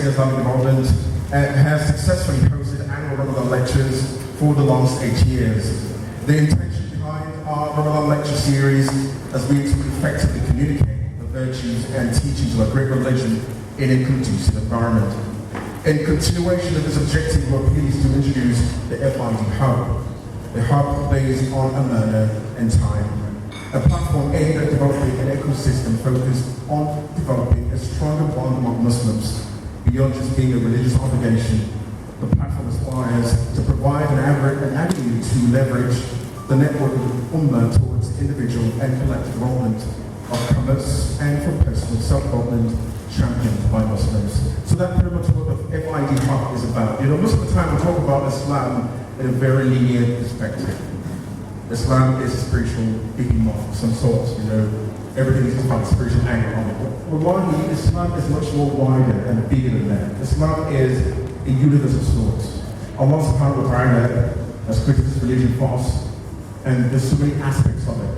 in Islamic Development, has successfully hosted annual Ramadan lectures for the last 8 years. The intention behind our Ramadan lecture series has been to effectively communicate the virtues and teachings of a great religion in a conducive environment. In continuation of this objective, we're pleased to introduce the FID Hub, a hub based on Amana and time, a platform aimed at developing an ecosystem focused on developing a stronger bond among Muslims beyond just being a religious obligation. The platform aspires to provide an avenue to leverage the network of Ummah towards individual and collective development of commerce and for personal self-development championed by Muslims. So that's pretty much what the FID Hub is about. Most of the time we talk about Islam in a very linear perspective. Islam is a spiritual behemoth of some sort, everything is about the spiritual angle on it. But wallahi, Islam is much more wider and bigger than that. Islam is a universe of sorts. Allah subhanahu wa ta'ala has created this religion for us, and there's so many aspects of it.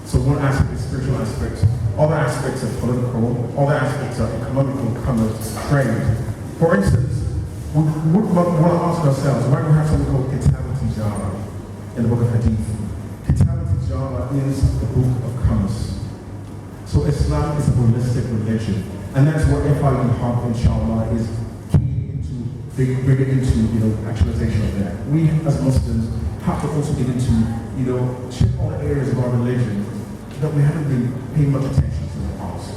So one aspect is spiritual aspects, other aspects are political, other aspects are economical, commerce, trade. For instance, we would want to ask ourselves, why do we have something called Kitab al-Tijara in the book of Hadith? Kitab al-Tijara is the book of commerce. So Islam is a holistic religion, and that's what FID Hub, inshallah, is key into, bringing into, actualization of that. We as Muslims have to also get into, check all the areas of our religion that we haven't been paying much attention to in the past.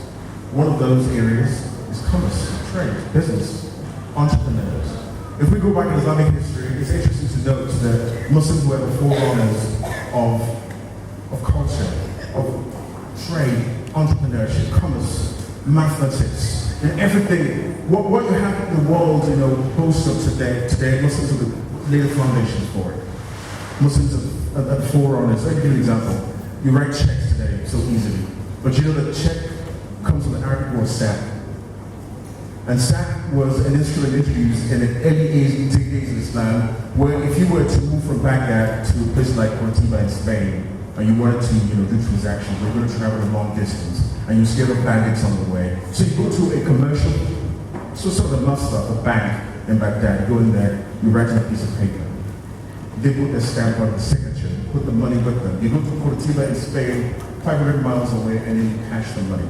One of those areas is commerce, trade, business, entrepreneurs. If we go back in Islamic history, it's interesting to note that Muslims were the forerunners of culture, of trade, entrepreneurship, commerce, mathematics, and everything. What you have in the world, boasts of today, Muslims have laid a foundation for it. Muslims are the forerunners. Let me give you an example. You write checks today so easily, but that check comes from the Arabic word sack. And sack was an instrument introduced in the early days of Islam, where if you were to move from Baghdad to a place like Cordoba in Spain, and you wanted to do transactions, you're going to travel a long distance, and you scale up baggage on the way. So you go to a commercial, sort of a master, a bank in Baghdad, you go in there, you write on a piece of paper. They put their stamp on the signature, put the money with them. You go to Cordoba in Spain, 500 miles away, and then you cash the money.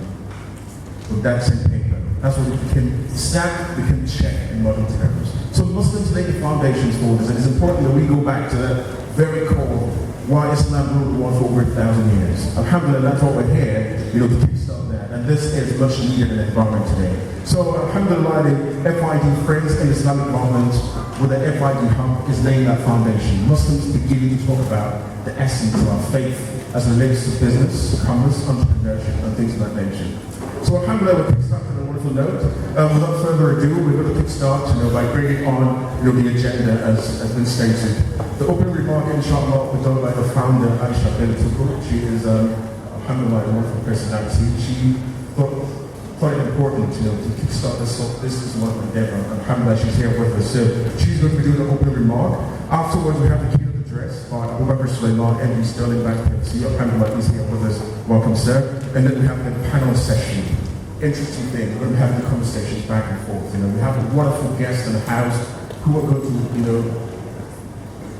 So that's in paper. That's what we can stack, we can check in modern terms. So Muslims lay the foundations for this, and it's important that we go back to that very core, why Islam ruled the world for over 1,000 years. Alhamdulillah, that's what we're here, to kickstart that. And this is much needed in the environment today. So Alhamdulillah, the FID Friends in Islamic Development with the FID Hub is laying that foundation. Muslims beginning to talk about the essence of our faith as it relates to business, commerce, entrepreneurship, and things of that nature. So Alhamdulillah, we're kickstarting on a wonderful note. Without further ado, we're going to kickstart by bringing on the agenda as been stated. The opening remark, inshallah, was done by the founder, Aisha Belitukur. She is, Alhamdulillah, a wonderful personality. She thought it important to kickstart this. So this is one endeavor. Alhamdulillah, she's here with us. So she's going to be doing the opening remark. Afterwards, we have the keynote address by Abu Bakr Sulaiman, MD Sterling Bank PLC. Alhamdulillah, he's here with us. Welcome, sir. And then we have the panel session. Interesting thing, we're going to be having the conversations back and forth. We have a wonderful guests in the house who are going to,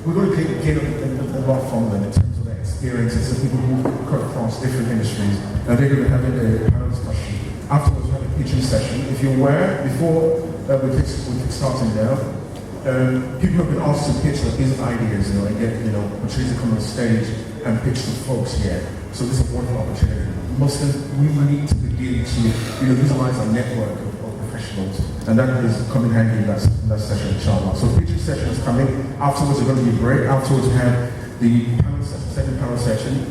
we're going to get a lot from them in terms of their experiences of people who cut across different industries. And they're going to be having a panel discussion. Afterwards, we have a pitching session. If you're aware, before we kick starting now, people have been asked to pitch their business ideas, and get, opportunities to come on stage and pitch to folks here. So this is a wonderful opportunity. Muslims, we need to begin to utilize our network of professionals, and that is coming handy in that session, inshallah. So pitching session is coming. Afterwards, we're going to be a break. Afterwards, we have the panel session, second panel session,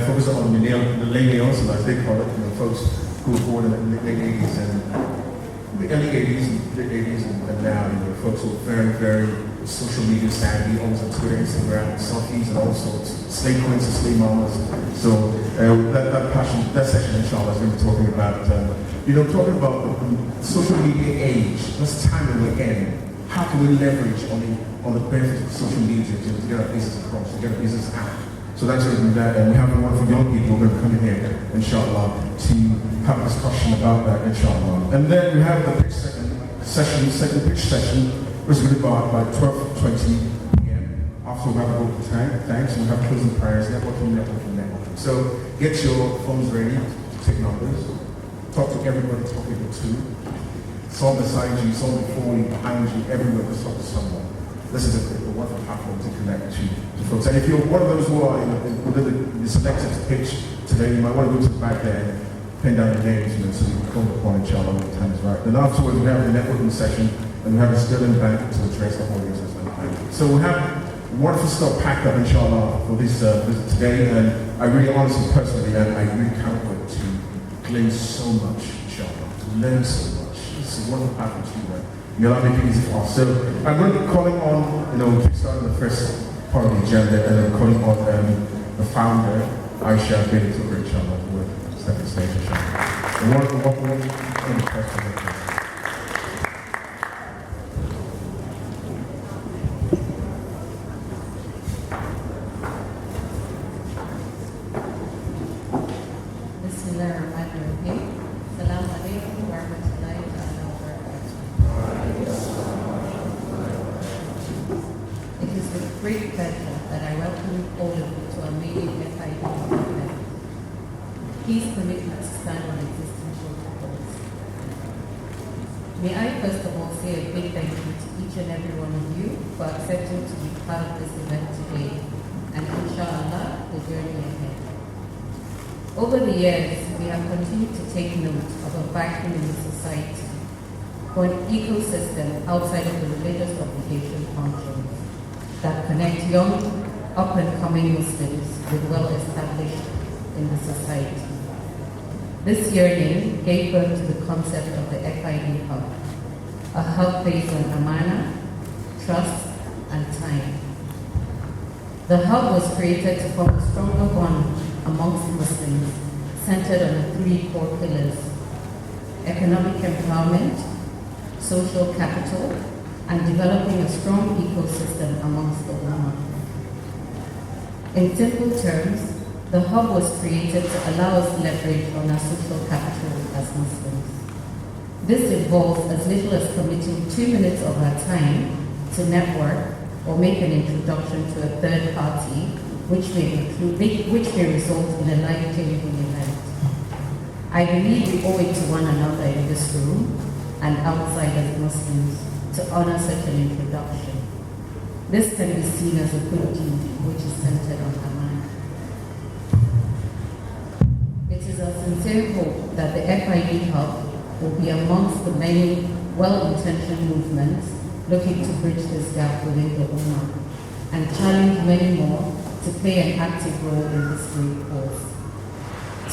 focused on the millennials, as they call it, folks who were born in the late 80s and the early 80s and late 80s and now, folks who are very, very social media savvy, always on Twitter, Instagram, selfies and all sorts, slave queens and slave mamas. So that session, inshallah, is going to be talking about, talking about the social media age, this time that we're in. How can we leverage on the benefits of social media to get our business across, to get our business out? So that's going to be that, and we have a wonderful young people who are going to come in here, inshallah, to have a discussion about that, inshallah. And then we have the pitch session, second pitch session, was going to go out by 12:20 p.m. After we have a vote of thanks, we have closing prayers, networking. So get your phones ready, take numbers, talk to everybody, talk people to. Someone beside you, someone before you, behind you, everywhere, just talk to someone. This is a wonderful platform to connect to folks. And if you're one of those who are the selected to pitch today, you might want to go to the back there and pen down your names, so you can call upon each other when the time is right. Then afterwards, we have the networking session, and we have a Sterling Bank to address the audiences. So we have wonderful stuff packed up, inshallah, for this visit today. And I really honestly, personally, and I really can't wait to glean so much, inshallah, to learn so much. It's a wonderful platform to do that. May Allah make it easy for us. So I'm going to be calling on, starting the first part of the agenda, and then calling on the founder, Aisha Bedi Tukur, inshallah, who will step the stage, inshallah. A wonderful welcome. Great pleasure that I welcome all of you to our maiden FID event. Please permit me to stand on existing protocols. May I first of all say a big thank you to each and every one of you for accepting to be part of this event today, and inshallah, the journey ahead. Over the years, we have continued to take note of a vacuum in the society for an ecosystem outside of the religious obligation functions that connect young, up-and-coming Muslims with well-established in the society. This yearning gave birth to the concept of the FID Hub, a hub based on amana, trust, and time. The hub was created to form a stronger bond amongst Muslims, centered on the three core pillars: economic empowerment, social capital, and developing a strong ecosystem amongst the Ummah. In simple terms, the hub was created to allow us leverage on our social capital as Muslims. This involves as little as committing 2 minutes of our time to network or make an introduction to a third party, which may result in a life-changing event. I believe we owe it to one another in this room and outside as Muslims to honor such an introduction. This can be seen as a good deed which is centered on Aman. It is our sincere hope that the FID Hub will be amongst the many well-intentioned movements looking to bridge this gap within the Ummah and challenge many more to play an active role in this great cause.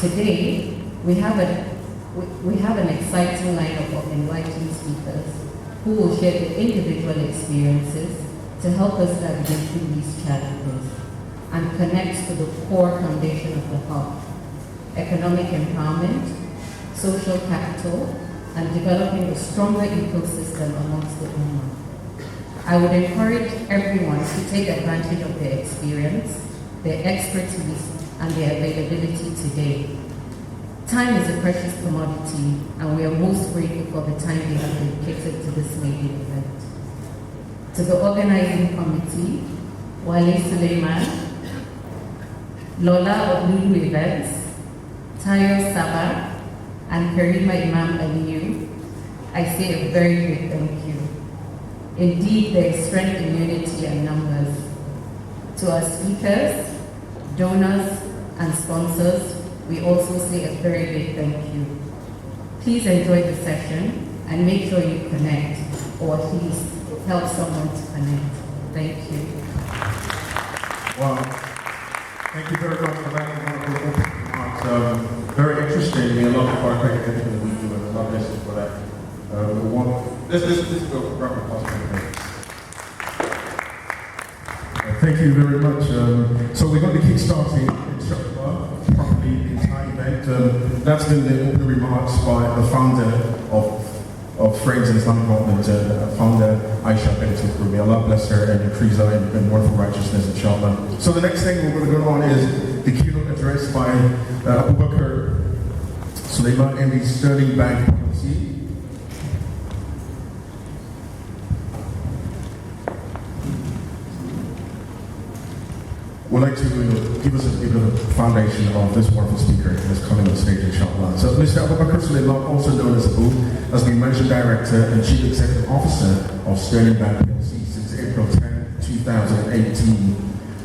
Today, we have an exciting lineup of enlightened speakers who will share their individual experiences to help us navigate through these challenges and connect to the core foundation of the hub: economic empowerment, social capital, and developing a stronger ecosystem amongst the Ummah. I would encourage everyone to take advantage of their experience, their expertise, and their availability today. Time is a precious commodity, and we are most grateful for the time they have dedicated to this maiden event. To the organizing committee, Wale Suleiman, Lola of Lulu Events, Tayo Sabah, and Karima Imam Aliyu, I say a very big thank you. Indeed, there is strength in unity and numbers. To our speakers, donors, and sponsors, we also say a very big thank you. Please enjoy the session and make sure you connect, or at least help someone to connect. Thank you. Wow. Thank you very much for that wonderful opening remarks. Very interesting. A lot of our everything that we do, and a lot of lessons for that. This is a round of applause. Thank you very much. So we're going to keep starting, inshallah, properly the entire event. That's been the opening remarks by the founder of Friends in Islamic Development, founder Aisha Bedi Tukur. May Allah bless her and increase her in wonderful righteousness, inshallah. So the next thing we're going to go on is the keynote address by Abu Bakr Suleiman, MD, Sterling Bank PLC. would like to give us a bit of a foundation of this wonderful speaker that's coming on stage, inshallah. So Mr. Abubakar Suleiman, also known as Abu, has been Managing Director and Chief Executive Officer of Sterling Bank PLC since April 10, 2018.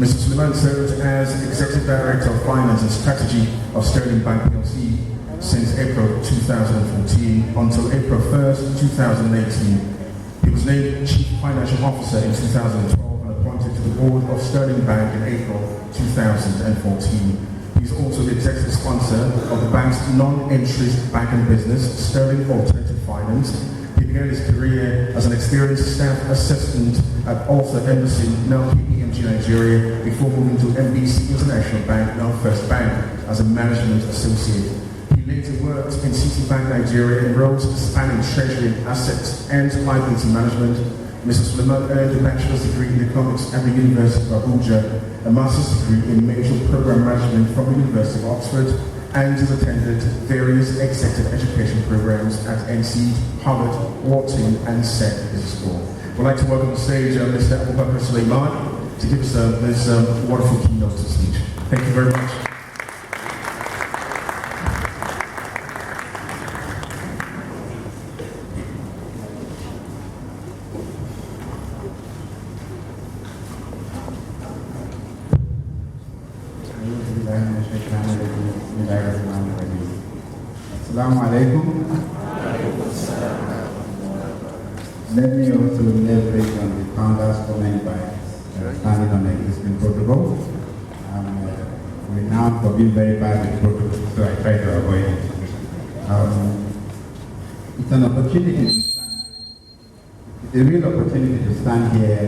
Mr. Suleiman served as Executive Director of Finance and Strategy of Sterling Bank PLC since April 2014 until April 1st, 2018. He was named Chief Financial Officer in 2012 and appointed to the board of Sterling Bank in April 2014. He's also the executive sponsor of the bank's non-interest banking business, Sterling Alternative Finance. He began his career as an experienced staff assistant at Ulster Embassy, now KPMG Nigeria, before moving to MBC International Bank, now First Bank, as a management associate. He later worked in Citibank Nigeria in roles spanning treasury and assets and liability management. Mr. Suleiman earned a bachelor's degree in economics at the University of Abuja, a master's degree in major program management from the University of Oxford, and has attended various executive education programs at NC, Harvard, Wharton, and SEC Business School. We'd like to welcome on stage Mr. Abubakar Suleiman to give us this wonderful keynote speech. Thank you very much. Assalamu alaikum. Let me also leverage on the founder's comment by standing on the existing protocol. We're now for being very bad with protocol, so I try to avoid it. It's an opportunity to stand. It's a real opportunity to stand here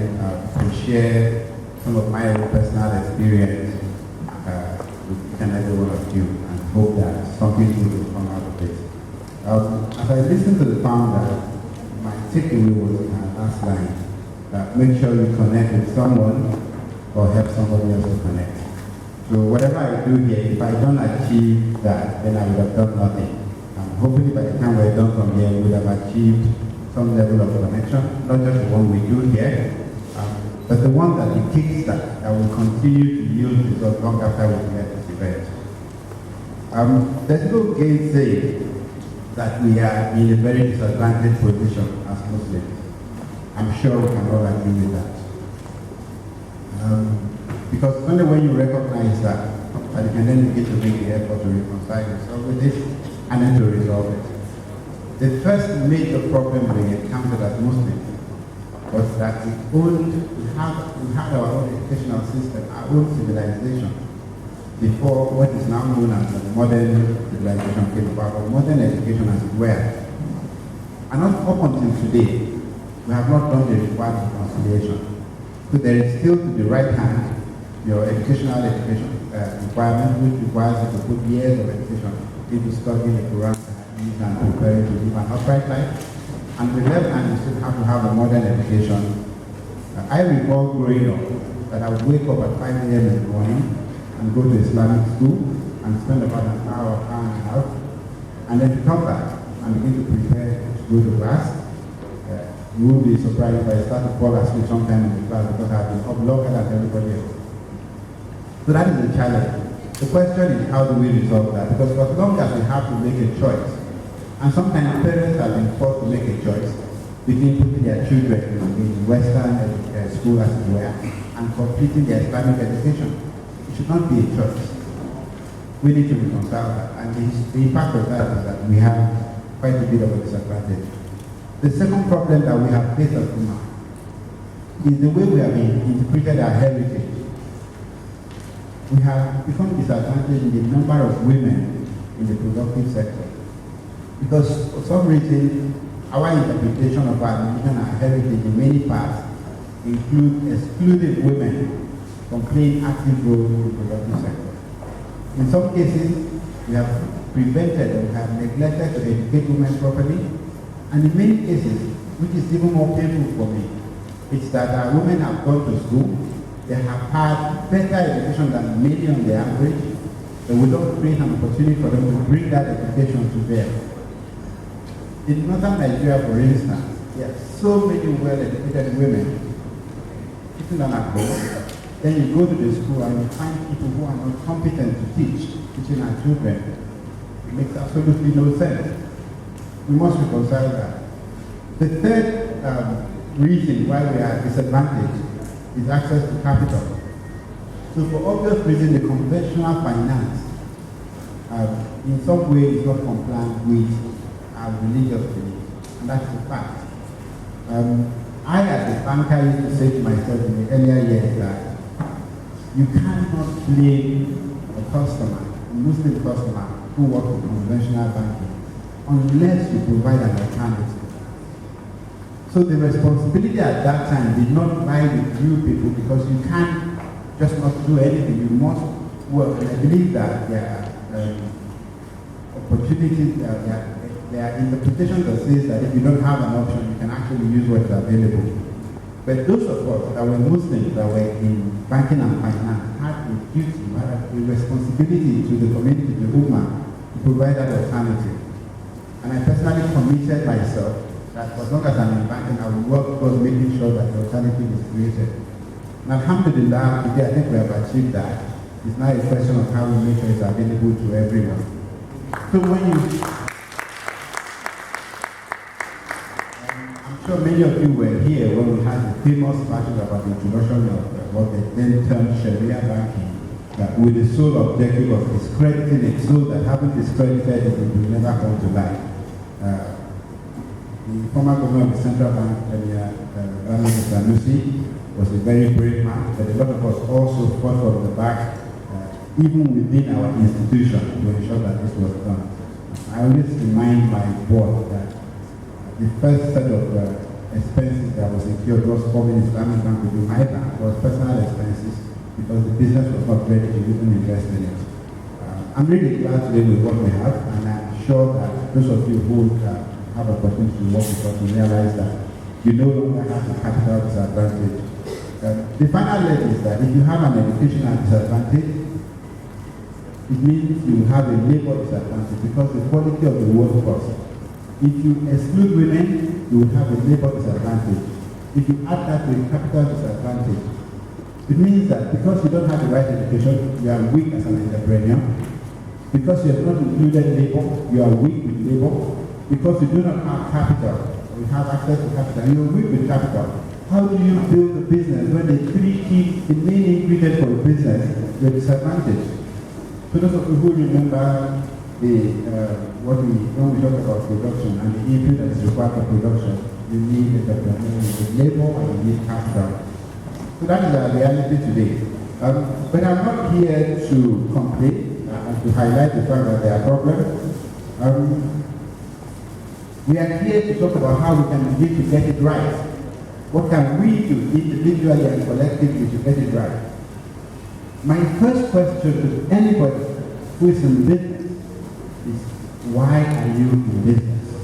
to share some of my own personal experience with each and every one of you, and hope that something good will come out of it. As I listened to the founder, my takeaway was in her last line, that make sure you connect with someone or help somebody else to connect. So whatever I do here, if I don't achieve that, then I would have done nothing. And hopefully by the time we're done from here, we would have achieved some level of connection, not just the one we do here, but the one that we kickstart, that will continue to yield results long after we get this event. There's no gainsaying that we are in a very disadvantaged position as Muslims. I'm sure we can all agree with that. Because only when you recognize that you can then begin to make the effort to reconcile yourself with it and then to resolve it. The first major problem we encountered as Muslims was that we had our own educational system, our own civilization, before what is now known as the modern civilization came about, or modern education as it were. And up until today, we have not done the required reconciliation. So there is still to the right hand your education requirement, which requires you to put years of education into studying the Quran and preparing to live an upright life. And the left hand, you still have to have a modern education. I recall growing up that I would wake up at 5 a.m. in the morning and go to Islamic school and spend about an hour and a half, and then to come back and begin to prepare to go to class. You will be surprised if I start to fall asleep sometime in the class because I've been up longer than everybody else. So that is the challenge. The question is, how do we resolve that? Because for as long as we have to make a choice, and sometimes parents have been forced to make a choice between putting their children in Western school as it were and completing their Islamic education. It should not be a choice. We need to reconcile that. And the impact of that is that we have quite a bit of a disadvantage. The second problem that we have faced as Ummah is the way we have interpreted our heritage. We have become disadvantaged in the number of women in the productive sector. Because for some reason, our interpretation of our religion and our heritage in many parts include excluding women from playing active roles in the productive sector. In some cases, we have prevented or we have neglected to educate women properly. And in many cases, which is even more painful for me, it's that our women have gone to school, they have had better education than many on the average, but we don't create an opportunity for them to bring that education to bear. In northern Nigeria, for instance, there are so many well-educated women sitting on at home, Then you go to the school and you find people who are not competent to teaching our children. It makes absolutely no sense. We must reconcile that. The third reason why we are disadvantaged is access to capital. So for obvious reasons, the conventional finance in some way is not compliant with our religious beliefs, and that's the fact. I, as a banker, used to say to myself in the earlier years that you cannot blame a customer, a Muslim customer, who works with conventional banking, unless you provide an alternative. So the responsibility at that time did not lie with you people, because you can't just not do anything. You must work. And I believe that there are opportunities, there are interpretations that says that if you don't have an option, you can actually use what is available. But those of us that were Muslims, that were in banking and finance, had a duty, a responsibility to the community, the Ummah, to provide that alternative. And I personally committed myself that as long as I'm in banking, I will work towards making sure that the alternative is created. And alhamdulillah, today I think we have achieved that. It's now a question of how we make sure it's available to everyone. So when you, I'm sure many of you were here when we had the famous battle about the introduction of what they then termed Sharia banking, with the sole objective of discrediting it, so that having discredited it will never come to light. The former governor of the central bank, Mr. Sanusi, was a very brave man, but a lot of us also fought from the back, even within our institution, to ensure that this was done. I always remind my board that the first set of expenses that was incurred was forming Islamic Bank with my bank was personal expenses, because the business was not ready to even invest in it. I'm really glad today with what we have, and I'm sure that those of you who have the opportunity to work with us will realize that you no longer have the capital disadvantage. The final leg is that if you have an educational disadvantage, it means you have a labor disadvantage, because the quality of the workforce. If you exclude women, you will have a labor disadvantage. If you add that to a capital disadvantage, it means that because you don't have the right education, you are weak as an entrepreneur. Because you have not included labor, you are weak with labor. Because you do not have capital, or you have access to capital, you are weak with capital. How do you build a business when the three key, the main ingredient for a business, you're disadvantaged? So those of you who remember when we talk about production and the input that is required for production, you need labor and you need capital. So that is our reality today. But I'm not here to complain and to highlight the fact that there are problems. We are here to talk about how we can begin to get it right. What can we do individually and collectively to get it right? My first question to anybody who is in business is, why are you in business?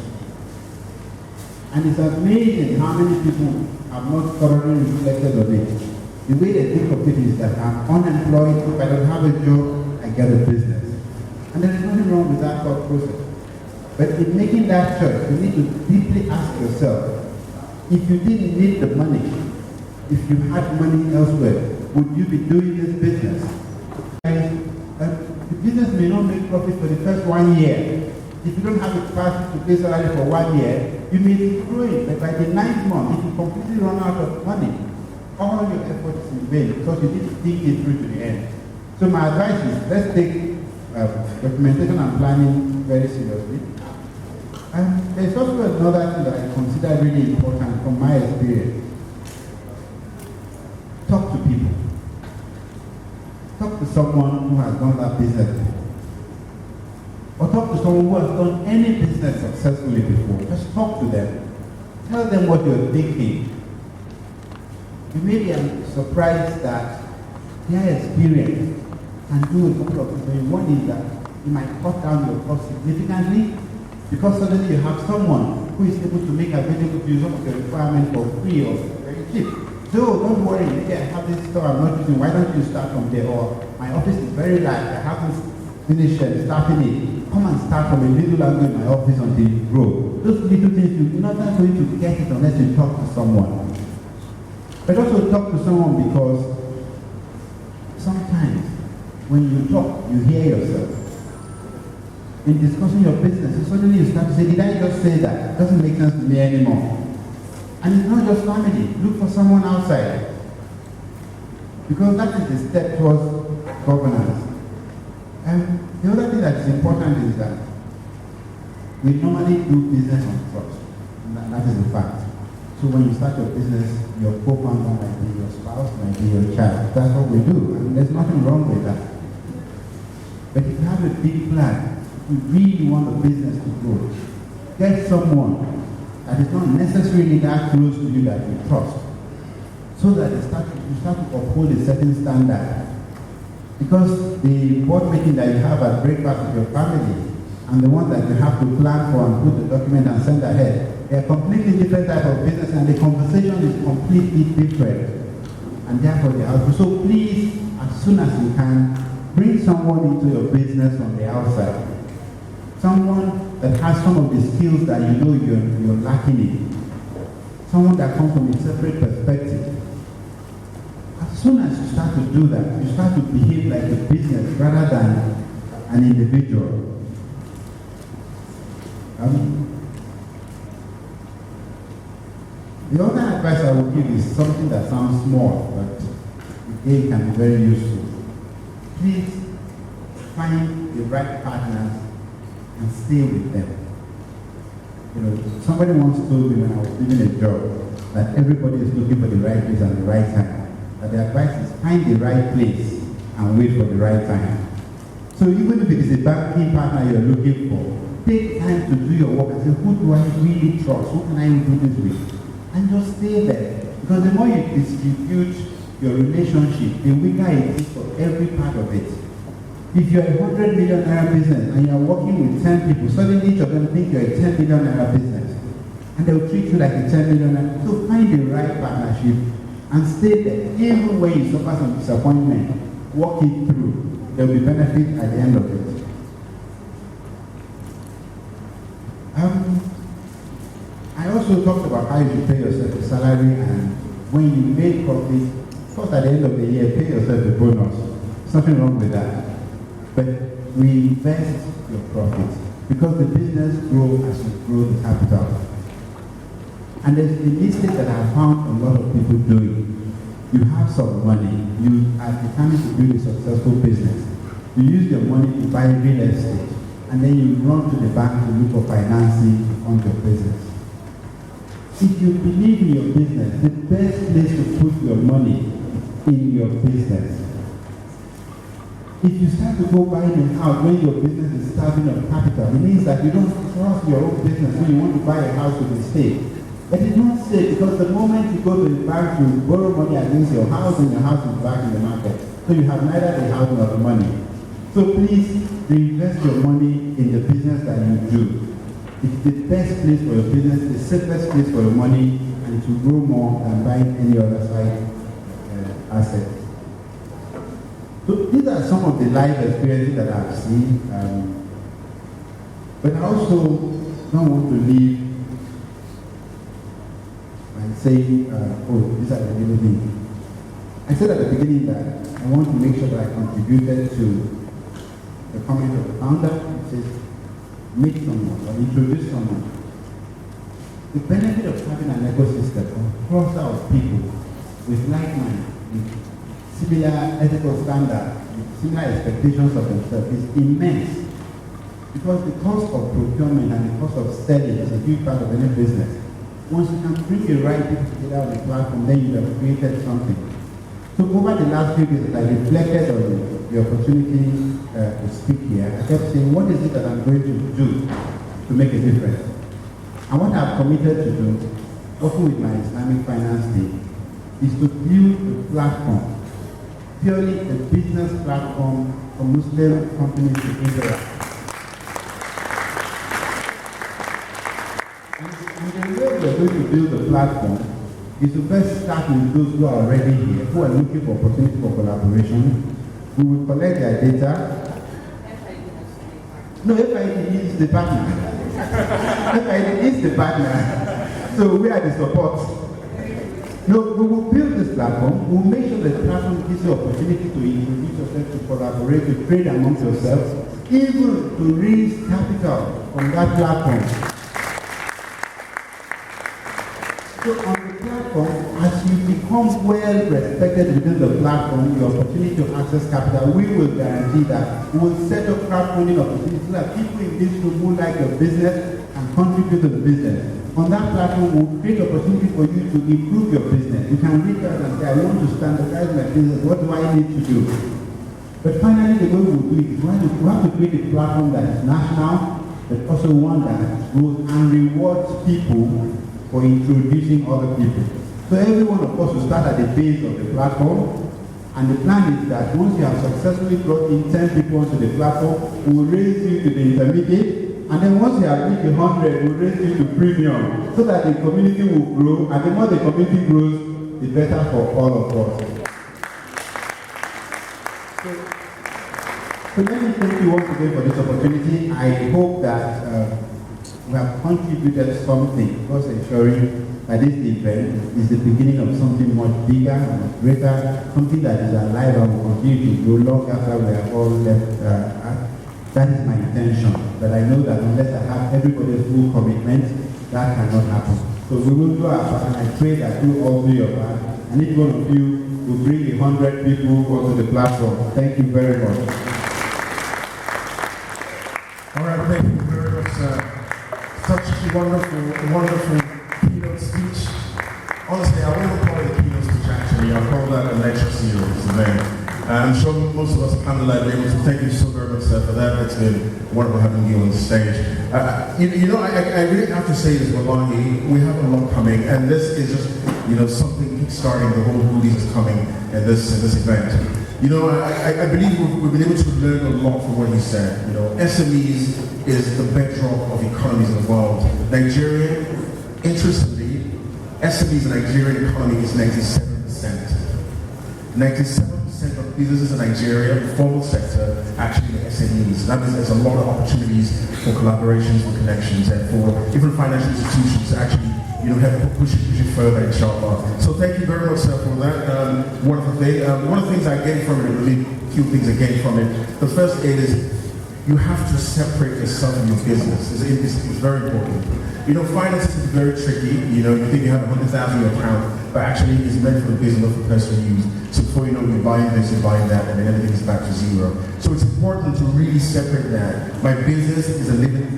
And it's amazing how many people have not thoroughly reflected on it. The way they think of it is that I'm unemployed, if I don't have a job, I get a business. And there is nothing wrong with that thought process. But in making that choice, you need to deeply ask yourself, if you didn't need the money, if you had money elsewhere, would you be doing this business? The business may not make profit for the first 1 year. If you don't have the capacity to pay salary for 1 year, you may be growing, but by the 9th month, if you completely run out of money, all your effort is in vain, because you didn't think it through to the end. So my advice is, let's take documentation and planning very seriously. And there's also another thing that I consider really important from my experience. Talk to people. Talk to someone who has done that business before. Or talk to someone who has done any business successfully before. Just talk to them. Tell them what you're thinking. You may be surprised that their experience can do a couple of things. One is that it might cut down your cost significantly, because suddenly you have someone who is able to make available to you some of your requirements for free or very cheap. So don't worry, maybe I have this store I'm not using, why don't you start from there? Or my office is very large, I haven't finished starting it. Come and start from a little angle in my office until you grow. Those little things, you're not going to get it unless you talk to someone. But also talk to someone, because when you talk, you hear yourself. In discussing your business, suddenly you start to say, did I just say that? It doesn't make sense to me anymore. And it's not just family. Look for someone outside. Because that is the step towards governance. And the other thing that is important is that we normally do business on trust. And that is the fact. So when you start your business, your co-founder might be your spouse, might be your child. That's what we do. And there's nothing wrong with that. But if you have a big plan, you really want the business to grow, get someone that is not necessarily that close to you that you trust, so that you start to uphold a certain standard. Because the board meeting that you have at breakfast with your family and the one that you have to plan for and put the document and send ahead, they are completely different type of business and the conversation is completely different. And therefore they are. So please, as soon as you can, bring someone into your business from the outside. Someone that has some of the skills that you know you're lacking in. Someone that comes from a separate perspective. As soon as you start to do that, you start to behave like a business rather than an individual. The other advice I would give is something that sounds small, but again can be very useful. Please find the right partners and stay with them. You know, somebody once told me when I was doing a job that everybody is looking for the right place and the right time. That the advice is find the right place and wait for the right time. So even if it is a banking partner you're looking for, take time to do your work and say, who do I really trust? Who can I do this with? And just stay there. Because the more you distribute your relationship, the weaker it is for every part of it. If you're a 100 million naira business and you're working with 10 people, suddenly each of them think you're a 10 million naira business. And they'll treat you like a 10 million naira. So find the right partnership and stay there. Even when you suffer some disappointment, walk it through. There will be benefit at the end of it. I also talked about how you should pay yourself a salary, and when you make profit, first at the end of the year, pay yourself a bonus. There's nothing wrong with that. But reinvest your profits because the business grows as you grow the capital. And there's a mistake that I found a lot of people doing. You have some money, you are determined to build a successful business. You use your money to buy real estate, and then you run to the bank to look for financing to fund your business. If you believe in your business, the best place to put your money in your business. If you start to go buying a house when your business is starving of capital, it means that you don't trust your own business when you want to buy a house with the state. But it's not safe because the moment you go to the bank to borrow money against your house and your house is back in the market. So you have neither the house nor the money. So please reinvest your money in the business that you do. It's the best place for your business, the safest place for your money, and it will grow more than buying any other side asset. So these are some of the life experiences that I've seen. But I also don't want to leave and say, oh, these are the little things. I said at the beginning that I want to make sure that I contributed to the comment of the founder. It says, meet someone or introduce someone. The benefit of having an ecosystem, a cluster of people with like mind, with similar ethical standards, with similar expectations of themselves is immense. Because the cost of procurement and the cost of selling is a huge part of any business. Once you can bring the right people together on the platform, then you have created something. So over the last few days, I reflected on the opportunity to speak here. I kept saying, what is it that I'm going to do to make a difference? And what I've committed to do, working with my Islamic finance team, is to build a platform, purely a business platform for Muslim companies to interact. And the way we're going to build a platform is to first start with those who are already here, who are looking for opportunity for collaboration. We will collect their data. No, FID is the partner. FID is the partner. So we are the support. No, we will build this platform. We'll make sure the platform gives you opportunity to introduce yourself, to collaborate, to trade amongst yourselves, even to raise capital on that platform. So on the platform, as you become well respected within the platform, your opportunity to access capital, we will guarantee that we will set up crowdfunding opportunities so that people in this room who like your business and contribute to the business. On that platform, we'll create opportunity for you to improve your business. You can reach out and say, I want to standardize my business. What do I need to do? But finally, the way we'll do it is we have to create a platform that is national, but also one that grows and rewards people for introducing other people. So every one of us will start at the base of the platform, and the plan is that once you have successfully brought in 10 people onto the platform, we will raise you to the intermediate, and then once you have reached 100, we'll raise you to premium, so that the community will grow, and the more the community grows, the better for all of us. So let me thank you once again for this opportunity. I hope that we have contributed something towards ensuring that this event is the beginning of something much bigger and much greater, something that is alive and will continue to grow long after we are all left. That is my intention. But I know that unless I have everybody's full commitment, that cannot happen. So we will do our part, and I pray that you all do your part. And each one of you will bring 100 people onto the platform. Thank you very much. All right, thank you very much, sir. Such a wonderful keynote speech. Honestly, I wouldn't call it a keynote speech actually. I'll call that a lecture series event. I'm sure most of us, alhamdulillah, are able to thank you so very much, sir, for that. It's been wonderful having you on the stage. I really have to say this, Wallahi, we have a lot coming, and this is just, something kick-starting the whole goodies is coming in this event. I believe we've been able to learn a lot from what he said. SMEs is the bedrock of economies in the world. Nigeria, interestingly, SMEs in the Nigerian economy is 97%. 97% of businesses in Nigeria, the formal sector, actually the SMEs. That means there's a lot of opportunities for collaborations, for connections, and for even financial institutions to actually help push it further, inshallah. So thank you very much, sir, for that wonderful thing. One of the things I gained from it, really few things I gained from it. The first thing is you have to separate yourself from your business. It's very important. Finance is very tricky. You think you have 100,000 in your account, but actually it's meant for the business, not for personal use. So before you know, you're buying this, you're buying that, and then everything is back to zero. So it's important to really separate that. My business is a living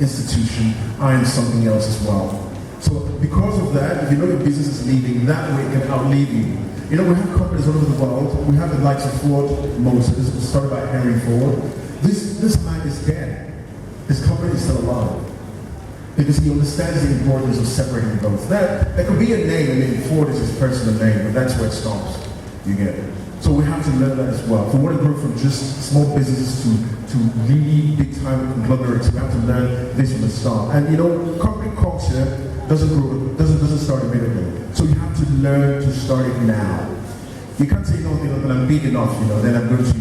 institution. I am something else as well. So because of that, if you know your business is leaving, that way it can outlive you. We have companies all over the world. We have the likes of Ford Motors. This was started by Henry Ford. This man is dead. His company is still alive. Because he understands the importance of separating both. That could be a name. Ford is his personal name, but that's where it stops. You get it. So we have to learn that as well. If we want to grow from just small businesses to really big time conglomerates, we have to learn this from the start. And company culture doesn't start immediately. So you have to learn to start it now. You can't say, when I'm big enough, then I'm going to,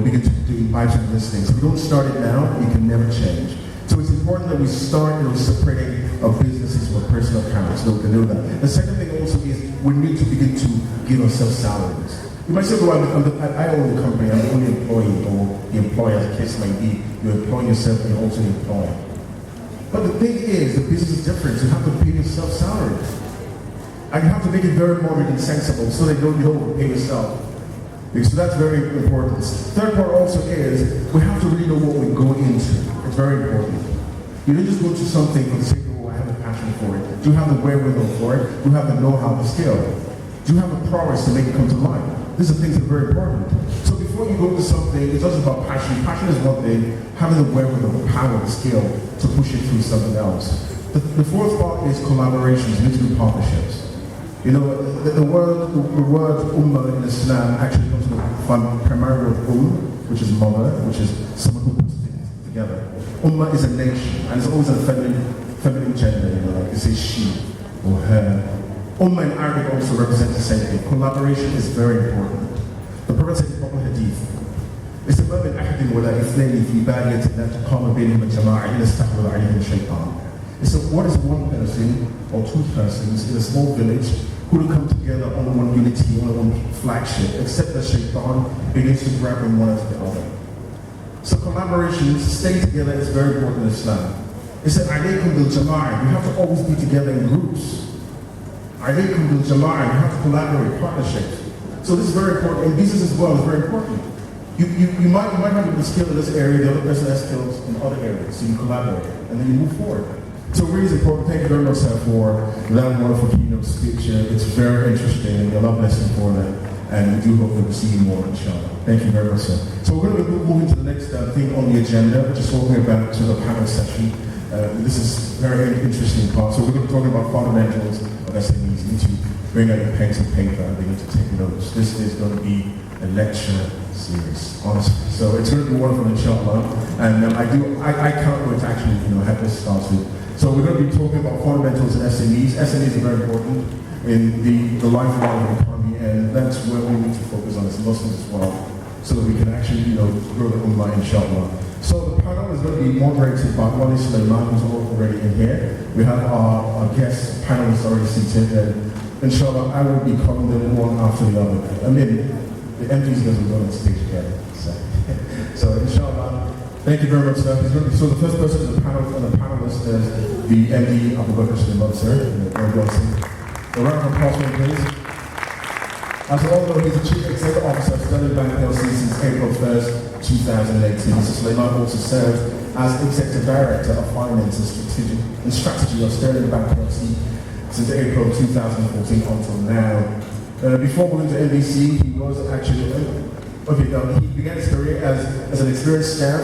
begin to do pipes and this thing. So if you don't start it now, you can never change. So it's important that we start, separating our businesses from personal accounts. So we can do that. The second thing also is we need to begin to give ourselves salaries. You might say, I own the company, I'm the only employee, or the employer, as the case may be. You're employing yourself, and you're also the employer. But the thing is, the business is different. You have to pay yourself salaries. And you have to make it very moderate and sensible so that you don't overpay yourself. So that's very important. Third part also is, we have to really know what we're going into. It's very important. You don't just go to something for the sake of, I have a passion for it. Do you have the wherewithal for it? Do you have the know-how, the skill? Do you have the prowess to make it come to life? These are things that are very important. So before you go to something, it's just about passion. Passion is one thing. Having the wherewithal, the power, the skill to push it through something else. The fourth part is collaborations, literally partnerships. The word ummah in Islam actually comes from the primary word which is mother, which is someone who puts things together. Ummah is a nation, and it's always a feminine gender, like it says she or her. Ummah in Arabic also represents the same thing. Collaboration is very important. The Prophet said in the Prophet Hadith, it's a moment أحد ولا اثنين في بارية لا تقام بينهم الجماعة إلا استحوذ عليهم الشيطان. It's what is one person or two persons in a small village couldn't come together under one unity, under one flagship, except that Shaitan begins to grab from one after the other. So collaboration, staying together is very important in Islam. It's an alaykum bil jama'ah. You have to always be together in groups. Alaykum bil jama'ah. You have to collaborate, partnerships. So this is very important. In business as well, it's very important. You might have a skill in this area, the other person has skills in other areas, so you collaborate, and then you move forward. So really it's important. Thank you very much, sir, for that wonderful keynote speech. It's very interesting, and you're a lot of lesson for that, and we do hope that we'll see you more, inshallah. Thank you very much, sir. So we're going to be moving to the next thing on the agenda, which is talking about the panel session. This is a very interesting part. So we're going to be talking about fundamentals of SMEs. You need to bring out your pens and paper and begin to take notes. This is going to be a lecture series, honestly. So it's going to be wonderful, inshallah. And I can't wait to actually, have this started. So we're going to be talking about fundamentals in SMEs. SMEs are very important in the lifeline of the economy, and that's where we need to focus on as Muslims as well, so that we can actually, grow the ummah, inshallah. So the panel is going to be moderated by Wali Sulaiman, who's already in here. We have our guest panelists already seated, and inshallah, I will be calling them one after the other. The MDs doesn't go on stage together. So inshallah, thank you very much, sir. So the first person in the panel, and the panelist is the MD Abu Bakr Sulaiman, sir. A round of applause, please. As you all know, he's the Chief Executive Officer of Sterling Bank PLC since April 1st, 2018. Mr. Sulaiman also served as Executive Director of Finance and Strategy of Sterling Bank PLC since April 2014 until now. Before moving to NBC, he was actually, he began his career as an experienced staff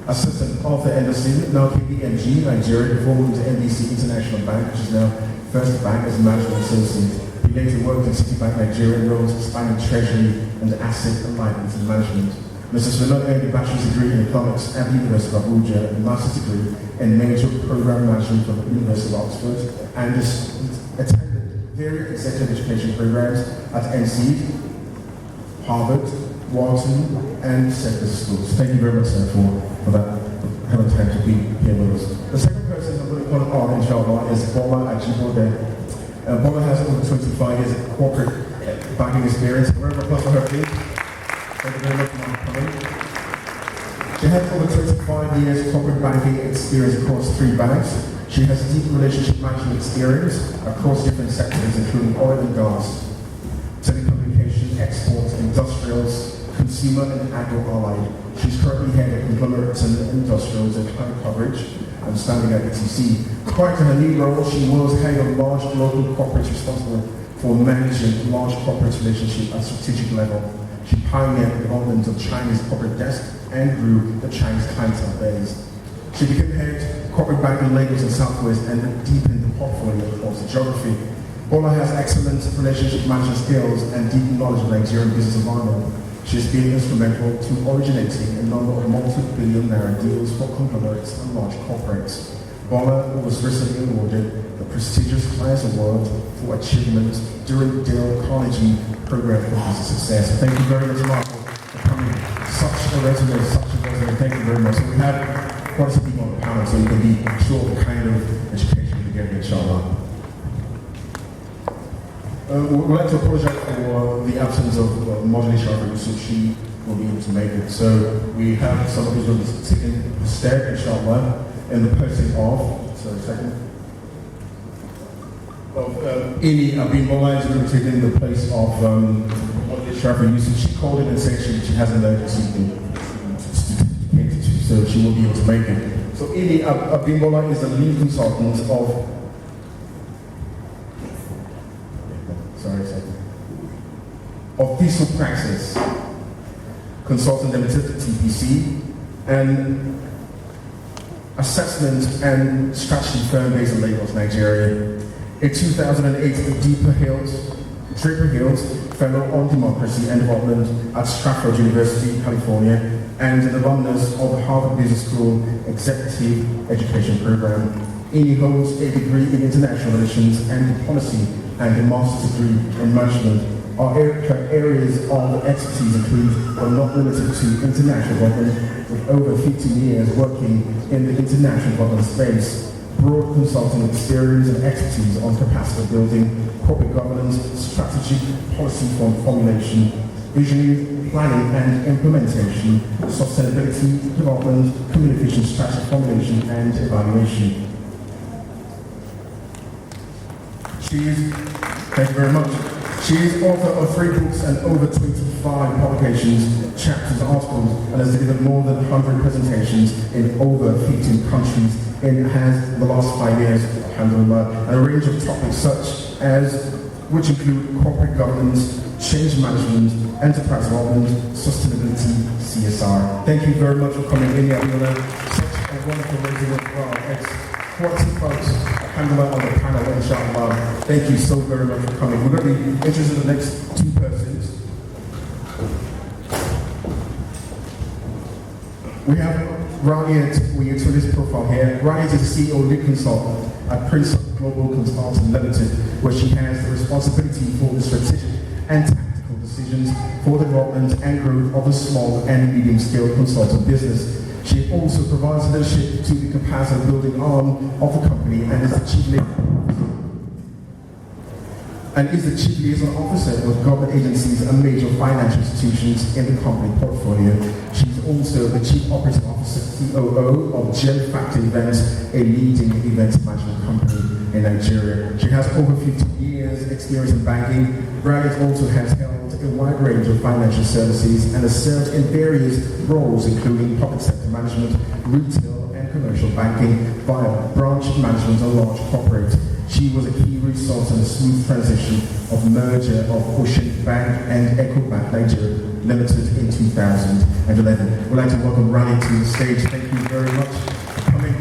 assistant Arthur Anderson, now KPMG, Nigeria, before moving to NBC International Bank, which is now First Bank as management associate. He later worked in Citibank Nigeria in roles spanning treasury and asset and liability management. Mr. Sulaiman earned a bachelor's degree in economics at the University of Abuja, a master's degree in major program management from the University of Oxford, and attended various executive education programs at NC, Harvard, Wharton, and secondary schools. Thank you very much, sir, for that having time to be here with us. The second person I'm going to call on, inshallah, is Bola Ajibode. Bola has over 25 years of corporate banking experience. A round of applause for her, please. Thank you very much for coming. She has over 25 years corporate banking experience across 3 banks. She has deep relationship management experience across different sectors, including oil and gas, telecommunication, exports, industrials, consumer and agro-allied. She's currently head of conglomerates and industrials and client coverage and standing at ETC. Prior to her new role, she was head of large global corporates responsible for managing large corporate relationships at strategic level. She pioneered the development of China's corporate desk and grew the Chinese clientele base. She became head corporate bank in Lagos and Southwest and deepened the portfolio across the geography. Bola has excellent relationship management skills and deep knowledge of Nigerian business environment. She has been instrumental to originating a number of multi-billion naira deals for conglomerates and large corporates. Bola was recently awarded the prestigious Clients Award for achievement during Dale Carnegie Program for Business Success. Thank you very much, Marco, for coming. Such a resume. Thank you very much. So we have quite a few people on the panel, so you can be sure of the kind of education you get, inshallah. We'd like to apologize for the absence of Modely Shafir, so she will be able to make it. So we have somebody who's going to be sitting instead, inshallah, in the person of, Ini Abimbola is going to take in the place of Modely Shafir Yusuf. She called in and said she has an emergency, so she will be able to make it. So Ini Abimbola is the lead consultant of Peaceful Praxis Consultant Limited, TPC, and assessment and strategy firm based in Lagos, Nigeria. In 2008, Draper Hills Fellow on Democracy and Development at Stratford University, California, and an alumnus of the Harvard Business School Executive Education Program. Ini holds a degree in International Relations and Diplomacy and a master's degree in Management. Our areas of expertise include, but not limited to, international government, with over 15 years working in the international government space, broad consulting experience and expertise on capacity building, corporate governance, strategic policy formulation, visioning, planning and implementation, sustainability, development, communication strategy formulation and evaluation. Thank you very much. She is author of 3 books and over 25 publications, chapters, articles, and has delivered more than 100 presentations in over 15 countries and has, in the last 5 years, handled a range of topics such as, which include corporate governance, change management, enterprise development, sustainability, CSR. Thank you very much for coming in, Abiola. Such a wonderful raising as well. It's 40 folks handle on the panel, inshallah. Thank you so very much for coming. We're going to be interested in the next 2 persons. We have Raniat, we to this profile here. Raniat is the CEO of lead consultant at Prince Global Consulting Limited, where she has the responsibility for the strategic and tactical decisions for the development and growth of the small and medium-scale consulting business. She also provides leadership to the capacity building arm of the company and is the chief liaison officer with government agencies and major financial institutions in the company portfolio. She's also the chief operating officer, COO of Gem Factor Events, a leading event management company in Nigeria. She has over 50 years experience in banking. Bradley also has held a wide range of financial services and has served in various roles including public sector management, retail and commercial banking via branch management and large corporate. She was a key resource in the smooth transition of merger of Ocean Bank and EcoBank Nigeria Limited in 2011. We'd like to welcome Rani to the stage. Thank you very much for coming.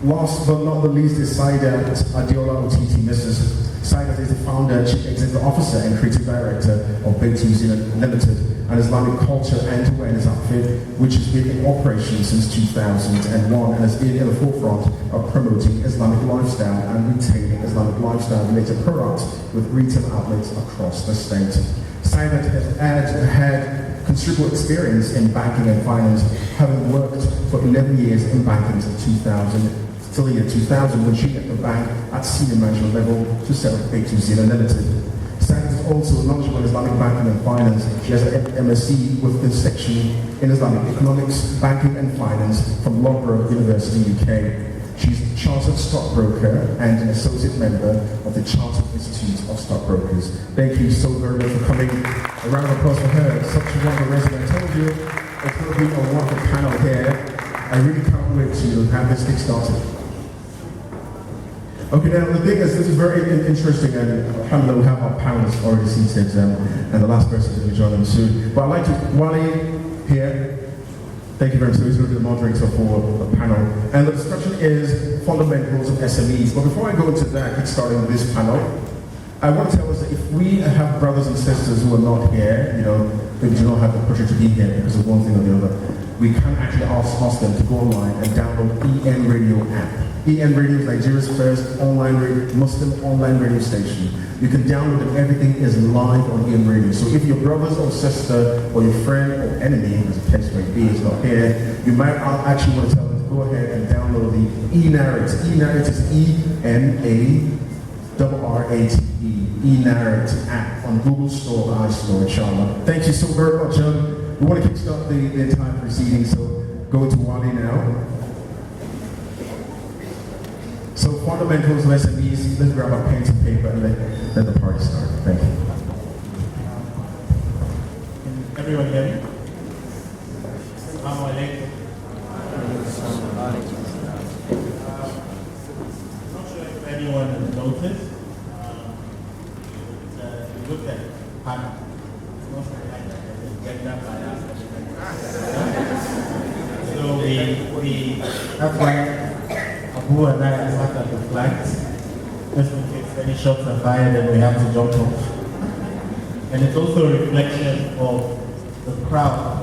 Last but not the least is Saidat Adiola Otiti, Mrs. Saidat is the founder, chief executive officer and creative director of Beit New Zealand Limited, an Islamic culture and awareness outfit which has been in operation since 2001 and has been in the forefront of promoting Islamic lifestyle and retailing Islamic lifestyle related products with retail outlets across the state. Saidat has had considerable experience in banking and finance, having worked for 11 years in banking since 2000. Till the year 2000, when she left the bank at senior management level to set up Beit New Zealand Limited. Saidat is also knowledgeable in Islamic banking and finance. She has an MSc with a section in Islamic economics, banking and finance from Loughborough University, UK. She's a chartered stockbroker and an associate member of the Chartered Institute of Stockbrokers. Thank you so very much for coming. A round of applause for her. Such a wonderful resident. I told you it's going to be a wonderful panel here. I really can't wait to have this thing started. Okay, now the thing is, this is very interesting, and alhamdulillah, we have our panelists already seated, and the last person is going to join them soon. But I'd like to, Wally here, thank you very much. So he's going to be the moderator for the panel. And the discussion is fundamentals of SMEs. But before I go into that, get started with this panel, I want to tell us that if we have brothers and sisters who are not here, they do not have the opportunity to be here because of one thing or the other, we can actually ask them to go online and download EN Radio app. EN Radio is Nigeria's first Muslim online radio station. You can download it, everything is live on EN Radio. So if your brothers or sister or your friend or enemy, as the case may be, is not here, you might actually want to tell them to go ahead and download the eNarrate. eNarrate is eNarrate, eNarrate app on Google Store or iStore, inshallah. Thank you so very much. We want to kickstart the entire proceeding, so go to Wally now. So fundamentals of SMEs, let's grab our pens and paper and let the party start. Thank you. Can everyone hear me? Assalamu alaikum. I'm not sure if anyone has noticed. If you look at the panel, it's not something like that. There's gender bias. So that's why Abu and I are sat at the flags, just in case any shots are fired and we have to jump off. And it's also a reflection of the crowd.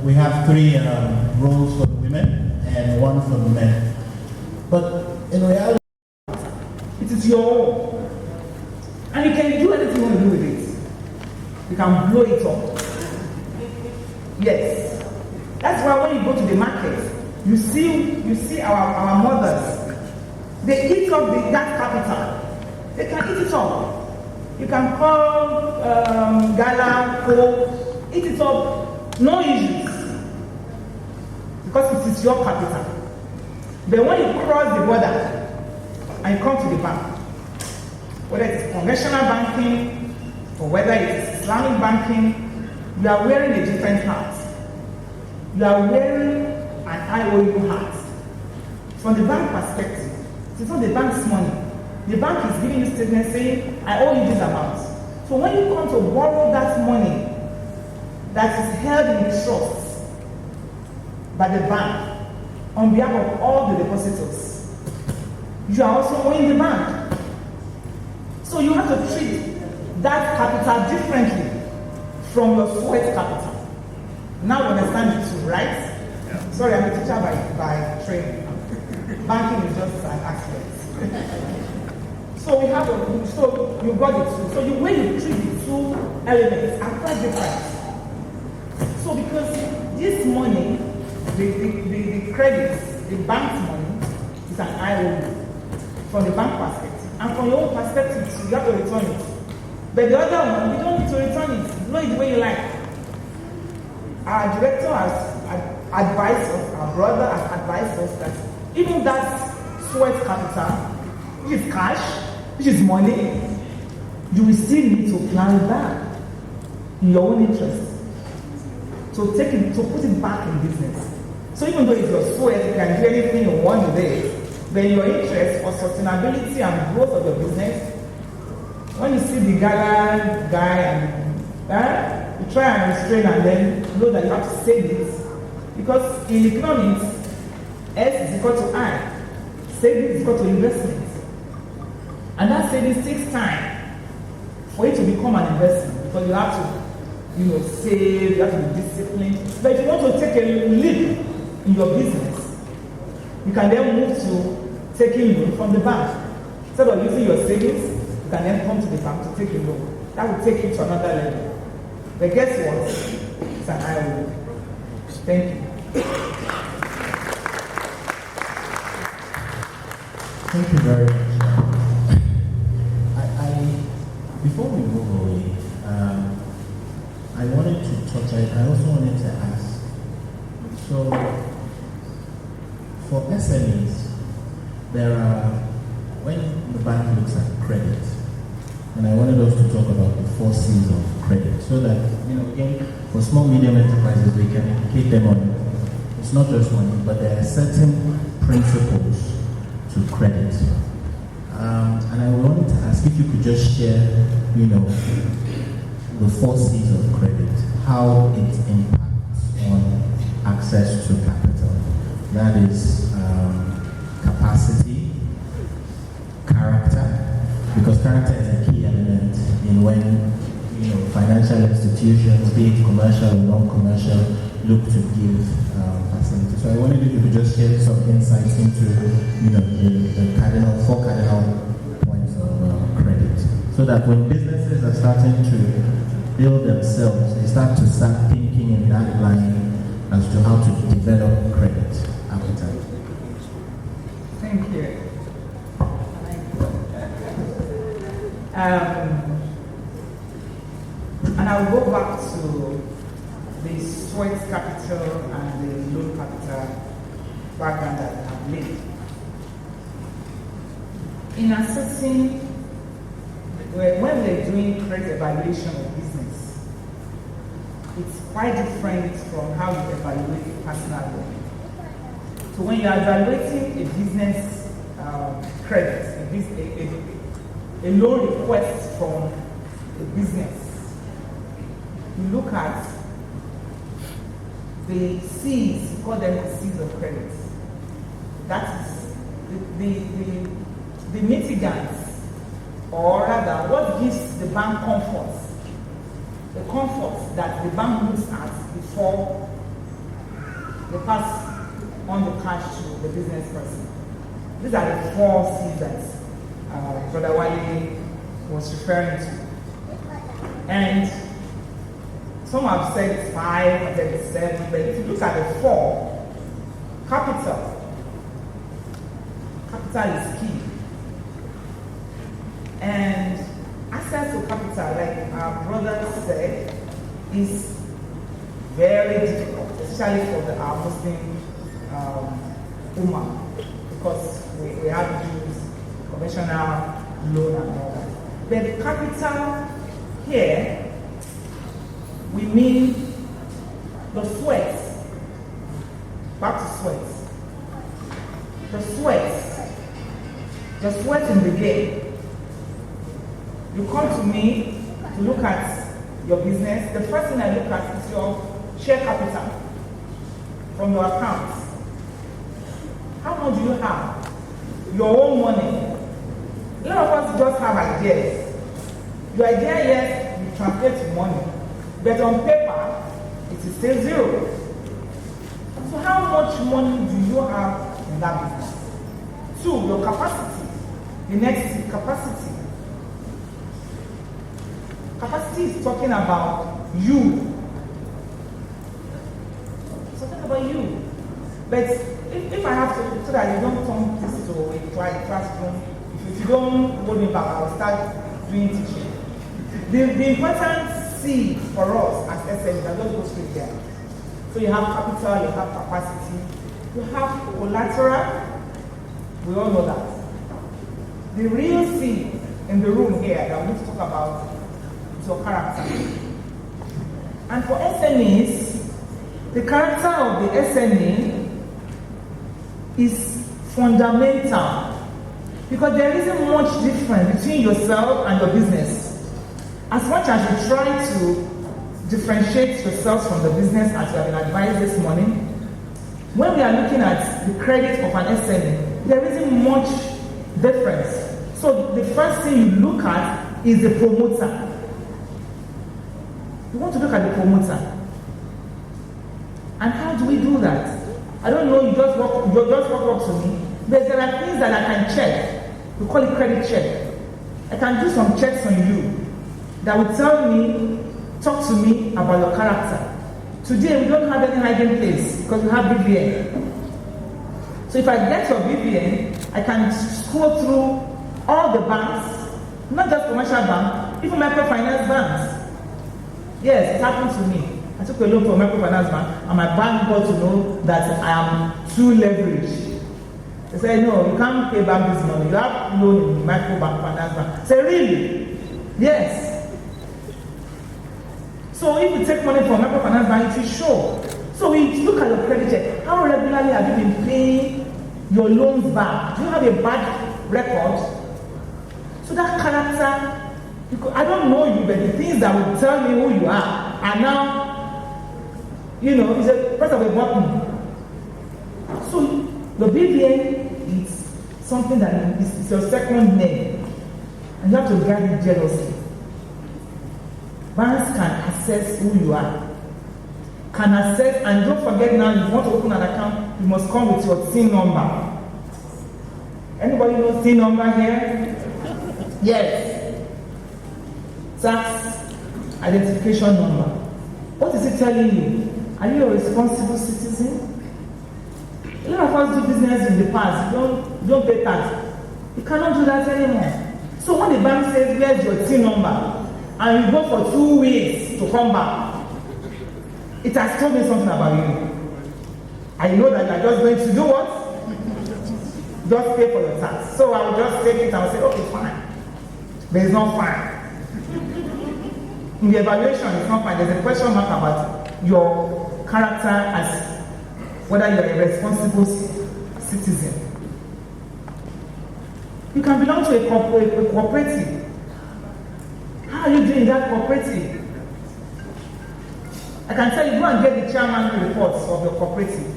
We have three roles for the women and one for the men. But in reality, it is your own. And you can do anything you want to do with it. You can blow it up. Yes. That's why when you go to the market, you see our mothers. They eat up that capital. They can eat it up. You can call Gala, Coke, eat it up, no issues. Because it is your capital. But when you cross the border and you come to the bank, whether it's conventional banking or whether it's Islamic banking, you are wearing a different hat. You are wearing an IOU hat. From the bank perspective, it's not the bank's money. The bank is giving you statement saying, I owe you this amount. So when you come to borrow that money that is held in trust by the bank on behalf of all the depositors, you are also owing the bank. So you have to treat that capital differently from your sweat capital. Now you understand it too, right? Yeah. Sorry, I'm a teacher by training. Banking is just an accident. So we have so you got it too. So the way you treat the two elements are quite different. So because this money, the credits, the bank's money is an IOU from the bank perspective. And from your own perspective, you have to return it. But the other one, you don't need to return it. Do it the way you like. Our director has advised us, our brother has advised us that even that sweat capital, which is cash, which is money, you will still need to plan it back in your own interest. To take it, to put it back in business. So even though it's your sweat, you can do anything you want with it. But in your interest for sustainability and growth of your business, when you see the gala guy and you try and restrain and then know that you have to save it. Because in economics, S is equal to I. Saving is equal to investment. And that savings takes time for it to become an investment. Because you have to, save, you have to be disciplined. But if you want to take a leap in your business, you can then move to taking loan from the bank. Instead of using your savings, you can then come to the bank to take a loan. That will take you to another level. But guess what? It's an IOU. Thank you. Thank you very much. Before we move away, I wanted to touch. I also wanted to ask. So, for SMEs, there are, when the bank looks at credit, and I wanted us to talk about the 4 C's of credit, so that, again, for small, medium enterprises, we can educate them on it's not just money, but there are certain principles to credit. And I wanted to ask if you could just share, the 4 C's of credit, how it impacts on access to capital. That is capacity, character, because character is a key element in when financial institutions, be it commercial or non-commercial, look to give facility. So I wondered if you could just share some insights into the 4 cardinal points of credit, so that when businesses are starting to build themselves, they start thinking in that line as to how to develop credit appetite. Thank you. And I'll go back to the sweat capital and the loan capital background that I've laid. In assessing, when we're doing credit evaluation of business, it's quite different from how you evaluate personal loan. So when you're evaluating a business credit, a loan request from a business, you look at the C's, we call them the C's of credit. That is the mitigants, or rather, what gives the bank comfort, the comfort that the bank looks at before they pass on the cash to the business person. These are the 4 C's that Brother Wale was referring to. And some have said it's 5, and then it's 7, but if you look at the 4, capital is key. And access to capital, like our brother said, is very difficult, especially for our Muslim Ummah, because we have to use conventional loan and all that. But the capital here, we mean the sweat, back to sweat. The sweat in the game. You come to me to look at your business. The first thing I look at is your share capital from your accounts. How much do you have? Your own money. A lot of us just have ideas. Your idea, yes, you translate to money. But on paper, it is still zero. So how much money do you have in that business? 2, your capacity. The next is capacity. Capacity is talking about you. It's talking about you. But if I have to, so that you don't turn this to a classroom, if you don't hold me back, I will start doing teaching. The important seed for us as SMEs, I don't go straight there. So you have capital, you have capacity, you have collateral. We all know that. The real seed in the room here that we need to talk about is your character. And for SMEs, the character of the SME is fundamental, because there isn't much difference between yourself and your business. As much as you try to differentiate yourselves from the business, as you have been advised this morning, when we are looking at the credit of an SME, there isn't much difference. So the first thing you look at is the promoter. You want to look at the promoter. And how do we do that? I don't know, you just walk up to me. But there are things that I can check. We call it credit check. I can do some checks on you that will tell me, talk to me about your character. Today we don't have any hiding place because we have BVN. So if I get your BVN, I can scroll through all the banks, not just commercial bank, even microfinance banks. Yes, it happened to me. I took a loan from microfinance bank, and my bank got to know that I am too leveraged. They said, no, you can't pay back this money. You have loan in microfinance bank. I said, really? Yes. So if you take money from microfinance bank, it will show. So we look at your credit check. How regularly have you been paying your loans back? Do you have a bad record? So that character, because I don't know you, but the things that will tell me who you are now, it's a press of a button. So the BVN is something that is your second name, and you have to guard it jealously. Banks can assess who you are, can assess, and don't forget now, if you want to open an account, you must come with your SIN number. Anybody know SIN number here? Yes. Tax identification number. What is it telling you? Are you a responsible citizen? A lot of us do business in the past. You don't pay tax. You cannot do that anymore. So when the bank says, where's your SIN number? And you go for 2 weeks to come back, it has told me something about you. I know that you are just going to do what? Just pay for your tax. So I will just take it and say, okay, fine. But it's not fine. In the evaluation, it's not fine. There's a question mark about your character as whether you're a responsible citizen. You can belong to a cooperative. How are you doing that cooperative? I can tell you, go and get the chairman reports of your cooperative.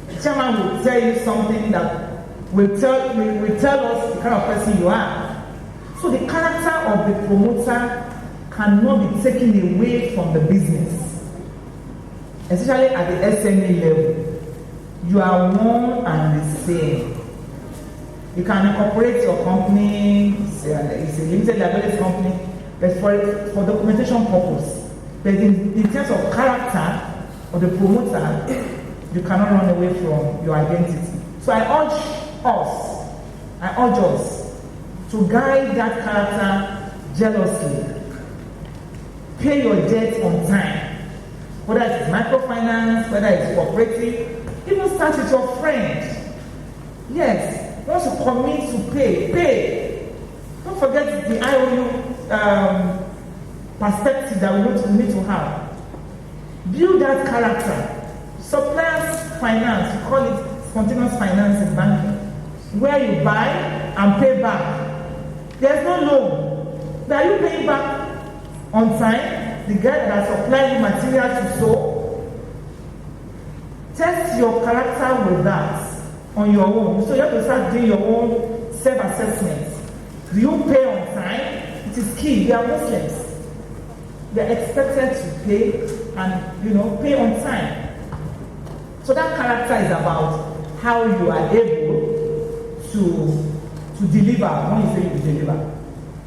The chairman will tell you something that will tell us the kind of person you are. So the character of the promoter cannot be taken away from the business, especially at the SME level. You are one and the same. You can incorporate your company, it's a limited liability company, but for documentation purpose. But in terms of character or the promoter, you cannot run away from your identity. So I urge us to guide that character jealously. Pay your debt on time, whether it's microfinance, whether it's cooperative, even start with your friend. Yes, once you commit to pay. Don't forget the IOU perspective that we need to have. Build that character. Suppliers finance, we call it spontaneous finance in banking, where you buy and pay back. There's no loan. But are you paying back on time? The guy that has supplied you material to sew? Test your character with that on your own. So you have to start doing your own self-assessment. Do you pay on time? It is key. They are Muslims. They are expected to pay and pay on time. So that character is about how you are able to deliver when you say you deliver.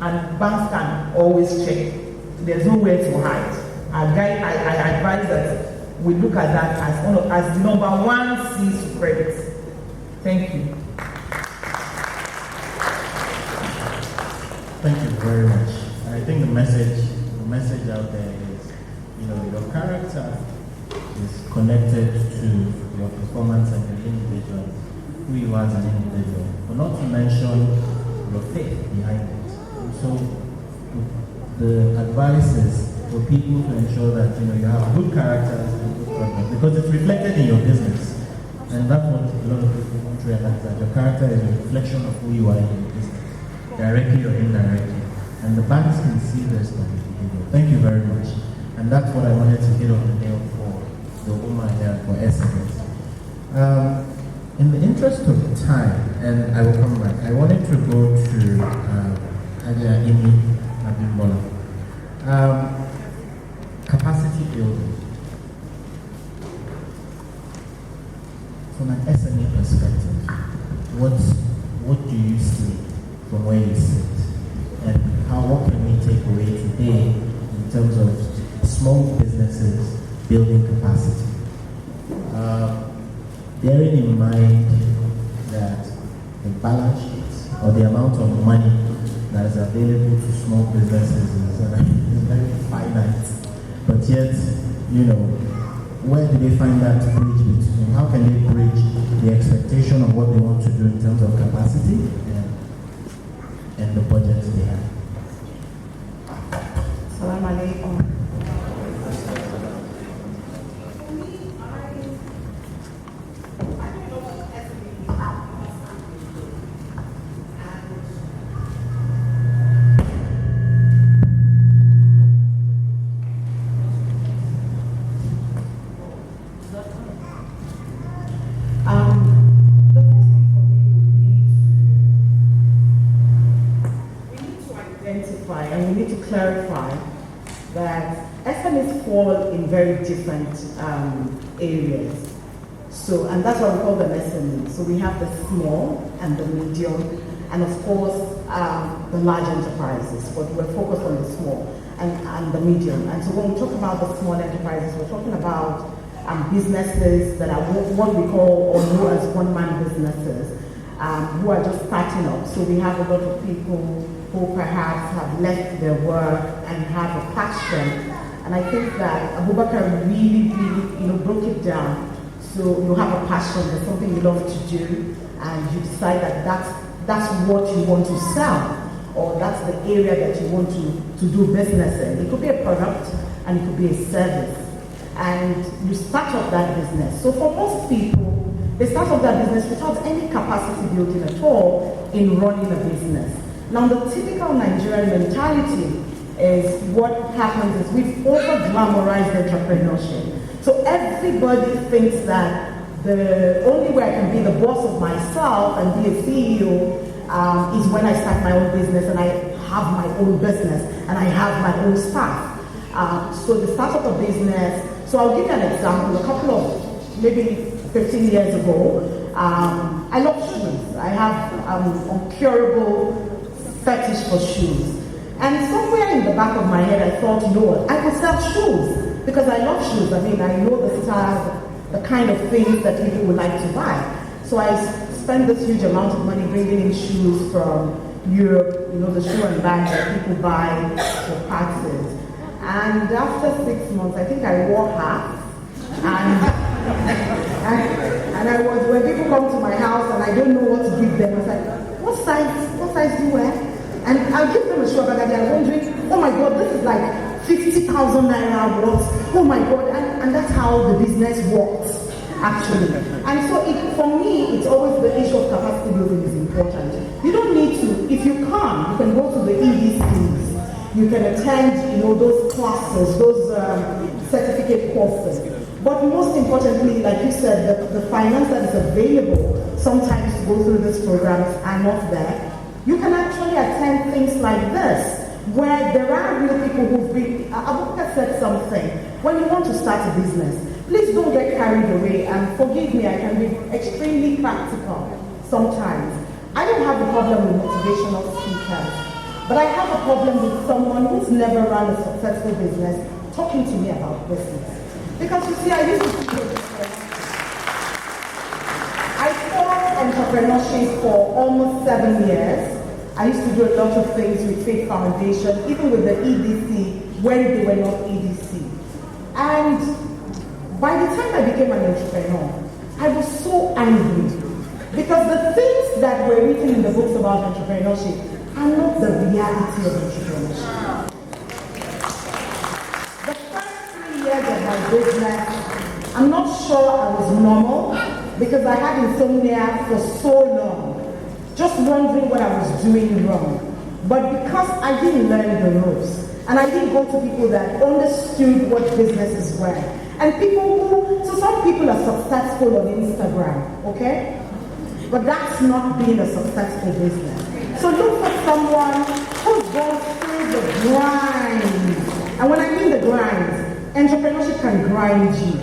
And banks can always check. There's nowhere to hide. I advise that we look at that as the number one C to credit. Thank you. Thank you very much. I think the message out there is, your character is connected to your performance as an individual, who you are as an individual, but not to mention your faith behind it. So the advice is for people to ensure that you have good character and good conduct, because it's reflected in your business, and that's what a lot of people don't realize, that your character is a reflection of who you are in your business, directly or indirectly, and the banks can see this by the behavior. Thank you very much, and that's what I wanted to hit on the nail for the woman here for SMS. In the interest of time, and I will come back, I wanted to go to Haja Imi Abimbola. Capacity building. From an SME perspective, what do you see from where you sit? And what can we take away today in terms of small businesses building capacity? Bearing in mind that the balance sheet or the amount of money that is available to small businesses is very finite. But yet, where do they find that bridge between? How can they bridge the expectation of what they want to do in terms of capacity and the budget they have? Assalamu alaikum. Clarify that SMEs fall in very different areas. So, and that's why we call them SMEs. So we have the small and the medium, and of course the large enterprises. But we're focused on the small and the medium. And so when we talk about the small enterprises, we're talking about businesses that are what we call or know as one-man businesses, who are just starting up. So we have a lot of people who perhaps have left their work and have a passion. And I think that Abubakar really broke it down. So you have a passion, there's something you love to do, and you decide that that's what you want to sell, or that's the area that you want to do business in. It could be a product and it could be a service. And you start up that business. So for most people, they start up that business without any capacity building at all in running a business. Now, the typical Nigerian mentality is what happens is we've over-glamorized entrepreneurship. So everybody thinks that the only way I can be the boss of myself and be a CEO is when I start my own business and I have my own business and I have my own staff. So the start of a business, so I'll give you an example. A couple of, maybe 15 years ago, I love shoes. I have incurable fetish for shoes. And somewhere in the back of my head, I thought, you know what, I could sell shoes because I love shoes. I mean, I know the style, the kind of things that people would like to buy. So I spent this huge amount of money bringing in shoes from Europe, you know, the shoe and bag that people buy for parties. And after 6 months, I think I wore half. And I was, when people come to my house and I don't know what to give them, I was like, what size do you wear? And I'll give them a shoe bag and they're wondering, oh my God, this is like 50,000 naira worth. Oh my God, and that's how the business works, actually. And so for me, it's always the issue of capacity building is important. You don't need to, if you can, you can go to the EDCs, you can attend, you know, those classes, those certificate courses. But most importantly, like you said, the finance that is available sometimes to go through these programs are not there. You can actually attend things like this, where there are real people who've been, Abuka said something, when you want to start a business, please don't get carried away, and forgive me, I can be extremely practical sometimes. I don't have a problem with motivational speakers, but I have a problem with someone who's never run a successful business talking to me about business. Because you see, I used to do I taught entrepreneurship for almost 7 years. I used to do a lot of things with Faith Foundation, even with the EDC, when they were not EDC. And by the time I became an entrepreneur, I was so angry because the things that were written in the books about entrepreneurship are not the reality of entrepreneurship. The first 3 years of my business, I'm not sure I was normal because I had insomnia for so long, just wondering what I was doing wrong. But because I didn't learn the ropes, and I didn't go to people that understood what businesses were, and people who, so some people are successful on Instagram, okay? But that's not being a successful business. So look for someone who's gone through the grind. And when I mean the grind, entrepreneurship can grind you.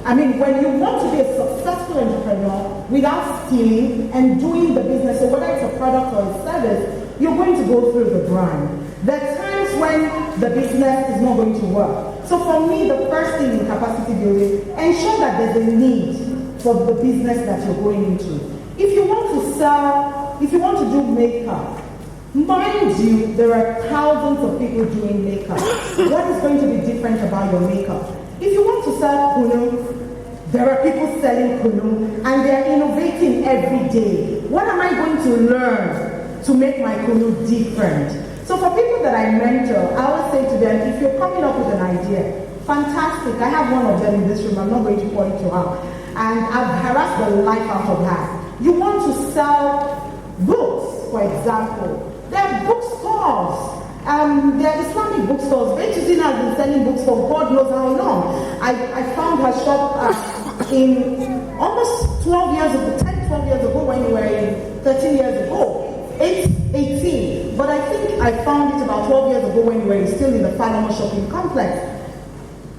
I mean, when you want to be a successful entrepreneur without stealing and doing the business, so whether it's a product or a service, you're going to go through the grind. There are times when the business is not going to work. So for me, the first thing in capacity building, ensure that there's a need for the business that you're going into. If you want to sell, if you want to do makeup, mind you, there are thousands of people doing makeup. What is going to be different about your makeup? If you want to sell kunu, there are people selling kunu and they're innovating every day. What am I going to learn to make my kunu different? So for people that I mentor, I always say to them, if you're coming up with an idea, fantastic. I have one of them in this room. I'm not going to point to her. And I've harassed the life out of her. You want to sell books, for example. There are bookstores. There are Islamic bookstores. Betuzina has been selling books for God knows how long. I found her shop in almost 12 years ago, 10, 12 years ago when you were in 13 years ago. 18. But I think I found it about 12 years ago when you were still in the Falama shopping complex.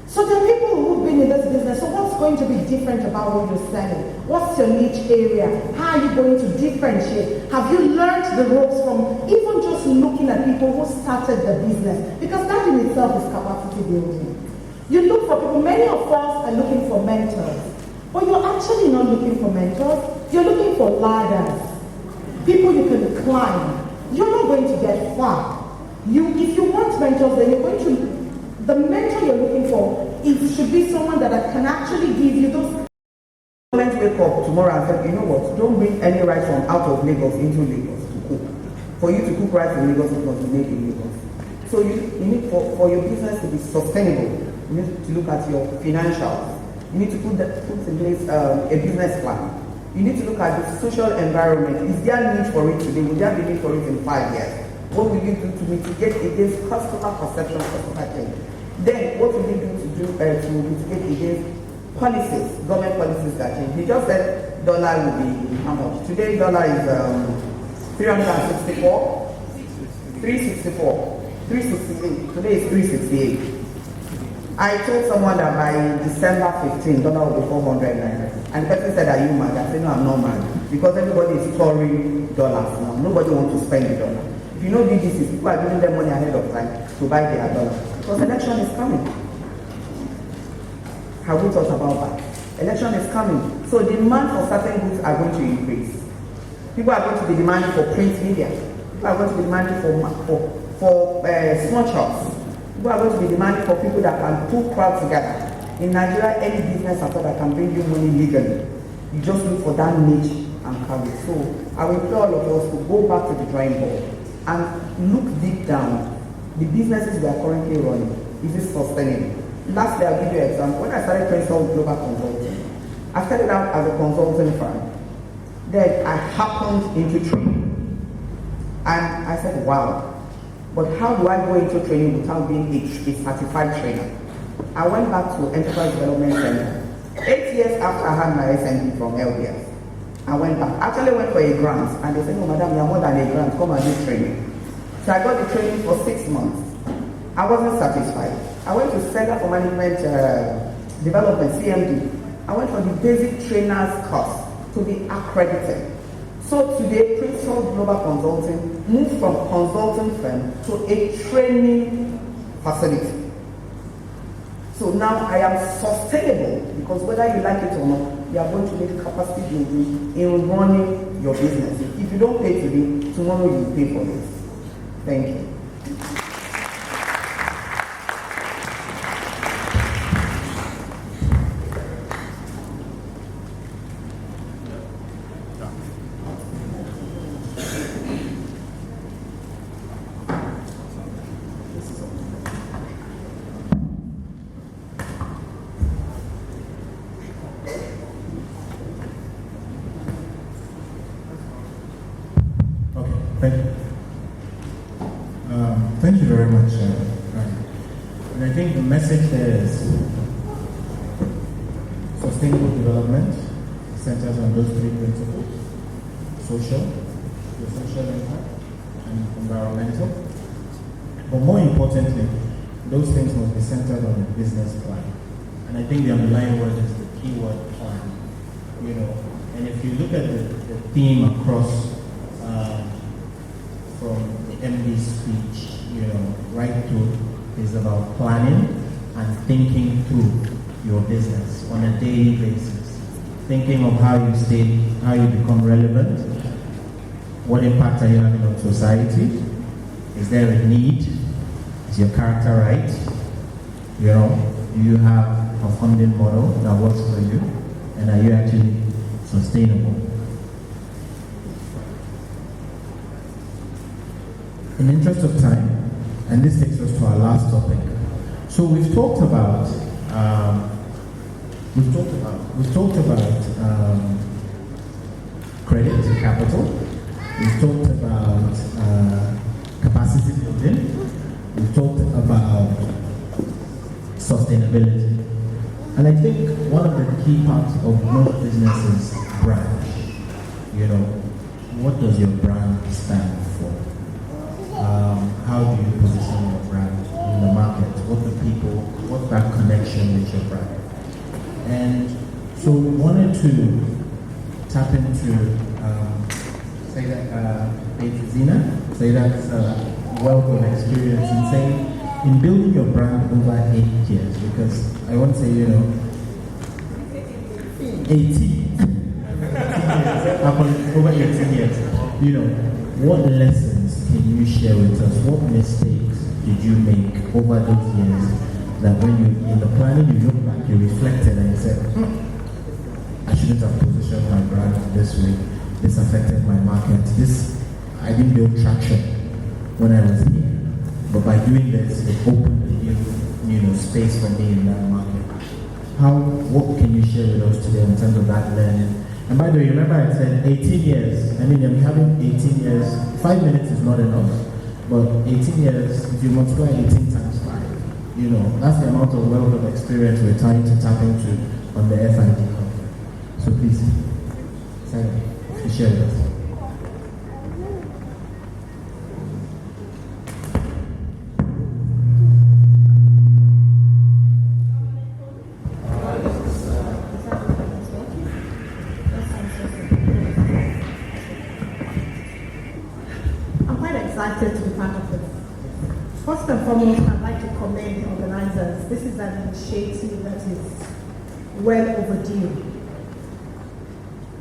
So there are people who've been in this business. So what's going to be different about what you're selling? What's your niche area? How are you going to differentiate? Have you learned the ropes from even just looking at people who started the business? Because that in itself is capacity building. You look for people, many of us are looking for mentors. But you're actually not looking for mentors. You're looking for ladders. People you can climb. You're not going to get far. If you want mentors, then you're going to, the mentor you're looking for, it should be someone that can actually give you those. Wake up tomorrow and say, you know what, don't bring any rice from out of Lagos into Lagos to cook. For you to cook rice in Lagos, it must be made in Lagos. So you need for your business to be sustainable, you need to look at your financials. You need to put in place a business plan. You need to look at the social environment. Is there a need for it today? Will there be need for it in 5 years? What will you do to mitigate against customer perception, customer change? Then what will you do to mitigate against policies, government policies that change? You just said dollar will be how much? Today dollar is 364, 368. Today is 368. I told someone that by December 15, dollar will be 400 naira. And the person said, are you mad? I said, no, I'm not mad. because everybody is storing dollars now. Nobody wants to spend the dollar. If you know BDCs, people are giving them money ahead of time to buy their dollar because election is coming. Have we thought about that? Election is coming. So demand for certain goods are going to increase. People are going to be demanding for print media. People are going to be demanding for small shops. People are going to be demanding for people that can pull crowds together. In Nigeria, any business after that can bring you money legally. You just look for that niche and carry it. So I will implore all of us to go back to the drawing board and look deep down. The businesses we are currently running, is it sustainable? Lastly, I'll give you an example. When I started Princeton Global Consulting, I started out as a consulting firm. Then I happened into training. And I said, wow, but how do I go into training without being a certified trainer? I went back to Enterprise Development Center. 8 years after I had my SND from LBS, I went back. Actually went for a grant, and they said, no, madam, you're more than a grant, come and do training. So I got the training for 6 months. I wasn't satisfied. I went to Center for Management Development, CMD. I went for the basic trainers course to be accredited. So today, Princeton Global Consulting moved from consulting firm to a training facility. So now I am sustainable because whether you like it or not, you are going to need capacity building in running your business. If you don't pay today, tomorrow you will pay for this. Thank you. Thank you. Thank you very much, Ryan. And I think the message there is sustainable development centers on those three principles: social, the social impact, and environmental. But more importantly, those things must be centered on a business plan. And I think the underlying word is the keyword plan. You know, and if you look at the theme across from the MD's speech, you know, right through, is about planning and thinking through your business on a daily basis. Thinking of how you stay, how you become relevant, what impact are you having on society, is there a need, is your character right, you know, do you have a funding model that works for you, and are you actually sustainable? In the interest of time, and this takes us to our last topic. So we've talked about credit, capital. We've talked about capacity building. We've talked about sustainability. And I think one of the key parts of most businesses is brand. You know, what does your brand stand for? How do you position your brand in the market? What's that connection with your brand? And so we wanted to tap into, Zina's wealth of experience in saying, in building your brand over 8 years, because I want to say, you know, 18 over 18 years, you know, what lessons can you share with us? What mistakes did you make over those years that when you, in the planning, you look back, you reflected and you said, I shouldn't have positioned my brand this way. This affected my market. I didn't build traction when I was here. But by doing this, it opened a new space for me in that market. What can you share with us today in terms of that learning? And by the way, remember I said 18 years. I mean, I'm having 18 years. 5 minutes is not enough. But 18 years, if you multiply 18 times 5, you know, that's the amount of wealth of experience we're trying to tap into on the FID Hub. So please, Simon, share with us. excited to be part of this. First and foremost, I'd like to commend the organizers. This is an initiative that is well overdue.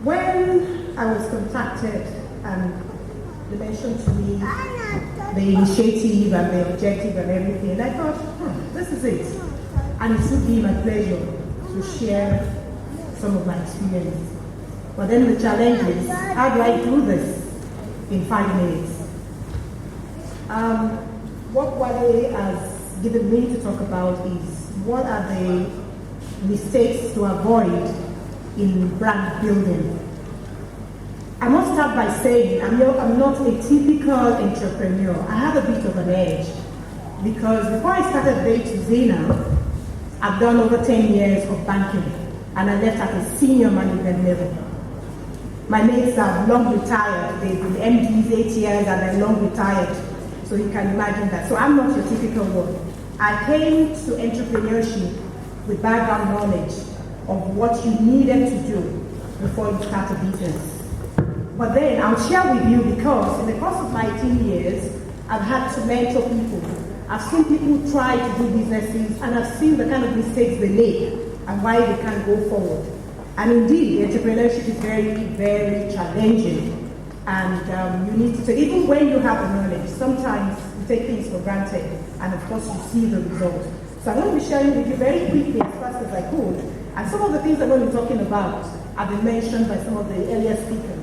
When I was contacted and they mentioned to me the initiative and the objective and everything, I thought, this is it. And it would be my pleasure to share some of my experience. But then the challenge is, how do I do this in 5 minutes? What Wale has given me to talk about is what are the mistakes to avoid in brand building. I must start by saying I'm not a typical entrepreneur. I have a bit of an edge because before I started Bay to Zena, I've done over 10 years of banking and I left at a senior management level. My mates have long retired. They've been MDs 8 years and they're long retired. So you can imagine that. So I'm not your typical one. I came to entrepreneurship with background knowledge of what you needed to do before you start a business. But then I'll share with you because in the course of my 18 years, I've had to mentor people. I've seen people try to do businesses and I've seen the kind of mistakes they make and why they can't go forward. And indeed, entrepreneurship is very, very challenging. And you need to take, even when you have the knowledge, sometimes you take things for granted and of course you see the result. So I'm going to be sharing with you very quickly as fast as I could. And some of the things I'm going to be talking about have been mentioned by some of the earlier speakers.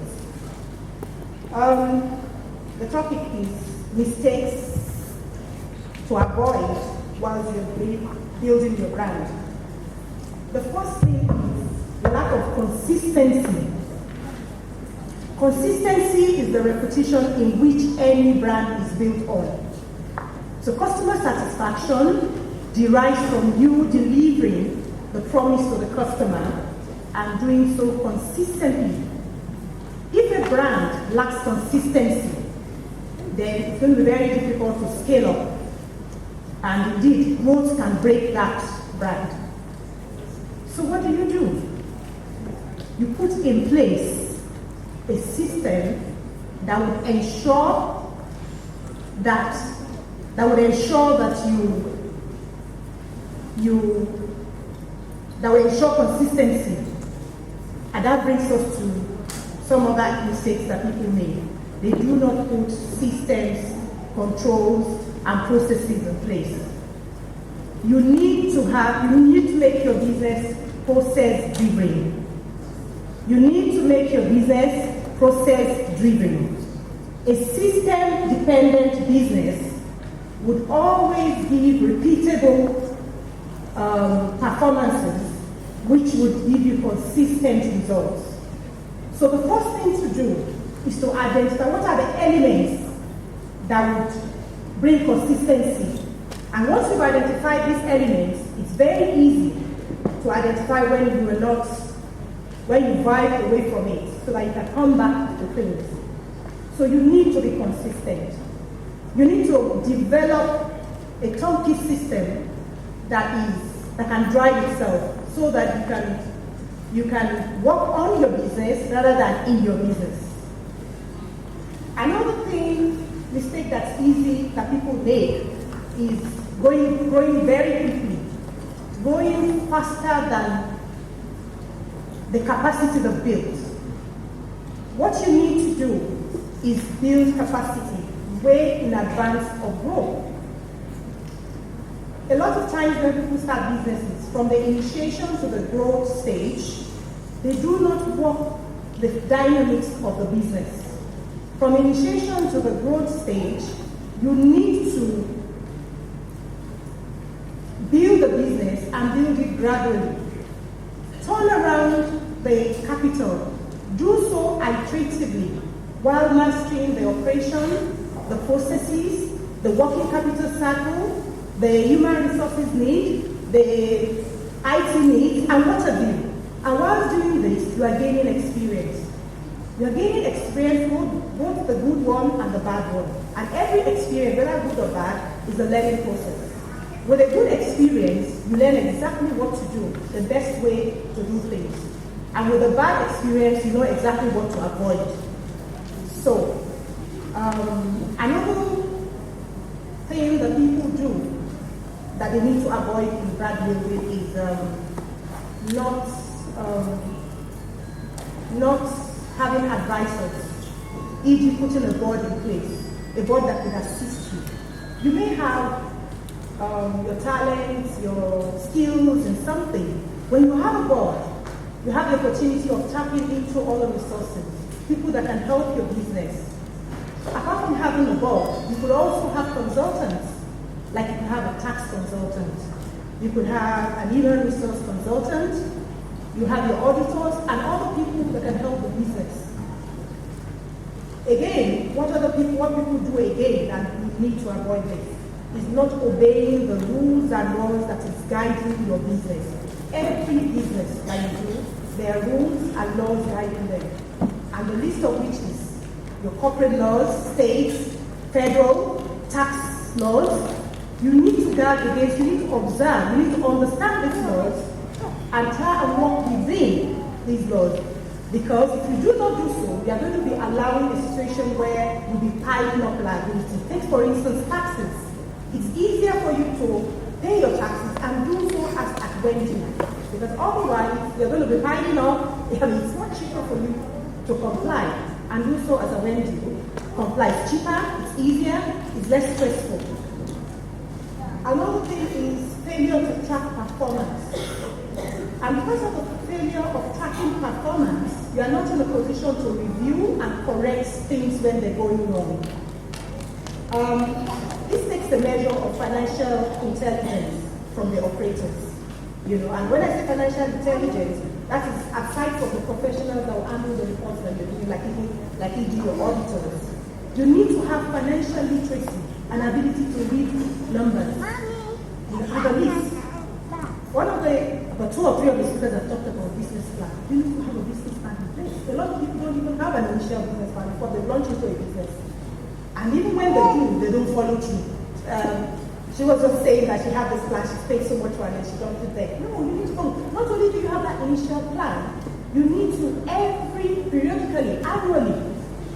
The topic is mistakes to avoid while you're building your brand. The first thing is the lack of consistency. Consistency is the repetition in which any brand is built on. So customer satisfaction derives from you delivering the promise to the customer and doing so consistently. If a brand lacks consistency, then it's going to be very difficult to scale up. And indeed, growth can break that brand. So what do? You put in place a system that would ensure that that will ensure consistency. And that brings us to some other mistakes that people make. They do not put systems, controls, and processes in place. You need to make your business process driven. You need to make your business process driven. A system dependent business would always give repeatable performances which would give you consistent results. So the first thing to do is to identify what are the elements that would bring consistency. And once you've identified these elements, it's very easy to identify when you vibe away from it so that you can come back to things. So you need to be consistent. You need to develop a turnkey system that can drive itself so that you can work on your business rather than in your business. Another mistake that's easy that people make is growing very quickly, going faster than the capacity they've built. What you need to do is build capacity way in advance of growth. A lot of times when people start businesses, from the initiation to the growth stage, they do not work the dynamics of the business. From initiation to the growth stage, you need to build the business and build it gradually. Turn around the capital. Do so iteratively while mastering the operation, the processes, the working capital cycle, the human resources need, the IT needs, and what have you. And while doing this, you are gaining experience. You are gaining experience, both the good one and the bad one. And every experience, whether good or bad, is a learning process. With a good experience, you learn exactly what to do, the best way to do things. And with a bad experience, you know exactly what to avoid. So, Another thing that people do that they need to avoid in Bradley is not having advisors, e.g. putting a board in place, a board that can assist you. You may have your talents, your skills in something. When you have a board, you have the opportunity of tapping into all the resources, people that can help your business. Apart from having a board, you could also have consultants, like you could have a tax consultant, you could have an human resource consultant, you have your auditors, and other people that can help the business. Again, what people do again, and we need to avoid this, is not obeying the rules and laws that is guiding your business. Every business that you do, there are rules and laws guiding them. And the list of which is your corporate laws, states, federal, tax laws. You need to guard against, you need to observe, you need to understand these laws and try and work within these laws. Because if you do not do so, you are going to be allowing a situation where you'll be piling up liability. Take, for instance, taxes. It's easier for you to pay your taxes and do so as at Wendy. Because otherwise, you're going to be piling up. It's much cheaper for you to comply and do so as a Wendy. Comply. It's cheaper, it's easier, it's less stressful. Another thing is failure to track performance. And because of the failure of tracking performance, you are not in a position to review and correct things when they're going wrong. This takes the measure of financial intelligence from the operators. And when I say financial intelligence, that is aside from the professionals that will handle the reports that you're doing, like ED or auditors. You need to have financial literacy and ability to read numbers. Have a list. One of the two or three of the speakers have talked about business plan. You need to have a business plan in place. A lot of people don't even have an initial business plan before they launch into a business. And even when they do, they don't follow through. She was just saying that she had this plan, she paid so much for it and she jumped it there. No, you need to follow. Not only do you have that initial plan, you need to periodically, annually,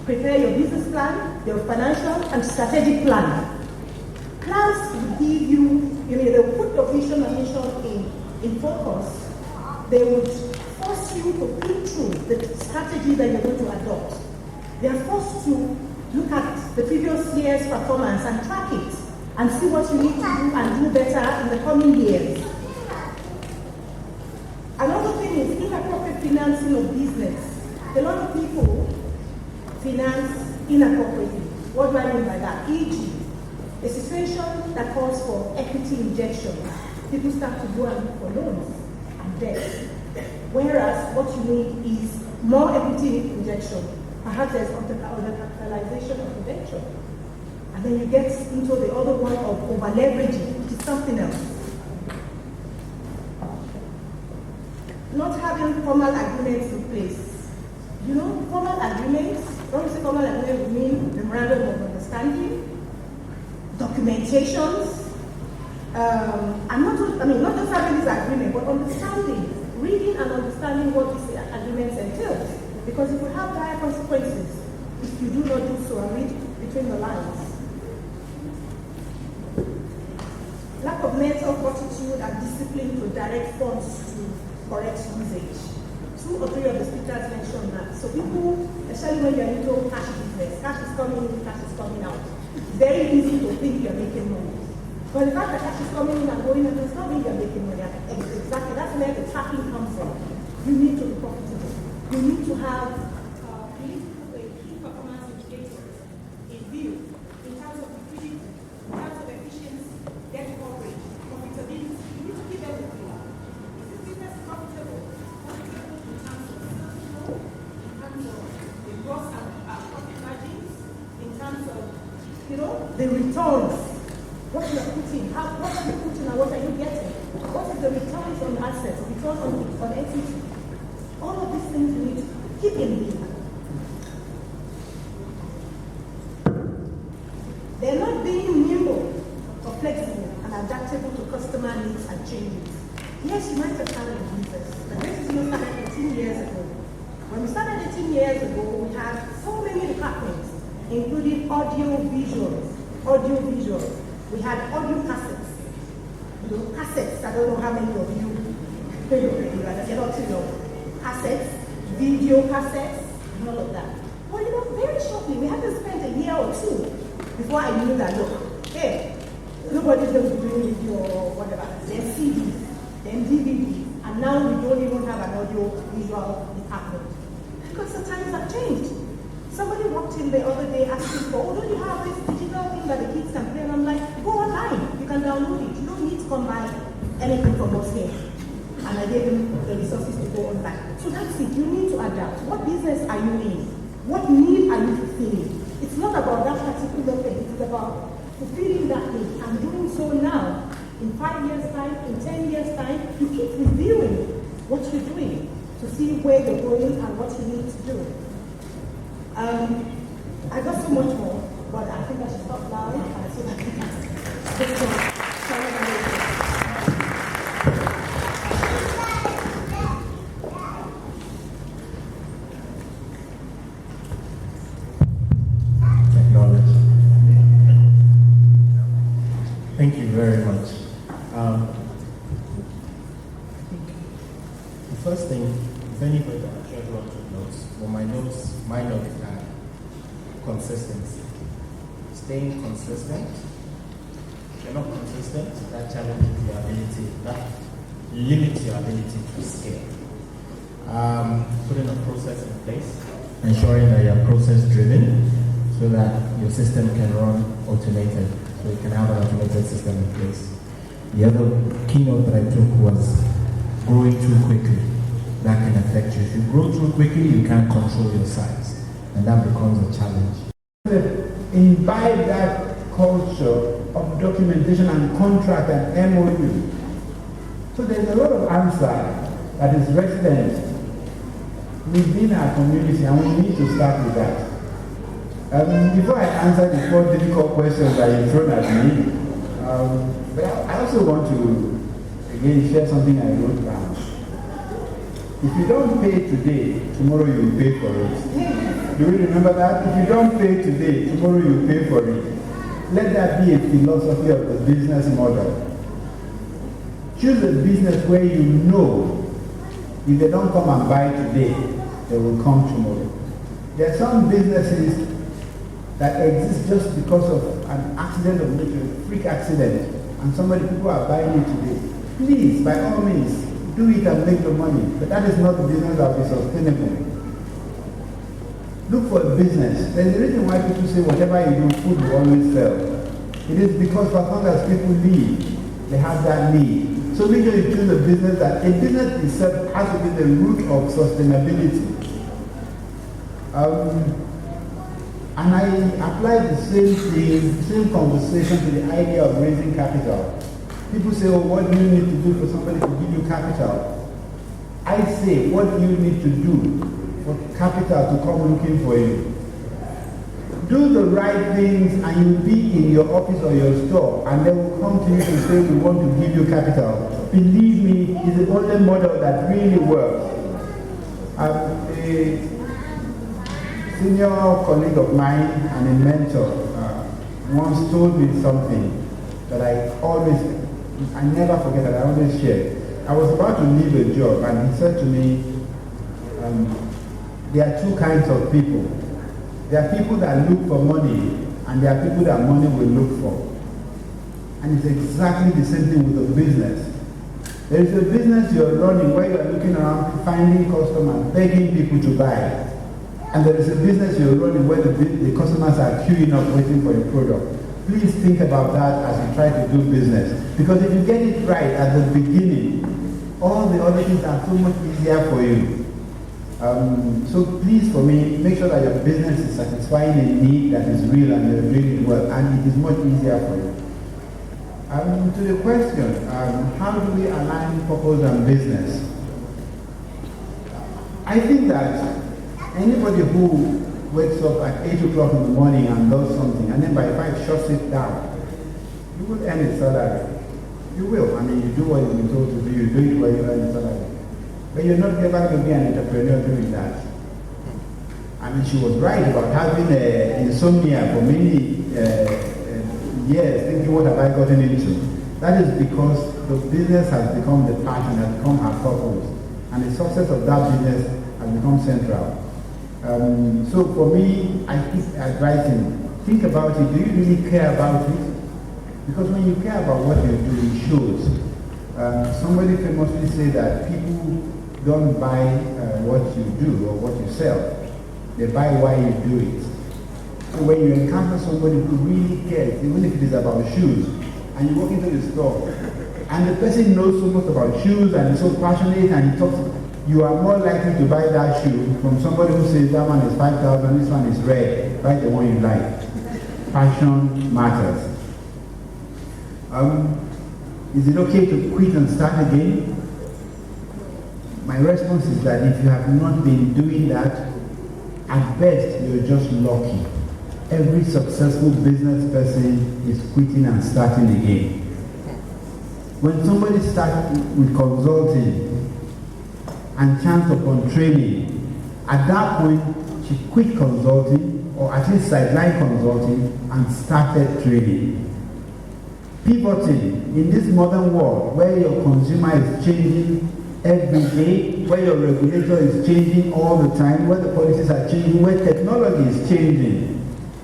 prepare your business plan, your financial and strategic plan. Plans will give you, they'll put your vision and mission in focus. They would force you to think through the strategy that you're going to adopt. They are forced to look at the previous year's performance and track it and see what you need to do and do better in the coming years. Another thing is inappropriate financing of business. A lot of people finance inappropriately. What do I mean by that? E.g., a situation that calls for equity injection. People start to go and look for loans and debt. Whereas what you need is more equity injection. Perhaps there's undercapitalization of the venture. And then you get into the other one of over-leveraging, which is something else. Not having formal agreements in place. Formal agreements, when we say formal agreement, we mean memorandum of understanding, documentations, and not just having this agreement, but understanding, reading and understanding what this agreement entails. Because it will have dire consequences if you do not do so and read between the lines. Lack of mental fortitude and discipline to direct funds to correct usage. 2 or 3 of the speakers mentioned that. So people, especially when you're into cash business, cash is coming in, cash is coming out. It's very easy to think you're making money. But the fact that cash is coming in and going out does not mean you're making money. Exactly, that's where the tracking comes from. You need to be profitable. You need to have key performance indicators in view in terms of liquidity, in terms of efficiency, debt coverage, profitability. You need to keep everything. Is this business profitable? Profitable in terms of the gross and profit margins, in terms of the returns. What you are putting, what are you putting and what are you getting? What is the returns on assets, return on equity? All of these things we need to keep in view. They're not being nimble or flexible and adaptable to customer needs and changes. Yes, you might have started a business, but this is started 18 years ago. When we started 18 years ago, we had so many departments. including audio visuals. We had audio cassettes. Cassettes, I don't know how many of you you're not too young. Cassettes, video cassettes, and all of that. Well, very shortly, we had to spend a year or two before I knew that, look, hey, nobody's going to be doing video or whatever. Then CDs, then DVDs, and now we don't even have an audio visual department. Because the times have changed. Somebody walked in the other day asking for, oh, don't you have this digital thing that the kids can play? And I'm like, go online, you can download it. You don't need to come buy anything from us here. And I gave him the resources to go online. So that's it, you need to adapt. What business are you in? What need are you fulfilling? It's not about that particular thing, it's about fulfilling that need and doing so now. In 5 years' time, in 10 years' time, you keep reviewing what you're doing to see where you're going and what you need to do. I got so much more, but I think I should stop now and so that I can Technology. Thank you very much. I think the first thing, if anybody actually wants to notes, well, my notes are consistency. Staying consistent. If you're not consistent, that challenges your ability, that limits your ability to scale. Putting a process in place, ensuring that you're process driven so that your system can run automated, so you can have an automated system in place. The other keynote that I took was growing too quickly. That can affect you. If you grow too quickly, you can't control your size, and that becomes a challenge. Imbibe that culture of documentation and contract and MOU. So there's a lot of answer that is resident within our community, and we need to start with that. Before I answer the 4 difficult questions that you thrown at me, but I also want to again share something I wrote down. If you don't pay today, tomorrow you will pay for it. Do you remember that? If you don't pay today, tomorrow you will pay for it. Let that be a philosophy of the business model. Choose a business where you know if they don't come and buy today, they will come tomorrow. There are some businesses that exist just because of an accident of nature, a freak accident, and people are buying it today. Please, by all means, do it and make the money. But that is not the business that will be sustainable. Look for a business. There's a reason why people say whatever you do, food will always sell. It is because for as long as people live, they have that need. So make sure you choose a business that a business itself has to be the root of sustainability. And I apply the same thing, same conversation to the idea of raising capital. People say, oh, what do you need to do for somebody to give you capital? I say, what do you need to do for capital to come looking for you? Do the right things and you'll be in your office or your store and they will come to you to say, we want to give you capital. Believe me, it's the only model that really works. A senior colleague of mine and a mentor once told me something that I never forget, that I always share. I was about to leave a job and he said to me, there are 2 kinds of people. There are people that look for money and there are people that money will look for. And it's exactly the same thing with a business. There is a business you're running where you're looking around, finding customers, begging people to buy. And there is a business you're running where the customers are queuing up waiting for your product. Please think about that as you try to do business. Because if you get it right at the beginning, all the other things are so much easier for you. So please, for me, make sure that your business is satisfying a need that is real and you're doing it well, and it is much easier for you. To the question, how do we align purpose and business? I think that anybody who wakes up at 8 o'clock in the morning and does something, and then by 5 shuts it down, you will earn a salary. You will. I mean, you do what you've been told to do, you do it where you earn a salary. But you're not ever going to be an entrepreneur doing that. And mean, she was right about having insomnia for many years, thinking, what have I gotten into? That is because the business has become the passion, has become her purpose, and the success of that business has become central. So for me, I keep advising, think about it. Do you really care about it? Because when you care about what you do, it shows. Somebody famously said that people don't buy what you do or what you sell. They buy why you do it. So when you encounter somebody who really cares, even if it is about shoes, and you walk into the store, and the person knows so much about shoes and is so passionate and he talks, you are more likely to buy that shoe from somebody who says that one is 5,000, this one is red, buy the one you like. Passion matters. Is it okay to quit and start again? My response is that if you have not been doing that, at best you're just lucky. Every successful business person is quitting and starting again. When somebody starts with consulting and chanced upon training, at that point she quit consulting, or at least sideline consulting, and started trading. Pivoting in this modern world where your consumer is changing every day, where your regulator is changing all the time, where the policies are changing, where technology is changing.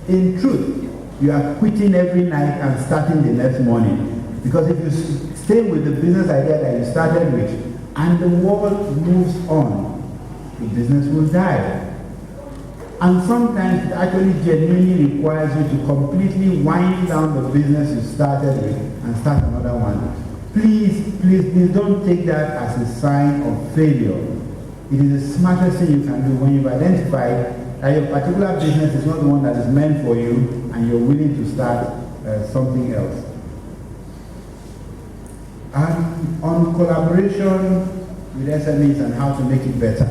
In truth, you are quitting every night and starting the next morning. Because if you stay with the business idea that you started with, and the world moves on, the business will die. And sometimes it actually genuinely requires you to completely wind down the business you started with and start another one. Please, please, please don't take that as a sign of failure. It is the smartest thing you can do when you've identified that your particular business is not the one that is meant for you and you're willing to start something else. And on collaboration with SMEs and how to make it better.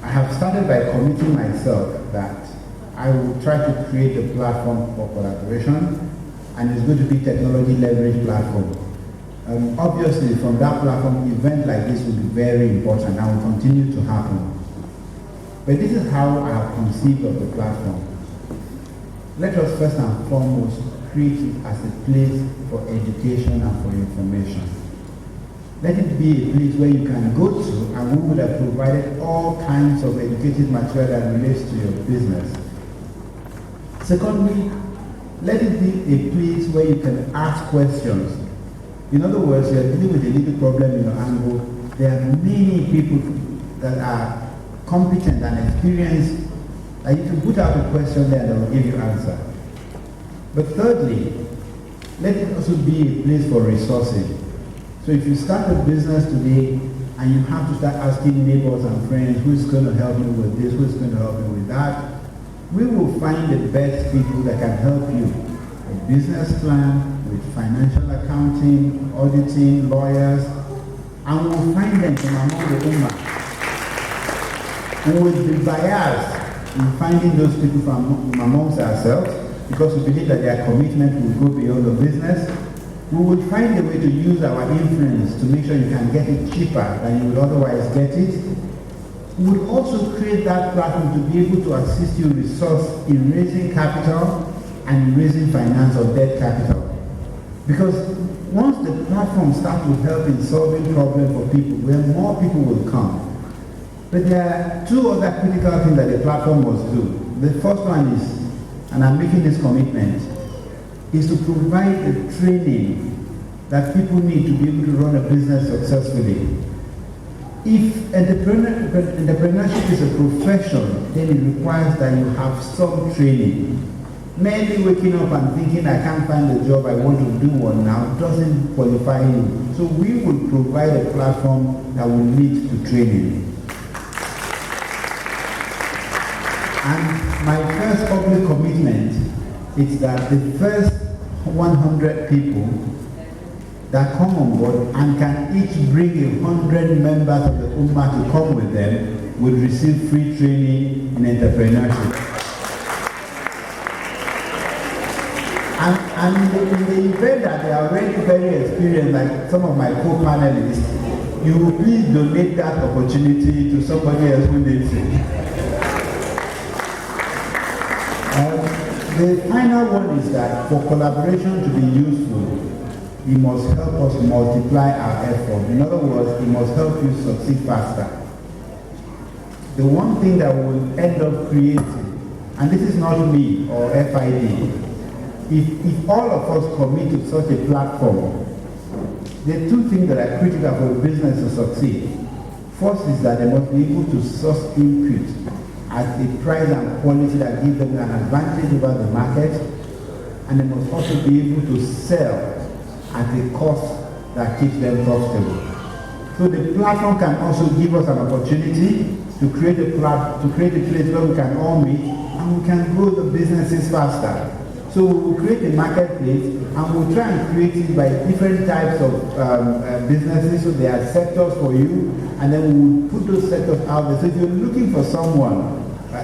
I have started by committing myself that I will try to create a platform for collaboration, and it's going to be technology leverage platform. Obviously, from that platform, events like this will be very important and will continue to happen. But this is how I have conceived of the platform. Let us first and foremost create it as a place for education and for information. Let it be a place where you can go to, and we would have provided all kinds of educative material that relates to your business. Secondly, let it be a place where you can ask questions. In other words, you are dealing with a little problem in your angle. There are many people that are competent and experienced that you can put out a question there and they will give you an answer. But thirdly, let it also be a place for resourcing. So if you start a business today and you have to start asking neighbors and friends who's going to help you with this, who's going to help you with that, we will find the best people that can help you with business plan, with financial accounting, auditing, lawyers, and we'll find them from among the Ummah. We will be biased in finding those people from amongst ourselves because we believe that their commitment will go beyond the business. We would find a way to use our influence to make sure you can get it cheaper than you would otherwise get it. We would also create that platform to be able to assist you resource in raising capital and in raising finance or debt capital. Because once the platform starts to help in solving problems for people, where more people will come. But there are two other critical things that the platform must do. The first one is, and I'm making this commitment, is to provide the training that people need to be able to run a business successfully. If entrepreneurship is a profession, then it requires that you have some training. Merely waking up and thinking I can't find a job, I want to do one now, doesn't qualify you. So we will provide a platform that will lead to training. And my first public commitment is that the first 100 people that come on board and can each bring 100 members of the Ummah to come with them will receive free training in entrepreneurship. And in the event that they are already very experienced, like some of my co-panelists, you will please donate that opportunity to somebody else who needs it. The final one is that for collaboration to be useful, it must help us multiply our effort. In other words, it must help you succeed faster. The one thing that will end up creating, and this is not me or FID, if all of us commit to such a platform, there are two things that are critical for a business to succeed. First is that they must be able to source input at a price and quality that gives them an advantage over the market, and they must also be able to sell at a cost that keeps them profitable. So the platform can also give us an opportunity to create a place where we can all meet and we can grow the businesses faster. So we will create a marketplace and we'll try and create it by different types of businesses. So there are sectors for you, and then we will put those sectors out there. So if you're looking for someone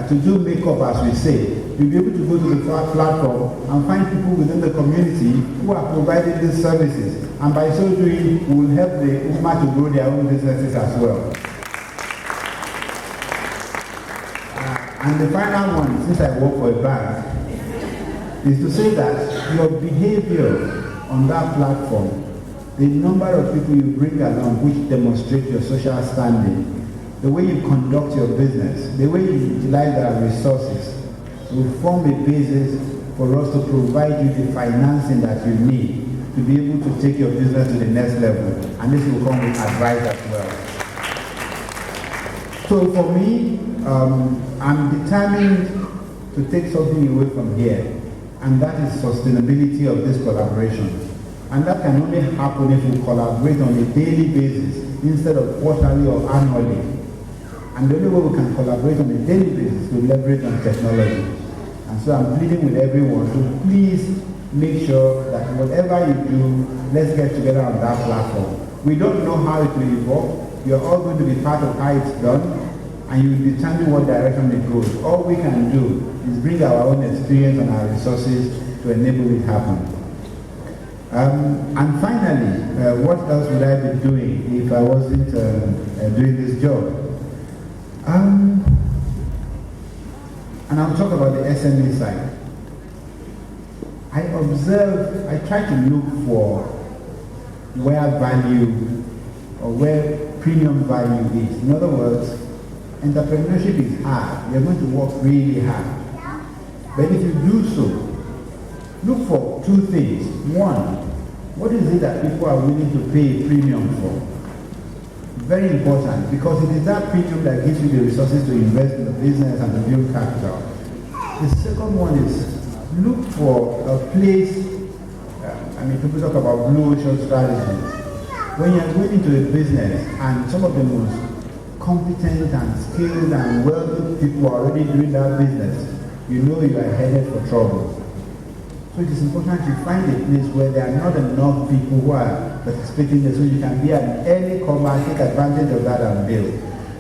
to do makeup, as we say, you'll be able to go to the platform and find people within the community who are providing these services. And by so doing, we will help the women to grow their own businesses as well. And the final one, since I work for a bank, is to say that your behavior on that platform, the number of people you bring along which demonstrate your social standing, the way you conduct your business, the way you utilize our resources, will form a basis for us to provide you the financing that you need to be able to take your business to the next level. And this will come with advice as well. So for me, I'm determined to take something away from here, and that is sustainability of this collaboration. And that can only happen if we collaborate on a daily basis instead of quarterly or annually. And the only way we can collaborate on a daily basis is to leverage on technology. And so I'm pleading with everyone to please make sure that whatever you do, let's get together on that platform. We don't know how it will evolve. You're all going to be part of how it's done, and you will determine what direction it goes. All we can do is bring our own experience and our resources to enable it happen. And finally, what else would I be doing if I wasn't doing this job? And I'll talk about the SME side. I try to look for where value or where premium value is. In other words, entrepreneurship is hard. You're going to work really hard. But if you do so, look for two things. One, what is it that people are willing to pay a premium for? Very important, because it is that premium that gives you the resources to invest in the business and to build capital. The second one is look for a place, people talk about blue ocean strategy. When you're going into a business and some of the most competent and skilled and wealthy people are already doing that business, you know you are headed for trouble. So it is important you find a place where there are not enough people who are participating there, so you can be an early comer, take advantage of that and build.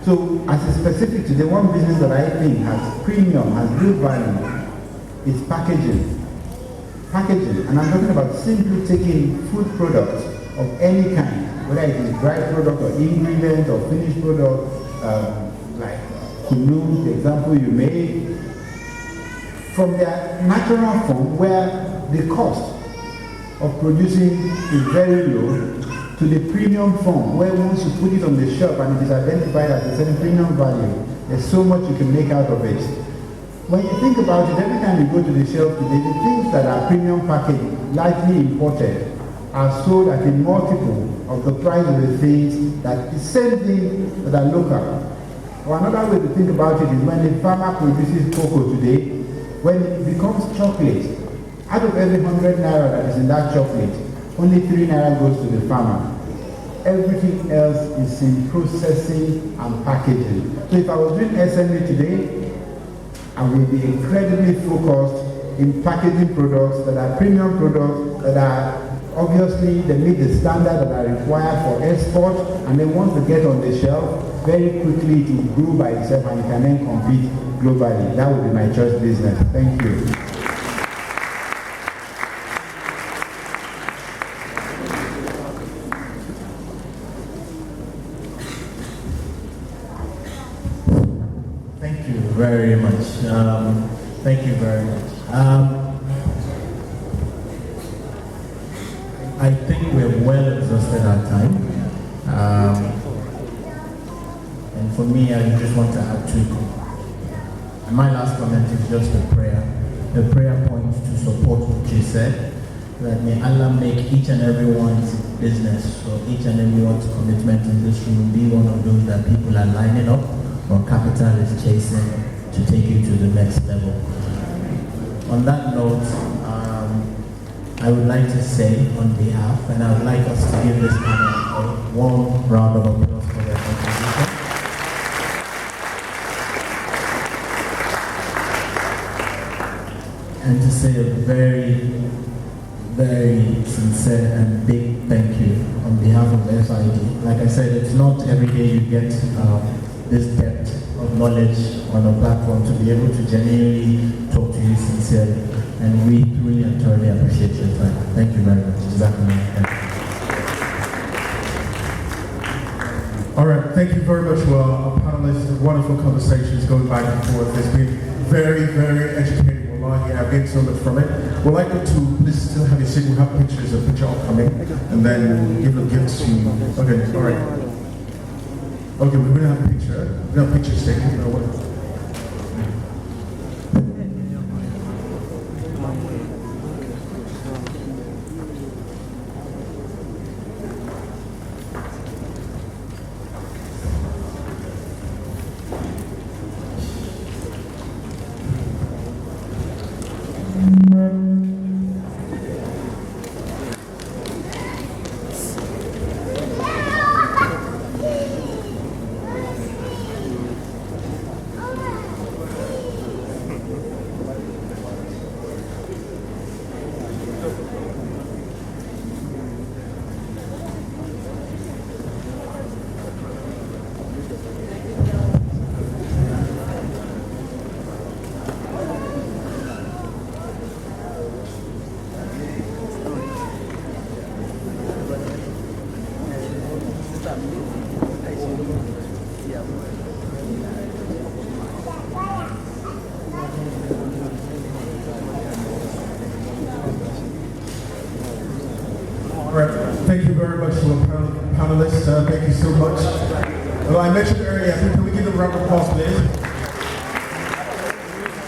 So as a specific to the one business that I think has premium, has good value, is packaging. Packaging, and I'm talking about simply taking food products of any kind, whether it is dry product or ingredient or finished product, like kunu, the example you made, from their natural form where the cost of producing is very low to the premium form where once you put it on the shelf and it is identified as a certain premium value, there's so much you can make out of it. When you think about it, every time you go to the shelf today, the things that are premium packaged, likely imported, are sold at a multiple of the price of the things that the same thing that are local. Or another way to think about it is when a farmer produces cocoa today, when it becomes chocolate, out of every 100 naira that is in that chocolate, only 3 naira goes to the farmer. Everything else is in processing and packaging. So if I was doing SME today, I will be incredibly focused in packaging products that are premium products, that are obviously, they meet the standards that are required for export, and then once they get on the shelf, very quickly to grow by itself and you can then compete globally. That would be my choice business. Thank you. Thank you very much. Thank you very much. I think we've well exhausted our time. And for me, I just want to add two. And my last comment is just a prayer. A prayer point to support what you said, that may Allah make each and everyone's business or each and everyone's commitment in this room be one of those that people are lining up or capital is chasing to take you to the next level. On that note, I would like to say on behalf, and I would like us to give this panel a warm round of applause for their contribution. And to say a very, very sincere and big thank you on behalf of FID. Like I said, it's not every day you get this depth of knowledge on a platform to be able to genuinely talk to you sincerely. And we truly and thoroughly appreciate your time. Thank you very much. All right, thank you very much for our panelists. Wonderful conversations going back and forth. It's been very, very educating. Wallahi, I've gained so much from it. We'd like you to please still have your seat. We'll have pictures, a picture upcoming, and then give them gifts to you. Okay, all right. Okay, we're gonna have a picture. We're gonna have pictures taken. You know what? Thank you very much to our panelists. Thank you so much. Well, I mentioned earlier, can we give them a round of applause, please?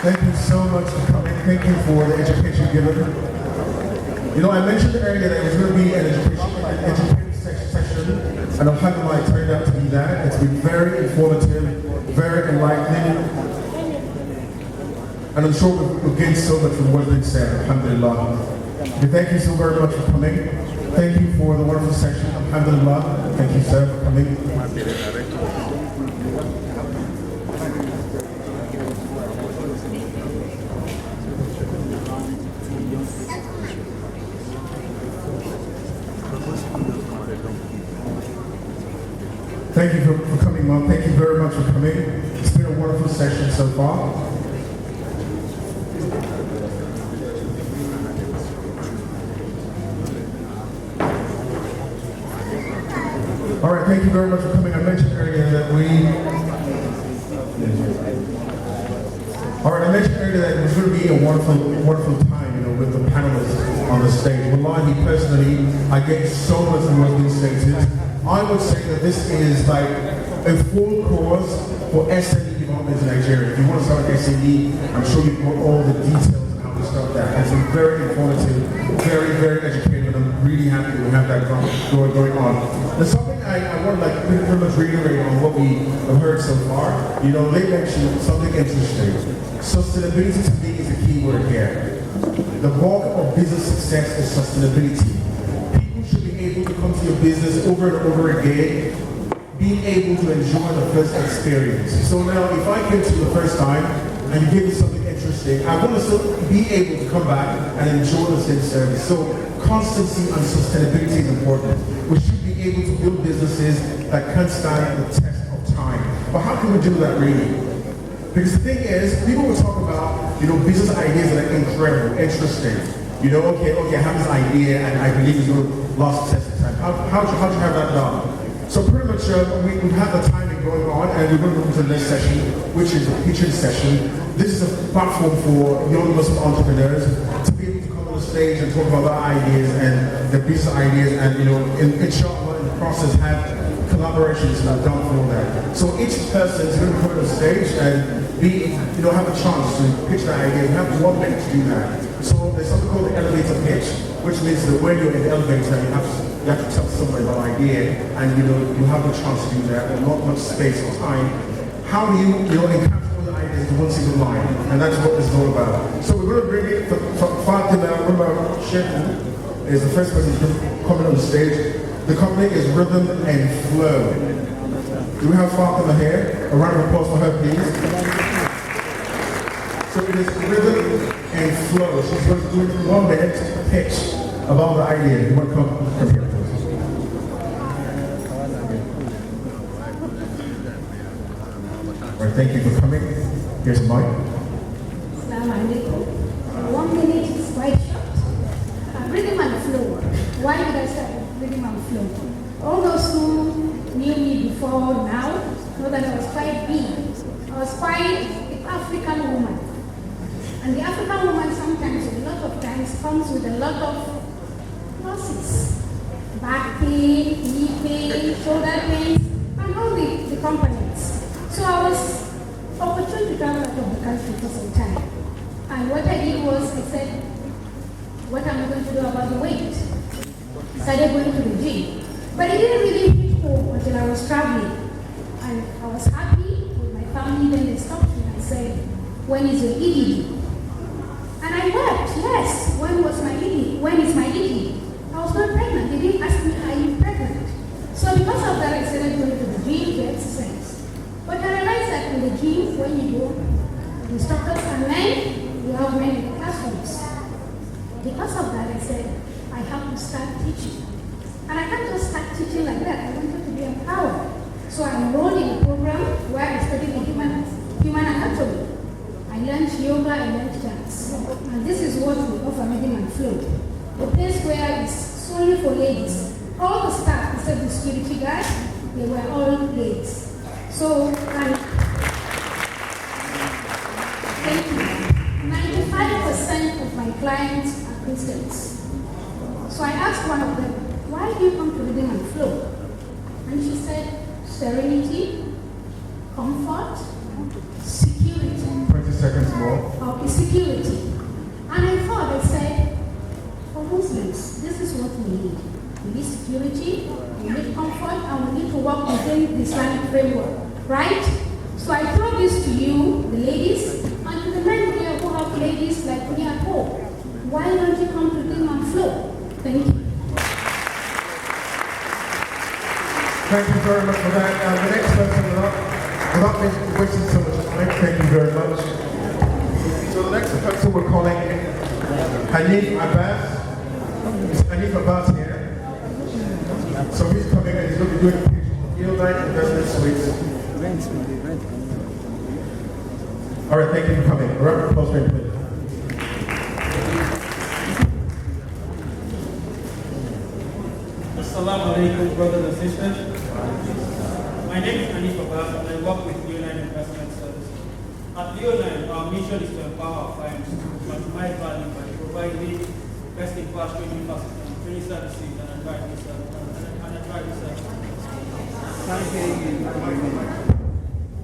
Thank you so much for coming. Thank you for the education given. You know, I mentioned earlier that it was going to be an education session, and alhamdulillah, it turned out to be that. It's been very informative, very enlightening, and I'm sure we've gained so much from what's been said, alhamdulillah. Okay, thank you so very much for coming. Thank you for the wonderful session. Alhamdulillah. Thank you, sir, for coming. Thank you for coming, Mom. Thank you very much for coming. It's been a wonderful session so far. All right, thank you very much for coming. I mentioned earlier that it was going to be a wonderful time, you know, with the panelists on the stage. Wallahi, personally, I get so much from what's been stated. I would say that this is like a full course for SME development in Nigeria. If you want to start an SME, I'm sure you've got all the details on how to start that. It's been very informative, very, very educating, and I'm really happy to have that going on. There's something I want to like pretty much reiterate on what we have heard so far. You know, they mentioned something interesting. Sustainability to me is a key word here. The bulk of business success is sustainability. People should be able to come to your business over and over again, being able to enjoy the first experience. So now, if I came to you the first time and you gave me something interesting, I want to still be able to come back and enjoy the same service. So constancy and sustainability is important. We should be able to build businesses that can stand the test of time. But how can we do that really? Because the thing is, people will talk about, you know, business ideas that are incredible, interesting. You know, okay, I have this idea and I believe it's going to last the test of time. How do you have that done? So pretty much much, we have the timing going on, and we're going to move to the next session, which is the pitching session. This is a platform for young Muslim entrepreneurs to be able to come on the stage and talk about their ideas and their business ideas, and inshallah, in the process, have collaborations done for that. So each person is going to come on the stage and have a chance to pitch their idea. We have 1 minute to do that. So there's something called the elevator pitch, which means that when you're in the elevator, you have to tell somebody about an idea, and you have a chance to do that, and not much space or time. How do you encapsulate all the ideas into one single line? And that's what this is all about. So we're going to bring it from Fatima. Remember, Sheikh is the first person coming on the stage. The company is Rhythm and Flow. Do we have Fatima here? A round of applause for her, please. So it is Rhythm and Flow. She's going to do 1 minute pitch about the idea. You want to come here, please? All right, thank you for coming. Here's the mic. Assalamu alaikum. 1 minute is quite short. Rhythm and Flow. Why did I say Rhythm and Flow? All those who knew me before now know that I was quite big. I was quite an African woman. And the African woman sometimes, a lot of times, comes with a lot of losses. Back pain, knee pain, shoulder pains, and all the components. So I was opportune to travel out of the country for some time. And what I did was, I said, what am I going to do about the weight? Started going to the gym. But it didn't really hit home until I was traveling. And I was happy with my family. Then they stopped me and said, when is your ED? And I wept, yes, when was my ED? When is my ED? I was not pregnant. They didn't ask me, are you pregnant? So because of that, I started going to the gym to exercise. But I realized that in the gym, when you go, the instructors are men, you have men in the classrooms. Because of that, I said, I have to start teaching. And I can't just start teaching like that. I wanted to be empowered. So I enrolled in a program where I studied the human anatomy. I learned yoga, I learned dance. And this is what we offer Rhythm and Flow. A place where it's solely for ladies. All the staff, except the security guards, they were all ladies. So, thank you. 95% of my clients are Christians. So I asked one of them, why do you come to Rhythm and Flow? And she said, serenity, comfort, security. 20 seconds more. Okay, security. And I thought, I said, for Muslims, this is what we need. We need security, we need comfort, and we need to work within the Islamic framework, right? So I throw this to you, the ladies, and to the men here who have ladies like me at home. Why don't you come to Rhythm and Flow? Thank you. Thank you very much for that. The next person, without wasting so much time, thank you very much. So the next person we're calling Hanif Abbas. Is Hanif Abbas here? So he's coming and he's going to be doing a pitch for Field Night Investment Suites. All right, thank you for coming. A round of applause for him, please. Assalamu alaikum, brothers and sisters. My name is Hanif Abbas and I work with Leonine Investment Services. At Leonine, our mission is to empower our clients to maximize value by providing best-in-class training services and advisory services.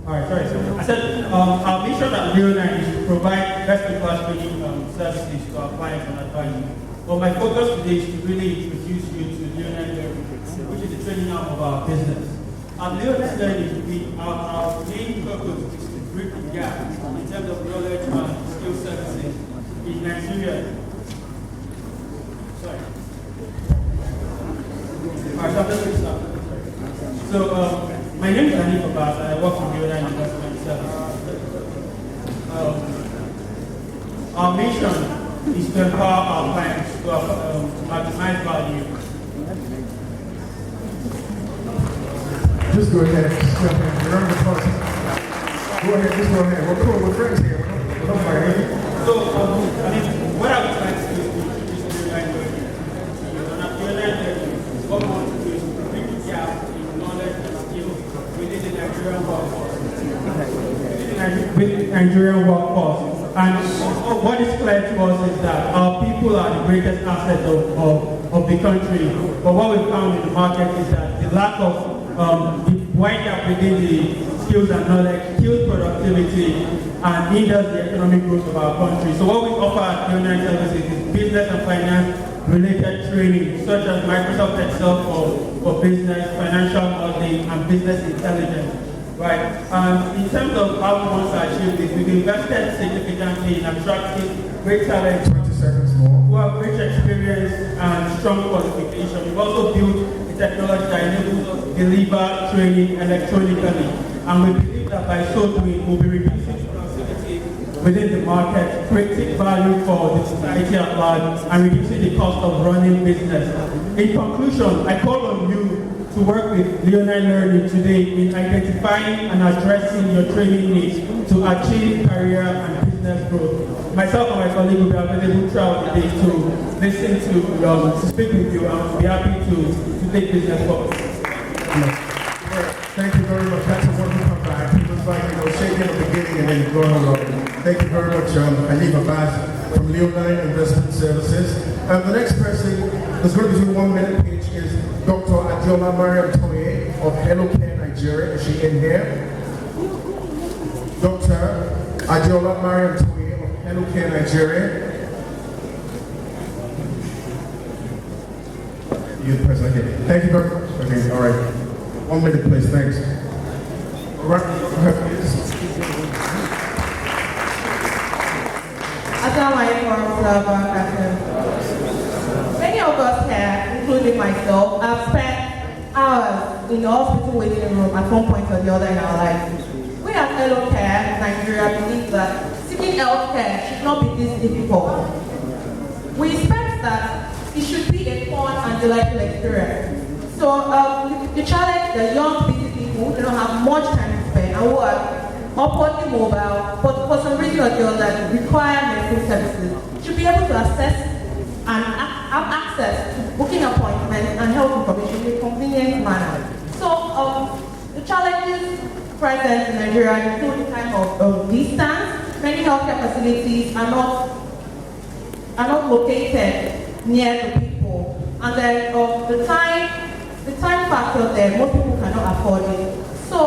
All right, sorry, sir. I said our mission at Leonine is to provide best-in-class training services to our clients and advisors. But my focus today is to really introduce you to Leonine Learning, which is the training arm of our business. At Leonine Learning, our main purpose is to bridge the gap in terms of knowledge and skill services in Nigeria. Sorry. All right, so I'm just going to start. So, my name is Hanif Abbas and I work with Leonine Investment Services. Our mission is to empower our clients to maximize value. Just go ahead. Round of applause. Go ahead, just go ahead. We're cool, we're friends here. We're not fighting. So, what I would like to do is to introduce Leonine Learning. And at Leonine Learning, what we want to do is to bring the gap in knowledge and Nigerian workforce. And what is clear to us is that our people are the greatest asset of the country. But what we found in the market is that the lack of the wide gap within the skills and knowledge, skills productivity, and hinders the economic growth of our country. So what we offer at Leonine Services is business and finance related training, such as Microsoft Excel for business, financial modeling, and business intelligence. Right. And in terms of how we want to achieve this, we've invested significantly in attracting great talent, 20 seconds more, who have great experience and strong qualification. We've also built a technology that enables us to deliver training electronically. And we believe that by so doing, we'll be reducing productivity within the market, creating value for the society at large, and reducing the cost of running business. In conclusion, I call on you to work with Leonine Learning today in identifying and addressing your training needs to achieve career and business growth. Myself and my colleague will be available throughout the day to listen to speak with you, and we'll be happy to take business forward. Thank you very much. That's a wonderful comeback. It was like, shaking at the beginning and then going along. Thank you very much, Halif Abbas from Leonine Investment Services. The next person that's going to be 1 minute pitch is Dr. Adiola Mariam Toye of Hello Care Nigeria. Is she in here? Dr. Adiola Mariam Toye of Hello Care Nigeria. You the person, okay. Thank you very much. Okay, all right. 1 minute, please. Thanks. All right. Many of us here, including myself, have spent hours in the hospital waiting room at one point or the other in our lives. We at Hello Care Nigeria believe that seeking health care should not be this difficult. We expect that it should be a fun and delightful experience. So the challenge the young busy people who don't have much time to spend and who are upwardly mobile, but for some reason or the other require medical services, should be able to access and have access to booking appointments and health information in a convenient manner. So the challenges present in Nigeria include the time of distance. Many healthcare facilities are not located near the people, and then the time factor there, most people cannot afford it. So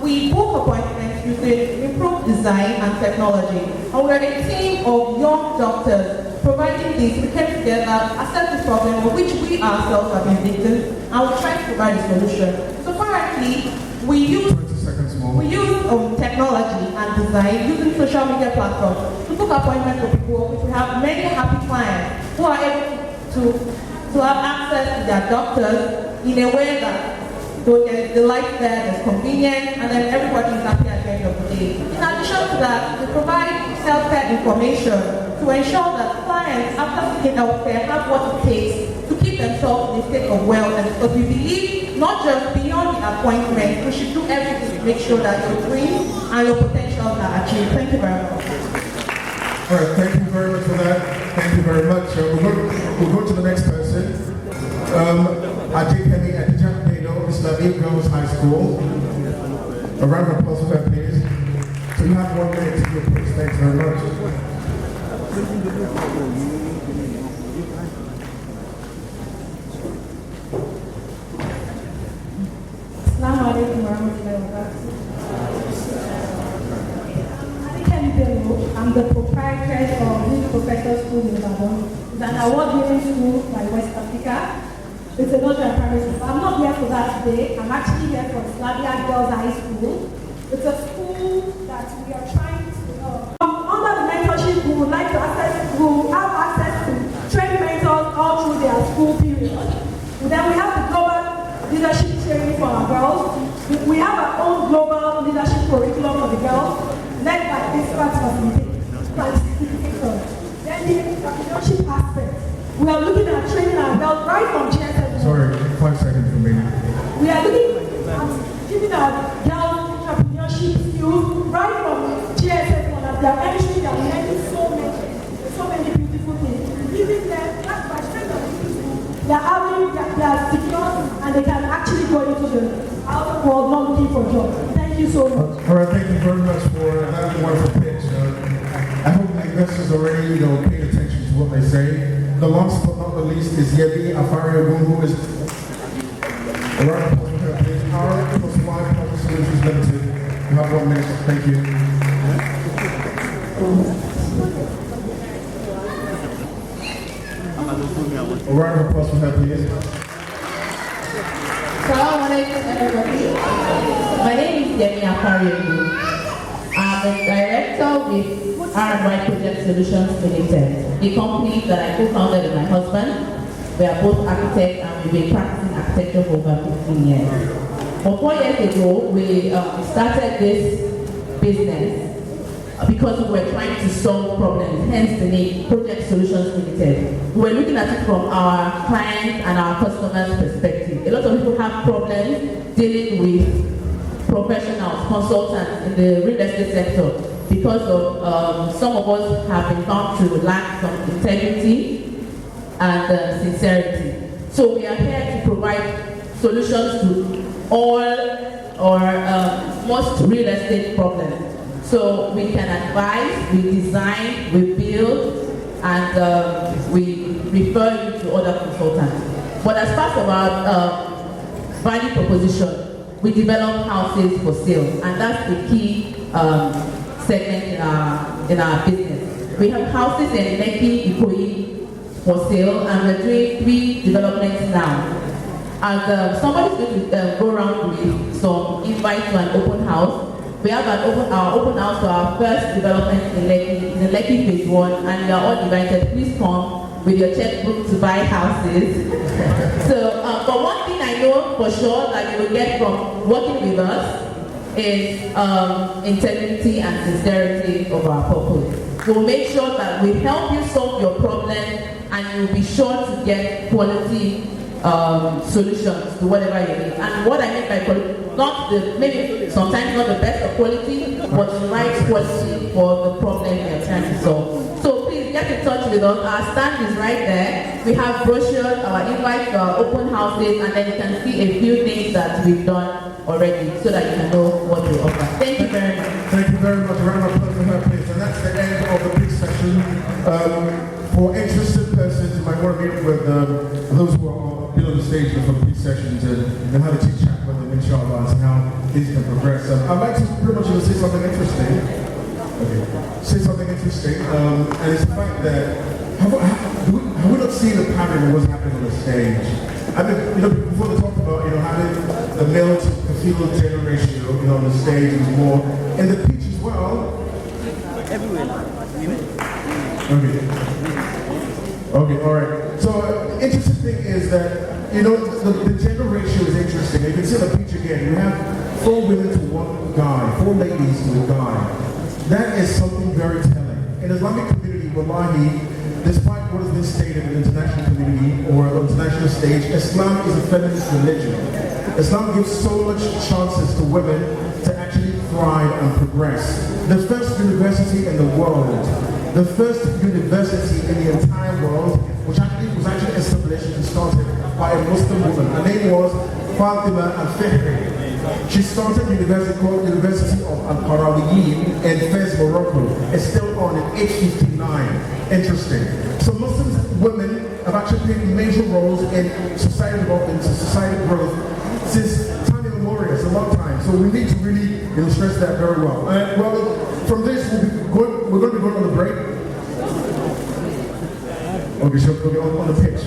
we book appointments using improved design and technology. And we are a team of young doctors providing this. We came together, assess this problem of which we ourselves have been victims, and we try to provide a solution. So currently, we use technology and design using social media platforms to book appointments for people, which we have many happy clients who are able to have access to their doctors in a way that there's delight there, there's convenience, and then everybody is happy at the end of the day. In addition to that, we provide healthcare information to ensure that clients, after seeking healthcare, have what it takes to keep themselves in a state of wellness. Because we believe not just beyond the appointment, we should do everything to make sure that your dreams and your potentials are achieved. Thank you very much. All right, thank you very much for that. Thank you very much. We'll go to the next person. Adekemi Adija Peno, Islamic Girls High School. A round of applause for her, please. So you have 1 minute to do a pitch. Thanks very much. Assalamu alaikum warahmatullahi wabarakatuh. I'm the proprietor of this Professor School in Ibadan. It's an award-winning school by West Africa. It's a nursery and primary school. I'm not here for that today. I'm actually here for Islamic Girls High School. It's a school that we are trying to, under the mentorship, we would like to have access to trained mentors all through their school period. And then we have the global leadership training for our girls. We have our own global leadership curriculum for the girls, led by experts facilitators. Then the entrepreneurship aspect. We are looking at training our girls right from GSS. Sorry, 5 seconds for me. We are looking at giving our girls entrepreneurship skills right from GSS one as they are entering, they are learning so many beautiful things. Giving them that by strength of the school, they are secure and they can actually go into the outer world not looking for jobs. Thank you so much. All right, thank you very much for that wonderful pitch. I hope the investors already, paying attention to what they say. The last but not the least is Yebi Afario, who is a round of applause for her, please. Our Plus Public Solutions Limited. You have 1 minute. Thank you. A round of applause for her, please. Assalamu alaikum, everybody. My name is Demi Akariegu. I'm the director with R&Y Project Solutions Limited, a company that I co-founded with my husband. We are both architects and we've been practicing architecture for over 15 years. But 4 years ago, we started this business because we were trying to solve problems, hence the name Project Solutions Limited. We were looking at it from our clients and our customers' perspective. A lot of people have problems dealing with professionals, consultants in the real estate sector because of some of us have been found to lack some integrity and sincerity. So we are here to provide solutions to all or most real estate problems. So we can advise, we design, we build, and we refer you to other consultants. But as part of our value proposition, we develop houses for sale, and that's the key segment in our business. We have houses in Lekki, Ikoyi for sale, and we're doing 3 developments now. And somebody's going to go around with some invite to an open house. We have our open house for our first development in Lekki Phase 1, and you are all invited. Please come with your checkbook to buy houses. So, but one thing I know for sure that you will get from working with us is integrity and sincerity of our purpose. We'll make sure that we help you solve your problem, and you'll be sure to get quality solutions to whatever you need. And what I mean by quality, maybe sometimes not the best of quality, but the right quality for the problem you're trying to solve. So please get in touch with us. Our stand is right there. We have brochures, our invite to our open houses, and then you can see a few things that we've done already so that you can know what we offer. Thank you very much. Thank you very much. A round of applause for her, please. And that's the end of the big session. For interested persons, you might want to meet with those who are below the stage for the big sessions and have a chit chat with them, inshallah, and see how things can progress. I'd like to pretty much say something interesting. Okay. Say something interesting, and it's the fact that have we not seen the pattern of what's happening on the stage? I mean, before they talked about having the male to female generation, on the stage is more in the pitch as well. Okay, all right. So the interesting thing is that, the gender ratio is interesting. You can see the picture again. You have 4 women to 1 guy, 4 ladies to a guy. That is something very telling. In the Islamic community, wallahi, despite what has been stated in the international community or on the international stage, Islam is a feminist religion. Islam gives so much chances to women to actually thrive and progress. The first university in the world, the first university in the entire world, which was actually established and started by a Muslim woman. Her name was Fatima Al-Fihri. She started the university called University of Al-Qarawiyyin in Fez, Morocco. It's still on at age 59. Interesting. So Muslim women have actually played major roles in society development, society growth since time immemorial. It's a long time. So we need to really stress that very well. Well, from this, we're going to be going on the break. Okay, so on the pitch.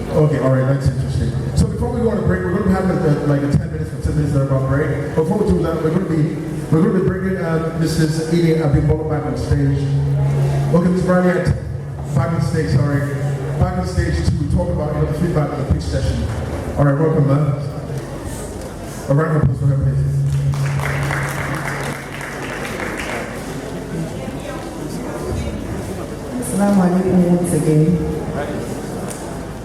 Okay, all right, that's interesting. So before we go on a break, we're going to be having like a 10 minutes or 10 minutes about break. Before we do that, we're going to be bringing Mrs. Edie Abimbola back on stage. Okay, Ms. Bradley, back on stage. Sorry, back on stage to talk about the feedback of the pitch session. All right, welcome, man. A round of applause for her, please. Assalamu alaikum once again.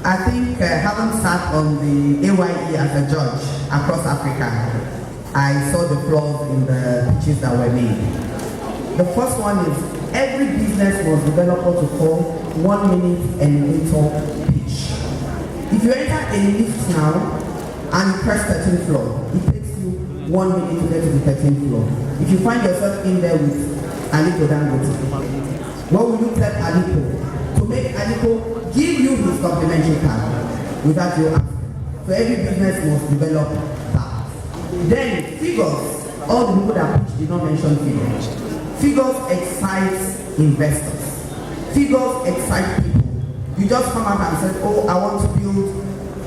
I think having sat on the AYE as a judge across Africa, I saw the flaws in the pitches that were made. The first one is every business must develop what we call 1 minute elevator pitch. If you enter a lift now and you press 13th floor, it takes you 1 minute to get to the 13th floor. If you find yourself in there with Aliko Dangote, what will you tell Aliko to make Aliko give you his complimentary card without you asking? So every business must develop that. Then figures, all the people that preach did not mention figures. Figures excite investors. Figures excite people. You just come out and say, oh, I want to build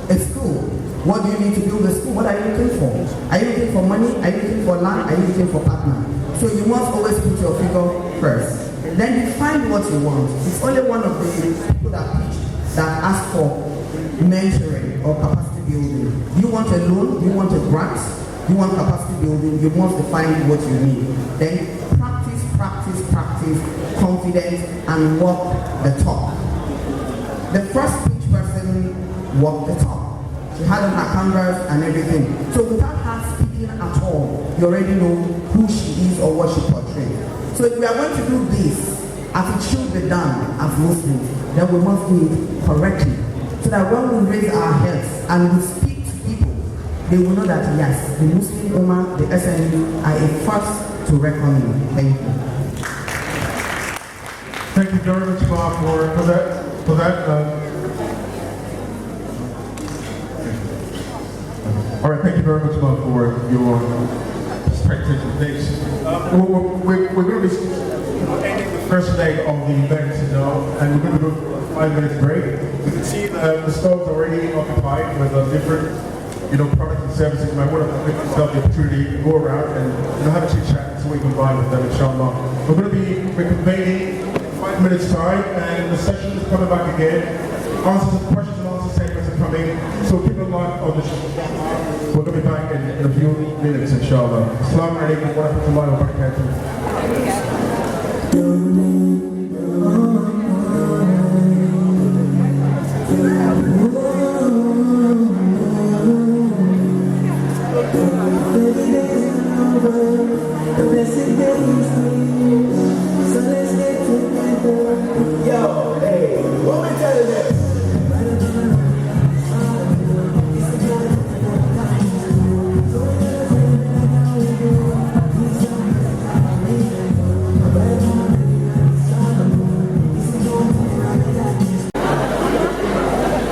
a school. What do you need to build a school? What are you looking for? Are you looking for money? Are you looking for land? Are you looking for partner? So you must always put your figure first. Then define what you want. It's only one of the people that preach that ask for mentoring or capacity building. You want a loan? You want a grant? You want capacity building? You must define what you need. Then practice, confidence, and walk the talk. The first pitch person walked the talk. She had on her canvas and everything. So without her speaking at all, you already know who she is or what she portrays. So if we are going to do this, as it should be done as Muslims, then we must do it correctly. So that when we raise our heads and we speak to people, they will know that yes, the Muslim Ummah, the SNU are a force to reckon with. Thank you. Thank you very much, Ma, for that. All right, thank you very much, Ma, for your perspective and things. We're going to be ending the first leg of the event, and we're going to do a 5-minute break. You can see the stoves already occupied with different, products and services. You might want to give yourself the opportunity to go around and have a chit chat and see what you can buy with them, inshallah. We're going to be reconvening 5 minutes time, and the session is coming back again. Answers and questions and answer segments are coming, so keep in mind on the show. We're going to be back in a few minutes, inshallah. Assalamu alaikum wa rahmatullahi wa barakatuh. Yo, hey, what we telling this?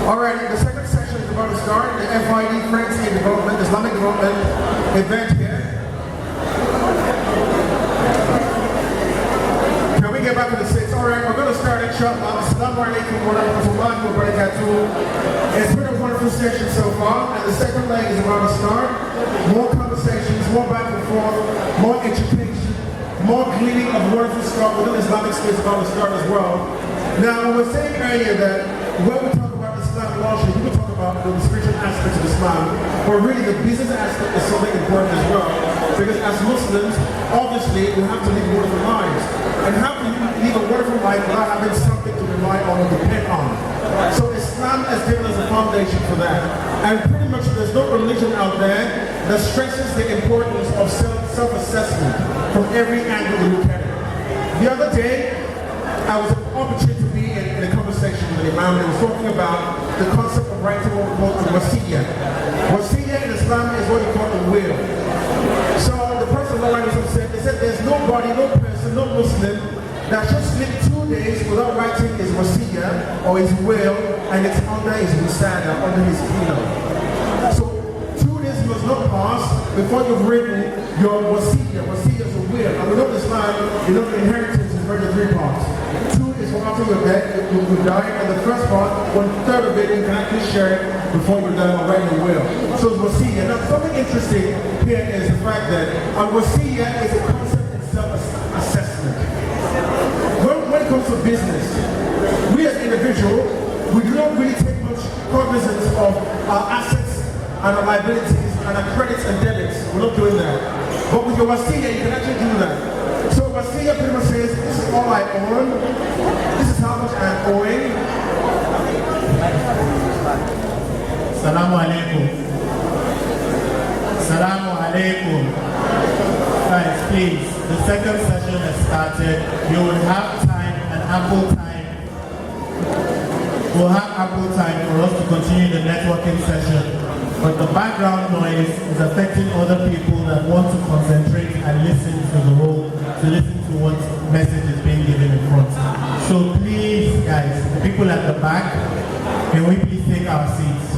Alright, the second session is about to start. The FID Frenzy and Development, Islamic Development event here. Can we get back to the six? Alright, we're going to start inshallah. Assalamu alaikum wa rahmatullahi wa barakatuh. It's been a wonderful session so far, and the second leg is about to start. More conversations, more back and forth, more education, more gleaning of wonderful stuff within Islamic space about to start as well. Now, we were saying earlier that when we talk about Islam largely, we can talk about the spiritual aspects of Islam, but really the business aspect is something important as well. Because as Muslims, obviously, we have to live wonderful lives. And how can you live a wonderful life without having something to rely on or depend on? So Islam has given us a foundation for that. And pretty much there's no religion out there that stresses the importance of self-assessment from every angle you look at it. The other day, I was opportunity to be in a conversation with Imam and was talking about the concept of writing what we call a wasiyah. Wasiyah in Islam is what you call a will. So the person said, they said there's nobody, no person, no Muslim that should sleep 2 days without writing his wasiyah or his will, and it's under his wisada, under his pillow. So 2 days must not pass before you've written your wasiyah. Wasiyah is a will. And we know in Islam, inheritance is very 3 parts. 2 is for after you're dead, you die, and the first part, 1/3 of it, you can actually share it before you die or write your will. So it's wasiyah. Now something interesting here is the fact that a wasiyah is a concept in self-assessment. When it comes to business, we as individuals, we do not really take much cognizance of our assets and our liabilities and our credits and debits. We're not doing that. But with your wasiyah, you can actually do that. So wasiyah pretty much says, this is all I own, this is how much I'm owing. Assalamu alaikum. Assalamu alaikum. Guys, please, the second session has started. You will have time and ample time. We'll have ample time for us to continue the networking session. but the background noise is affecting other people that want to concentrate and listen to what message is being given in front. So please, guys, the people at the back, can we please take our seats?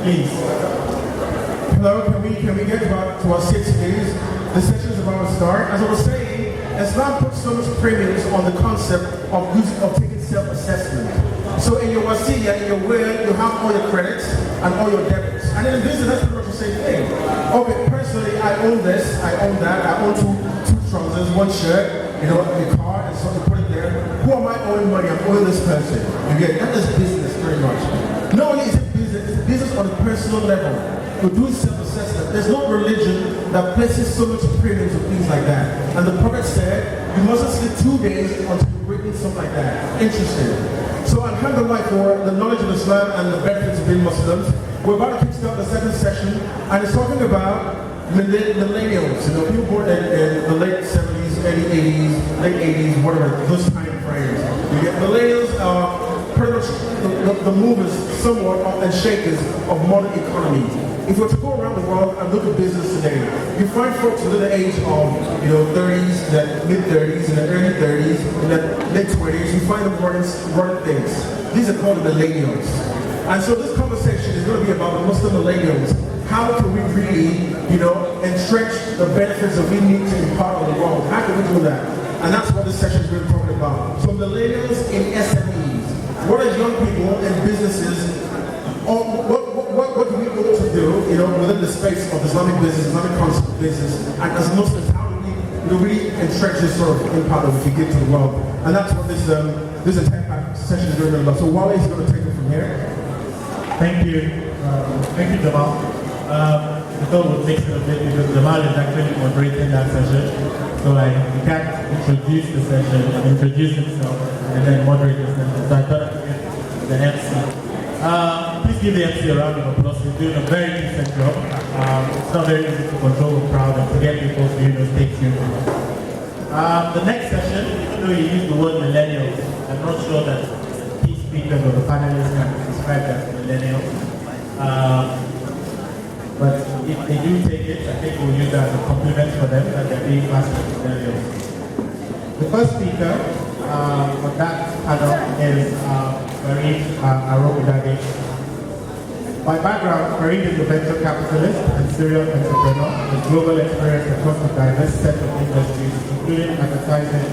Please. Hello, can we get to our seats, please? The session is about to start. As I was saying, Islam puts so much premiums on the concept of taking self-assessment. So in your wasiya, in your will, you have all your credits and all your debits. And in business, that's pretty much the same thing. Okay, personally, I own this, I own that, I own two trousers, one shirt, a car, and so to put it there. Who am I owing money? I'm owing this person. You get that is business, pretty much. Not only is it business, it's business on a personal level. To do self-assessment. There's no religion that places so much premium to things like that. And the Prophet said, you mustn't sleep 2 days until you bring in something like that. Interesting. So alhamdulillah for the knowledge of Islam and the benefits of being Muslims. We're about to kickstart the second session, and it's talking about millennials. People born in the late 70s, early 80s, late 80s, whatever, those time frames. You get millennials are pretty much the movers somewhat and shakers of modern economy. If you were to go around the world and look at business today, you find folks within the age of 30s, the mid-30s, and the early 30s, and the mid-20s, you find them running things. These are called millennials. And so this conversation is going to be about the Muslim millennials. How can we really, entrench the benefits that we need to impart on the world? How can we do that? And that's what this session is really talking about. So millennials in SMEs. What are young people and businesses, or what do we look to do, within the space of Islamic business, Islamic concept business, and as Muslims, how do we really entrench this sort of impact that we can give to the world? And that's what this entire session is really about. So Wale is going to take it from here. Thank you, Jamal. I thought we'd mix it a bit because Jamal is actually moderating that session. So he can't introduce the session, introduce himself, and then moderate the session. So I thought I'd give the MC. Please give the MC a round of applause. He's doing a very decent job. It's not very easy to control a crowd and to get people to stay tuned. The next session, even though you use the word millennials, I'm not sure that key speakers or the panelists can describe that millennials. But if they do take it, I think we'll use that as a compliment for them that they're being fast millennials. The first speaker on that panel is Farid Arobidade. By background, Farid is a venture capitalist and serial entrepreneur with global experience across a diverse set of industries, including advertising,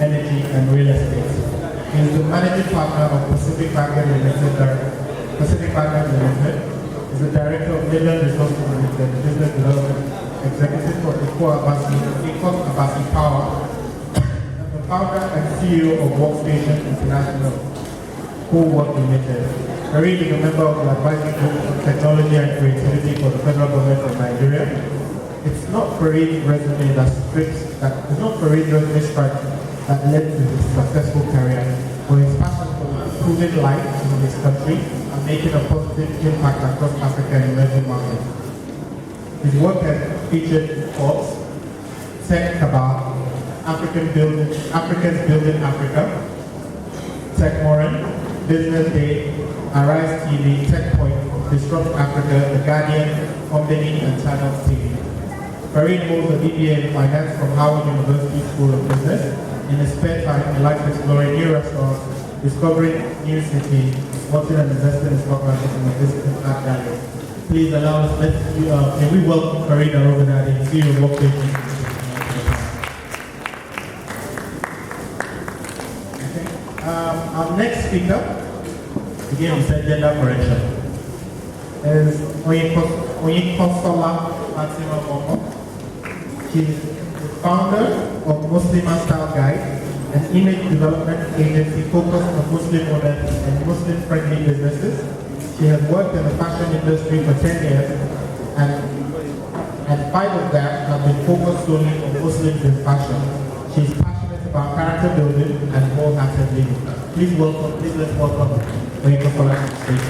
energy, and real estate. He is the managing partner of Pacific Bankers Limited. Is the director of Million Resources Limited, business development executive for Equal Abasi Power, and the founder and CEO of Workstation International, Co-Work Limited. Farid is a member of the advisory group on technology and creativity for the federal government of Nigeria. It's not Farid's resume that led to his successful career, but his passion for improving life in this country and making a positive impact across Africa and emerging markets. His work has featured in Forbes, Tech Cabal, Africans Building Africa, Tech Moran, Business Day, Arise TV, TechPoint, Disrupt Africa, The Guardian, Company, and Channels TV. Farid holds a BBA in Finance from Howard University School of Business. In his spare time, he likes exploring new restaurants, discovering new cities, watching and investing in stock markets, and visiting art galleries. Please allow us, may we welcome Farid Arobidade, CEO of Workstation. Our next speaker, again we said gender correction, is Oyinkansola Fatima Momo. She is the founder of Muslima Style Guide, an image development agency focused on Muslim women and Muslim-friendly businesses. She has worked in the fashion industry for 10 years, and 5 of them have been focused solely on Muslims in fashion. She is passionate about character building and wholehearted living. Please let's welcome Oyinkansola to the stage.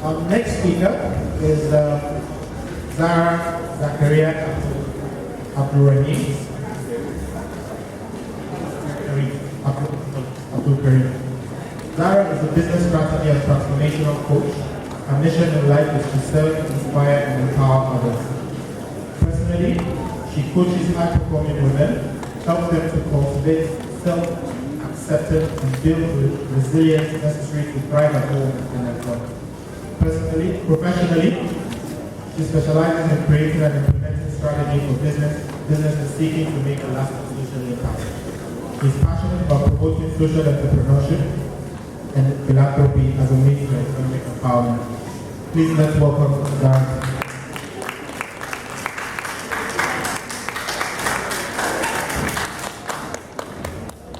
Our next speaker is Zara Zakaria. Abdul Karim. Zara is a business strategy and transformational coach. Her mission in life is to serve, inspire, and empower others. Personally, she coaches high-performing women, helps them to cultivate self-acceptance and build the resilience necessary to thrive at home and at work. Professionally, she specializes in creating and implementing strategy for businesses seeking to make a lasting social impact. She is passionate about promoting social entrepreneurship and philanthropy as a means to economic empowerment. Please let's welcome Zara.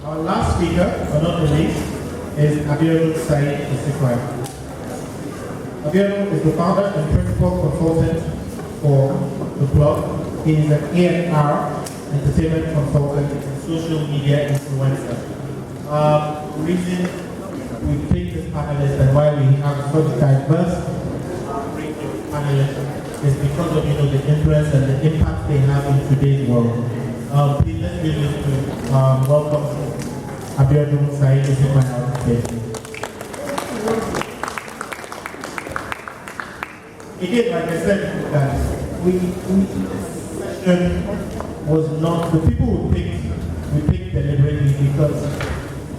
Our last speaker, but not the least, is Abiodun Said Isikwai. Abiodun is the founder and principal consultant for the club. He is an A&R entertainment consultant and social media influencer. The reason we picked this panelist and why we have such diverse range of panelists is because of the influence and the impact they have in today's world. Please let's really welcome Abiodun Said Isikwai on stage. Again, like I said, that this session was not the people we picked deliberately because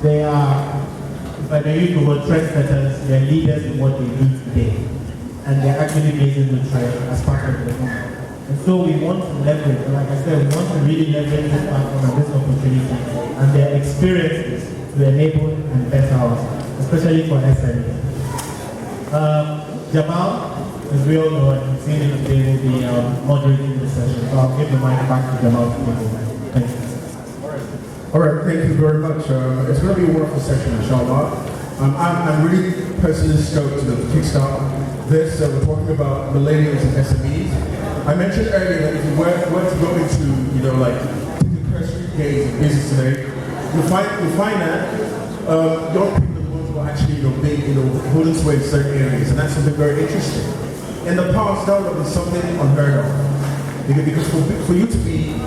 they are, if I may use the word trendsetters, they're leaders in what they do today. And they're actually blazing the trail as part of the movement. And so we want to leverage, like I said, we want to really leverage this platform and this opportunity and their experiences to enable and better us, especially for SMEs. Jamal, as we all know, and you've seen it today, will be moderating the session. So I'll give the mic back to Jamal to take over. Thank you. All right, thank you very much. It's going to be a wonderful session, inshallah. I'm really personally stoked to kickstart this. We're talking about millennials and SMEs. I mentioned earlier that if you were to go into, like, take a cursory gaze of business today, you'll find that young people are the ones who are actually, big, holding sway in certain areas, and that's something very interesting. In the past, that would have been something unheard of, because for you to be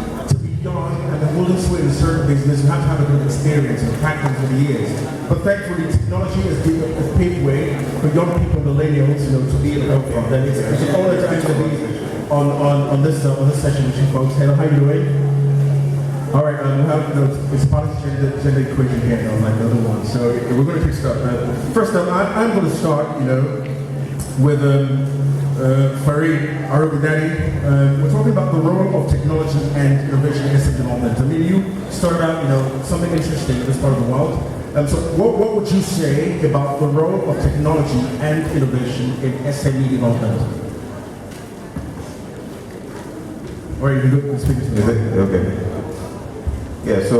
young and holding sway in certain business, you have to have a good experience and practice over the years. But thankfully, technology has paved way for young people, millennials, to be able to help them. It's an honor to actually be on this session with you folks. Hello, how you doing? All right, we have it's part of gender equation here, like the other one. So we're going to kick start. First up, I'm going to start, with Farid Arabidani. We're talking about the role of technology and innovation in SME development. I mean, you started out, something interesting in this part of the world. So what would you say about the role of technology and innovation in SME development? Or you can speak to me. Okay. Yeah, so,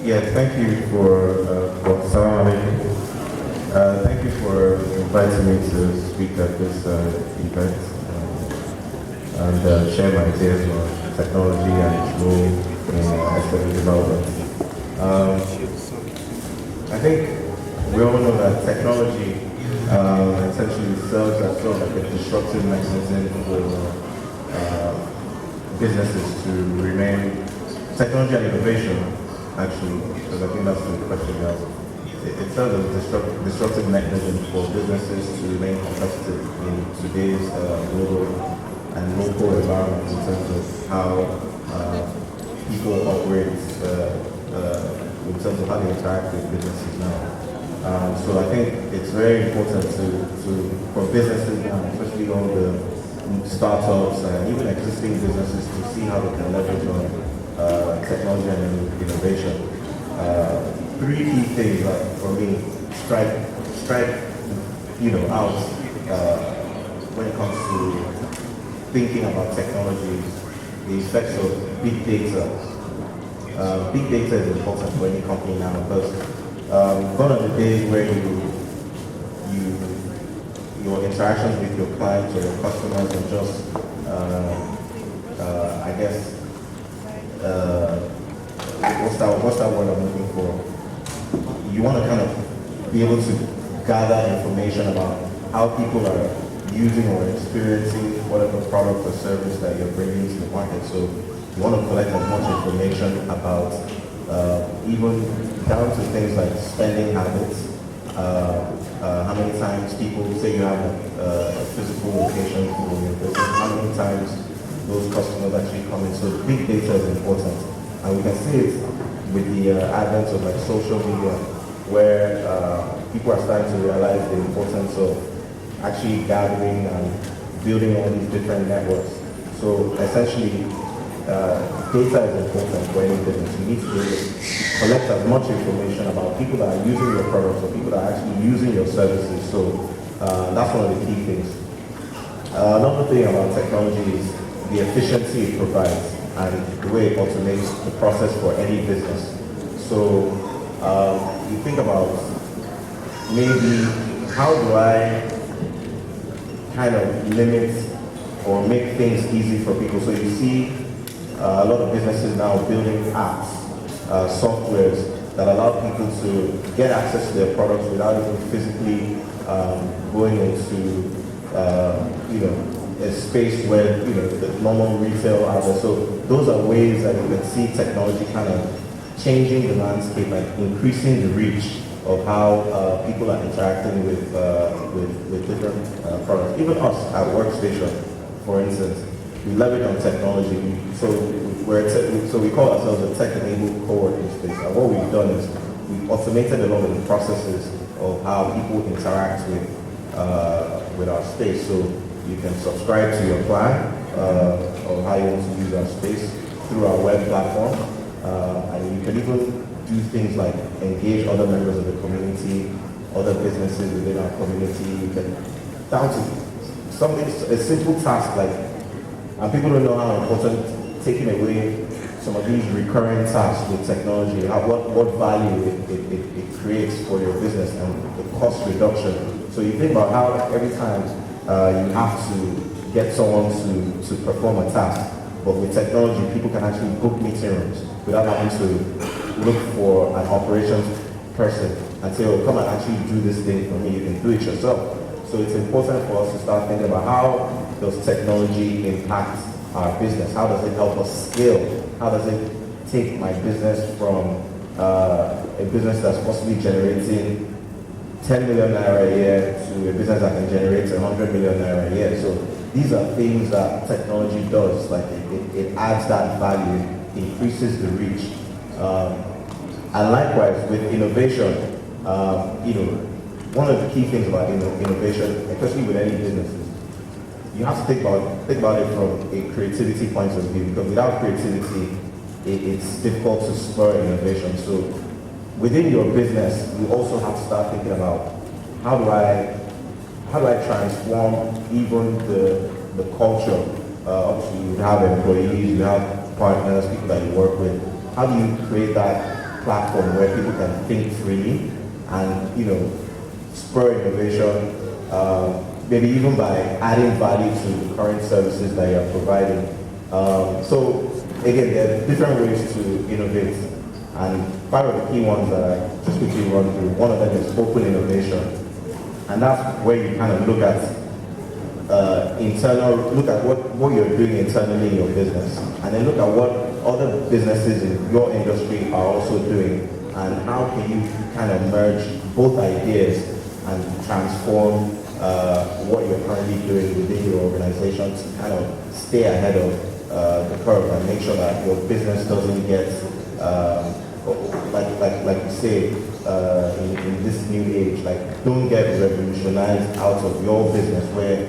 thank you for Salam alaikum. Thank you for inviting me to speak at this event and share my ideas on technology and its role in SME development. I think we all know that technology essentially serves as sort of like a disruptive mechanism for businesses to remain, technology and innovation actually, because I think that's the question now. It serves as a disruptive mechanism for businesses to remain competitive in today's global and local environment in terms of how people operate, in terms of how they interact with businesses now. So I think it's very important for businesses now, especially all the startups and even existing businesses, to see how they can leverage on technology and innovation. Three key things that for me strike out when it comes to thinking about technology, the effects of big data. Big data is important for any company now because gone are the days where your interactions with your clients or your customers are just what's that word I'm looking for? You want to kind of be able to gather information about how people are using or experiencing whatever product or service that you're bringing to the market. So you want to collect as much information about even down to things like spending habits, how many times people say you have a physical location for your business, how many times those customers actually come in. So big data is important. And we can see it with the advent of like social media, where people are starting to realize the importance of actually gathering and building all these different networks. So essentially, data is important for any business. You need to collect as much information about people that are using your products or people that are actually using your services. So that's one of the key things. Another thing about technology is the efficiency it provides and the way it automates the process for any business. So you think about maybe how do I kind of limit or make things easy for people. So you see a lot of businesses now building apps, softwares that allow people to get access to their products without even physically going into a space where the normal retail outlets. So those are ways that you can see technology kind of changing the landscape and increasing the reach of how people are interacting with different products. Even us at Workstation, for instance, we leverage on technology. So we call ourselves a tech-enabled co-working space. And what we've done is we've automated a lot of the processes of how people interact with our space. So you can subscribe to your plan of how you want to use our space through our web platform. And you can even do things like engage other members of the community, other businesses within our community. You can down to something, a simple task like, and people don't know how important taking away some of these recurring tasks with technology, what value it creates for your business and the cost reduction. So you think about how every time you have to get someone to perform a task, but with technology, people can actually book meeting rooms without having to look for an operations person and say, oh, come and actually do this thing for me. You can do it yourself. So it's important for us to start thinking about how does technology impact our business? How does it help us scale? How does it take my business from a business that's possibly generating 10 million naira a year to a business that can generate 100 million naira a year? So these are things that technology does. Like it adds that value, increases the reach. And likewise with innovation, one of the key things about innovation, especially with any businesses, you have to think about it from a creativity point of view, because without creativity, it's difficult to spur innovation. So within your business, you also have to start thinking about how do I transform even the culture. Obviously, you have employees, you have partners, people that you work with. How do you create that platform where people can think freely and spur innovation, maybe even by adding value to the current services that you're providing. So again, there are different ways to innovate, and 5 of the key ones that I just quickly run through. One of them is open innovation, and that's where you kind of look at what you're doing internally in your business, and then look at what other businesses in your industry are also doing, and how can you kind of merge both ideas and transform what you're currently doing within your organization to kind of stay ahead of the curve and make sure that your business doesn't get, like you say, in this new age, like don't get revolutionized out of your business where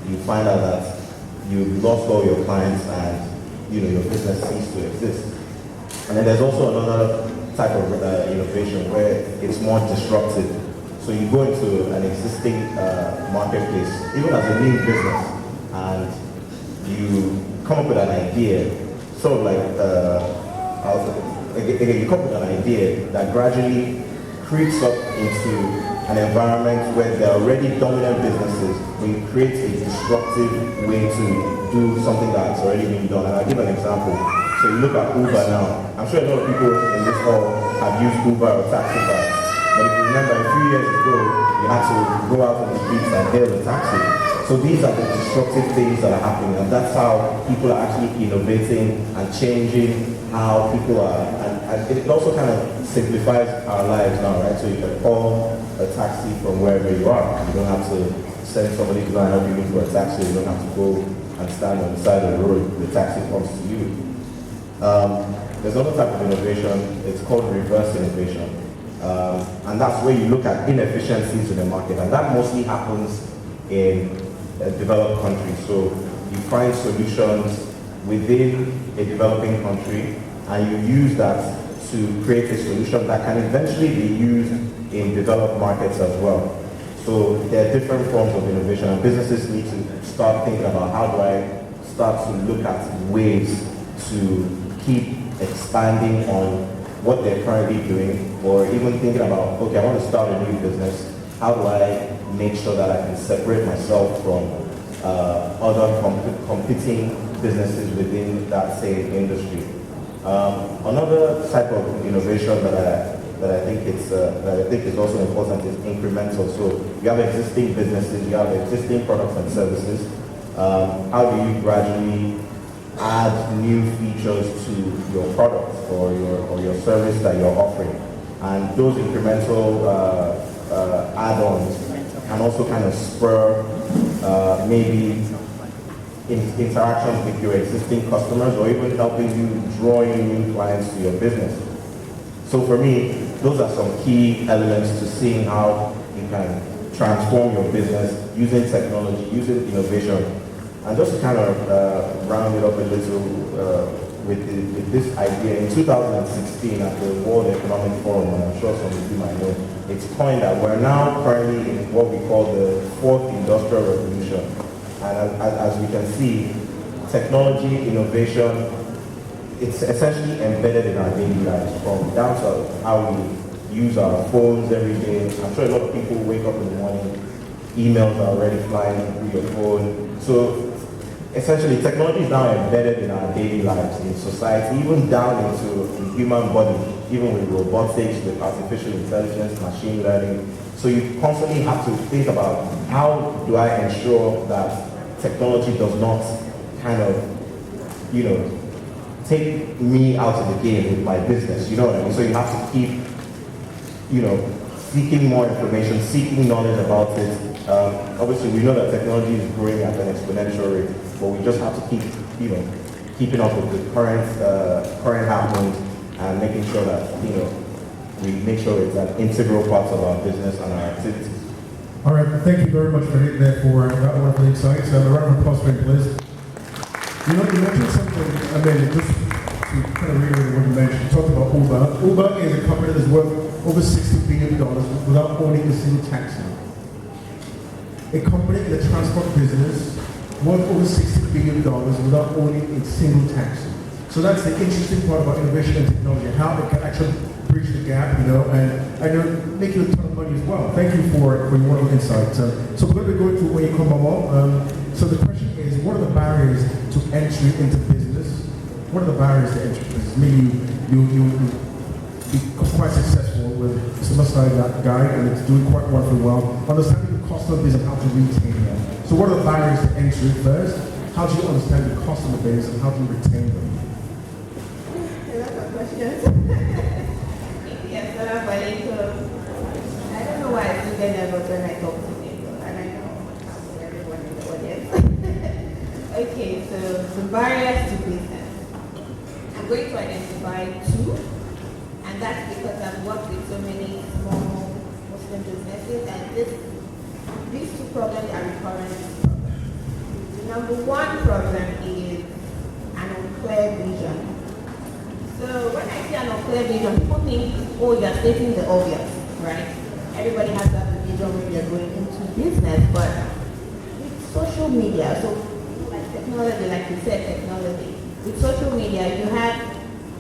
you find out that you've lost all your clients and your business ceased to exist. And then there's also another type of innovation where it's more disruptive. So you go into an existing marketplace, even as a new business, and you come up with an idea, sort of like, you come up with an idea that gradually creeps up into an environment where there are already dominant businesses, where you create a disruptive way to do something that's already been done. And I'll give an example. So you look at Uber now. I'm sure a lot of people in this hall have used Uber or Taxify. But if you remember, a few years ago, you had to go out on the streets and hail a taxi. So these are the disruptive things that are happening, and that's how people are actually innovating and changing how people are, and it also kind of simplifies our lives now, right? So you can call a taxi from wherever you are. You don't have to send somebody to go and help you look for a taxi. You don't have to go and stand on the side of the road. The taxi comes to you. There's another type of innovation. It's called reverse innovation. And that's where you look at inefficiencies in the market, and that mostly happens in developed countries. So you find solutions within a developing country, and you use that to create a solution that can eventually be used in developed markets as well. So there are different forms of innovation, and businesses need to start thinking about how do I start to look at ways to keep expanding on what they're currently doing, or even thinking about, okay, I want to start a new business. How do I make sure that I can separate myself from other competing businesses within that same industry? Another type of innovation that I think is also important is incremental. So you have existing businesses, you have existing products and services. How do you gradually add new features to your product or your service that you're offering? And those incremental add-ons can also kind of spur maybe interactions with your existing customers, or even helping you draw in new clients to your business. So for me, those are some key elements to seeing how you can transform your business using technology, using innovation. And just to kind of round it up a little with this idea, in 2016 at the World Economic Forum, and I'm sure some of you might know, it's coined that we're now currently in what we call the fourth industrial revolution. And as we can see, technology, innovation, it's essentially embedded in our daily lives, from down to how we use our phones every day. I'm sure a lot of people wake up in the morning, emails are already flying through your phone. So essentially, technology is now embedded in our daily lives, in society, even down into the human body, even with robotics, with artificial intelligence, machine learning. So you constantly have to think about, how do I ensure that technology does not kind of, take me out of the game with my business, you know what I mean? So you have to keep, seeking more information, seeking knowledge about it. Obviously, we know that technology is growing at an exponential rate, but we just have to keep, keeping up with the current happenings, and making sure that, we make sure it's an integral part of our business and our activities. All right, thank you very much for hitting that for that wonderful insights. A round of applause for you, please. You mentioned something, just to kind of reiterate what you mentioned. You talked about Uber. Uber is a company that's worth over $60 billion without owning a single taxi. A company in the transport business worth over $60 billion without owning a single taxi. So that's the interesting part about innovation and technology, how it can actually bridge the gap, and make you a ton of money as well. Thank you for your wonderful insight. So we're going to be going through where you come along. So the question is, what are the barriers to entry into business? What are the barriers to entry into business? Maybe you become quite successful with Semester Guide, and it's doing quite wonderfully well. Understanding the customer base and how to retain them. So what are the barriers to entry first? How do you understand the customer base and how do you retain them? Questions. Yes, I don't know why I still get nervous when I talk to people, and I know everyone in the audience. Okay, so the barriers to business. I'm going to identify two, and that's because I've worked with so many small Muslim businesses, and these two problems are recurrent problems. The number one problem is an unclear vision. So when I say an unclear vision, people think, oh, you're stating the obvious, right? Everybody has to have a vision when you're going into business, but with social media, so like technology, like you said, technology, with social media, you have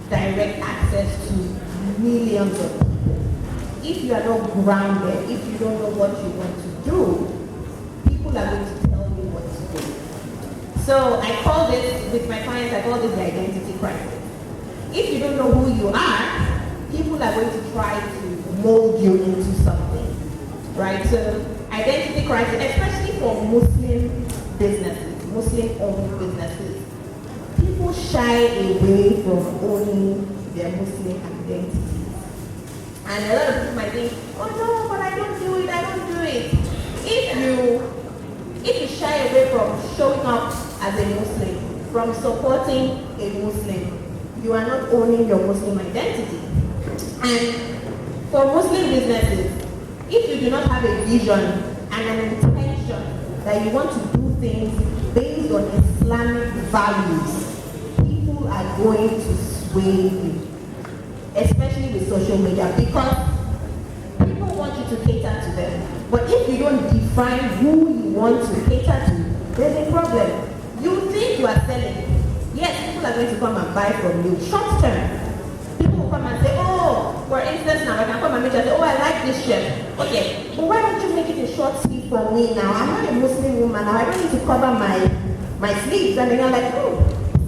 direct access to millions of people. If you are not grounded, if you don't know what you want to do, people are going to tell you what to do. So I call this, with my clients, I call this the identity crisis. If you don't know who you are, people are going to try to mold you into something, right? So identity crisis, especially for Muslim businesses, Muslim-owned businesses. People shy away from owning their Muslim identity. And a lot of people might think, oh no, but I don't do it. If you shy away from showing up as a Muslim, from supporting a Muslim, you are not owning your Muslim identity. And for Muslim businesses, if you do not have a vision and an intention that you want to do things based on Islamic values, people are going to sway you, especially with social media, because people want you to cater to them. But if you don't define who you want to cater to, there's a problem. You think you are selling. Yes, people are going to come and buy from you. Short term. People will come and say, oh, for instance now, I can come and meet you and say, oh, I like this shirt. Okay, but why don't you make it a short sleeve for me now? I'm not a Muslim woman now. I don't need to cover my sleeves. And then you're like, oh,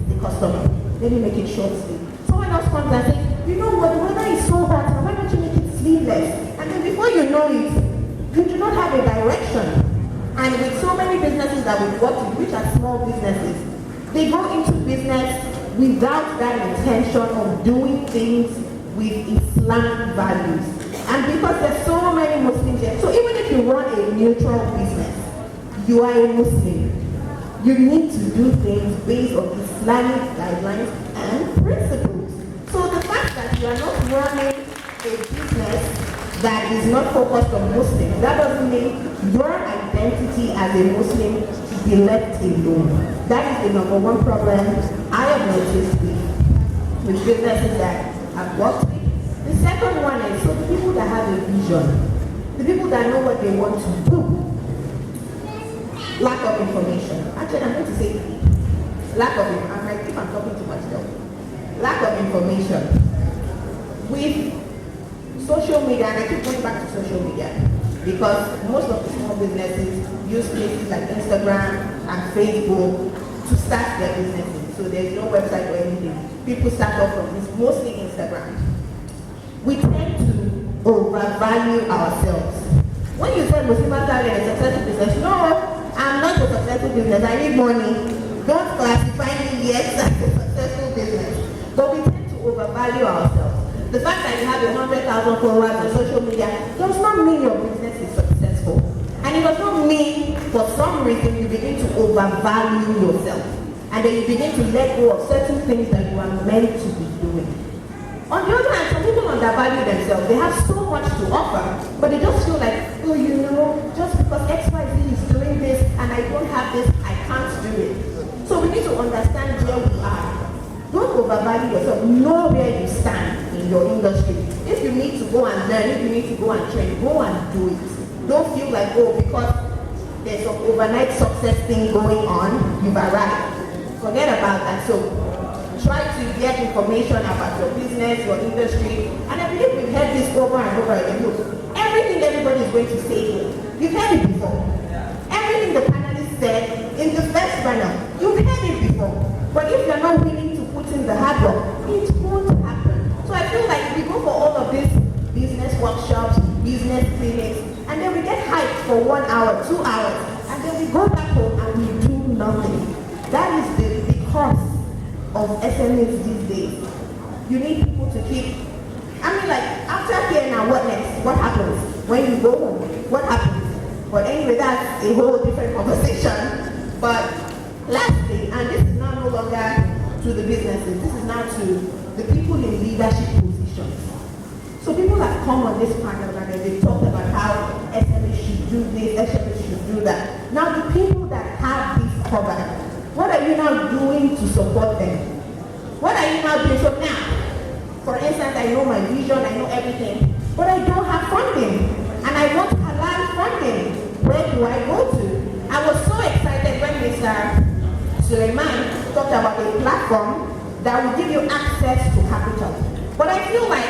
the customer. Let me make it short sleeve. Someone else comes and says, you know what, the weather is so hot, why don't you make it sleeveless? And then before you know it, you do not have a direction. And with so many businesses that we've worked with, which are small businesses, they go into business without that intention of doing things with Islamic values. And because there's so many Muslims here, so even if you run a neutral business, you are a Muslim, you need to do things based on Islamic guidelines and principles. So the fact that you are not running a business that is not focused on Muslims, that doesn't mean your identity as a Muslim should be left alone. That is the number one problem I have noticed with businesses that I've worked with. The second one is, so the people that have a vision, the people that know what they want to do, lack of information. Actually, I'm going to say lack of information. I might think I'm talking too much though. Lack of information. With social media, and I keep going back to social media, because most of the small businesses use places like Instagram and Facebook to start their businesses. So there's no website or anything. People start off from this, mostly Instagram. We tend to overvalue ourselves. When you say Muslim Italian is a successful business, no, I'm not a successful business. I need money. Don't classify me yet as a successful business. But we tend to overvalue ourselves. The fact that you have 100,000 followers on social media does not mean your business is successful. And it does not mean, for some reason, you begin to overvalue yourself. And then you begin to let go of certain things that you are meant to be doing. On the other hand, some people undervalue themselves. They have so much to offer, but they just feel like, oh, you know, just because XYZ is doing this and I don't have this, I can't do it. So we need to understand where we are. Don't overvalue yourself. Know where you stand in your industry. If you need to go and learn, if you need to go and train, go and do it. Don't feel like, oh, because there's some overnight success thing going on, you've arrived. Forget about that. So try to get information about your business, your industry. And I believe we've heard this over and over again. Look, everything everybody is going to say here, you've heard it before. Everything the panelists said in the first panel, you've heard it before. But if you're not willing to put in the hard work, it won't happen. So I feel like we go for all of these business workshops, business clinics, and then we get hyped for 1 hour, 2 hours, and then we go back home and we do nothing. That is the cost of SMEs these days. You need people to keep, I mean, like, after here now, what next? What happens? When you go home, what happens? But anyway, that's a whole different conversation. But lastly, and this is now no longer to the businesses, this is now to the people in leadership positions. So people have come on this panel and they've talked about how SMEs should do this, SMEs should do that. Now the people that have this covered, what are you now doing to support them? What are you now doing? So now, for instance, I know my vision, I know everything, but I don't have funding. And I want halal funding. Where do I go to? I was so excited when Mr. Suleiman talked about a platform that will give you access to capital. But I feel like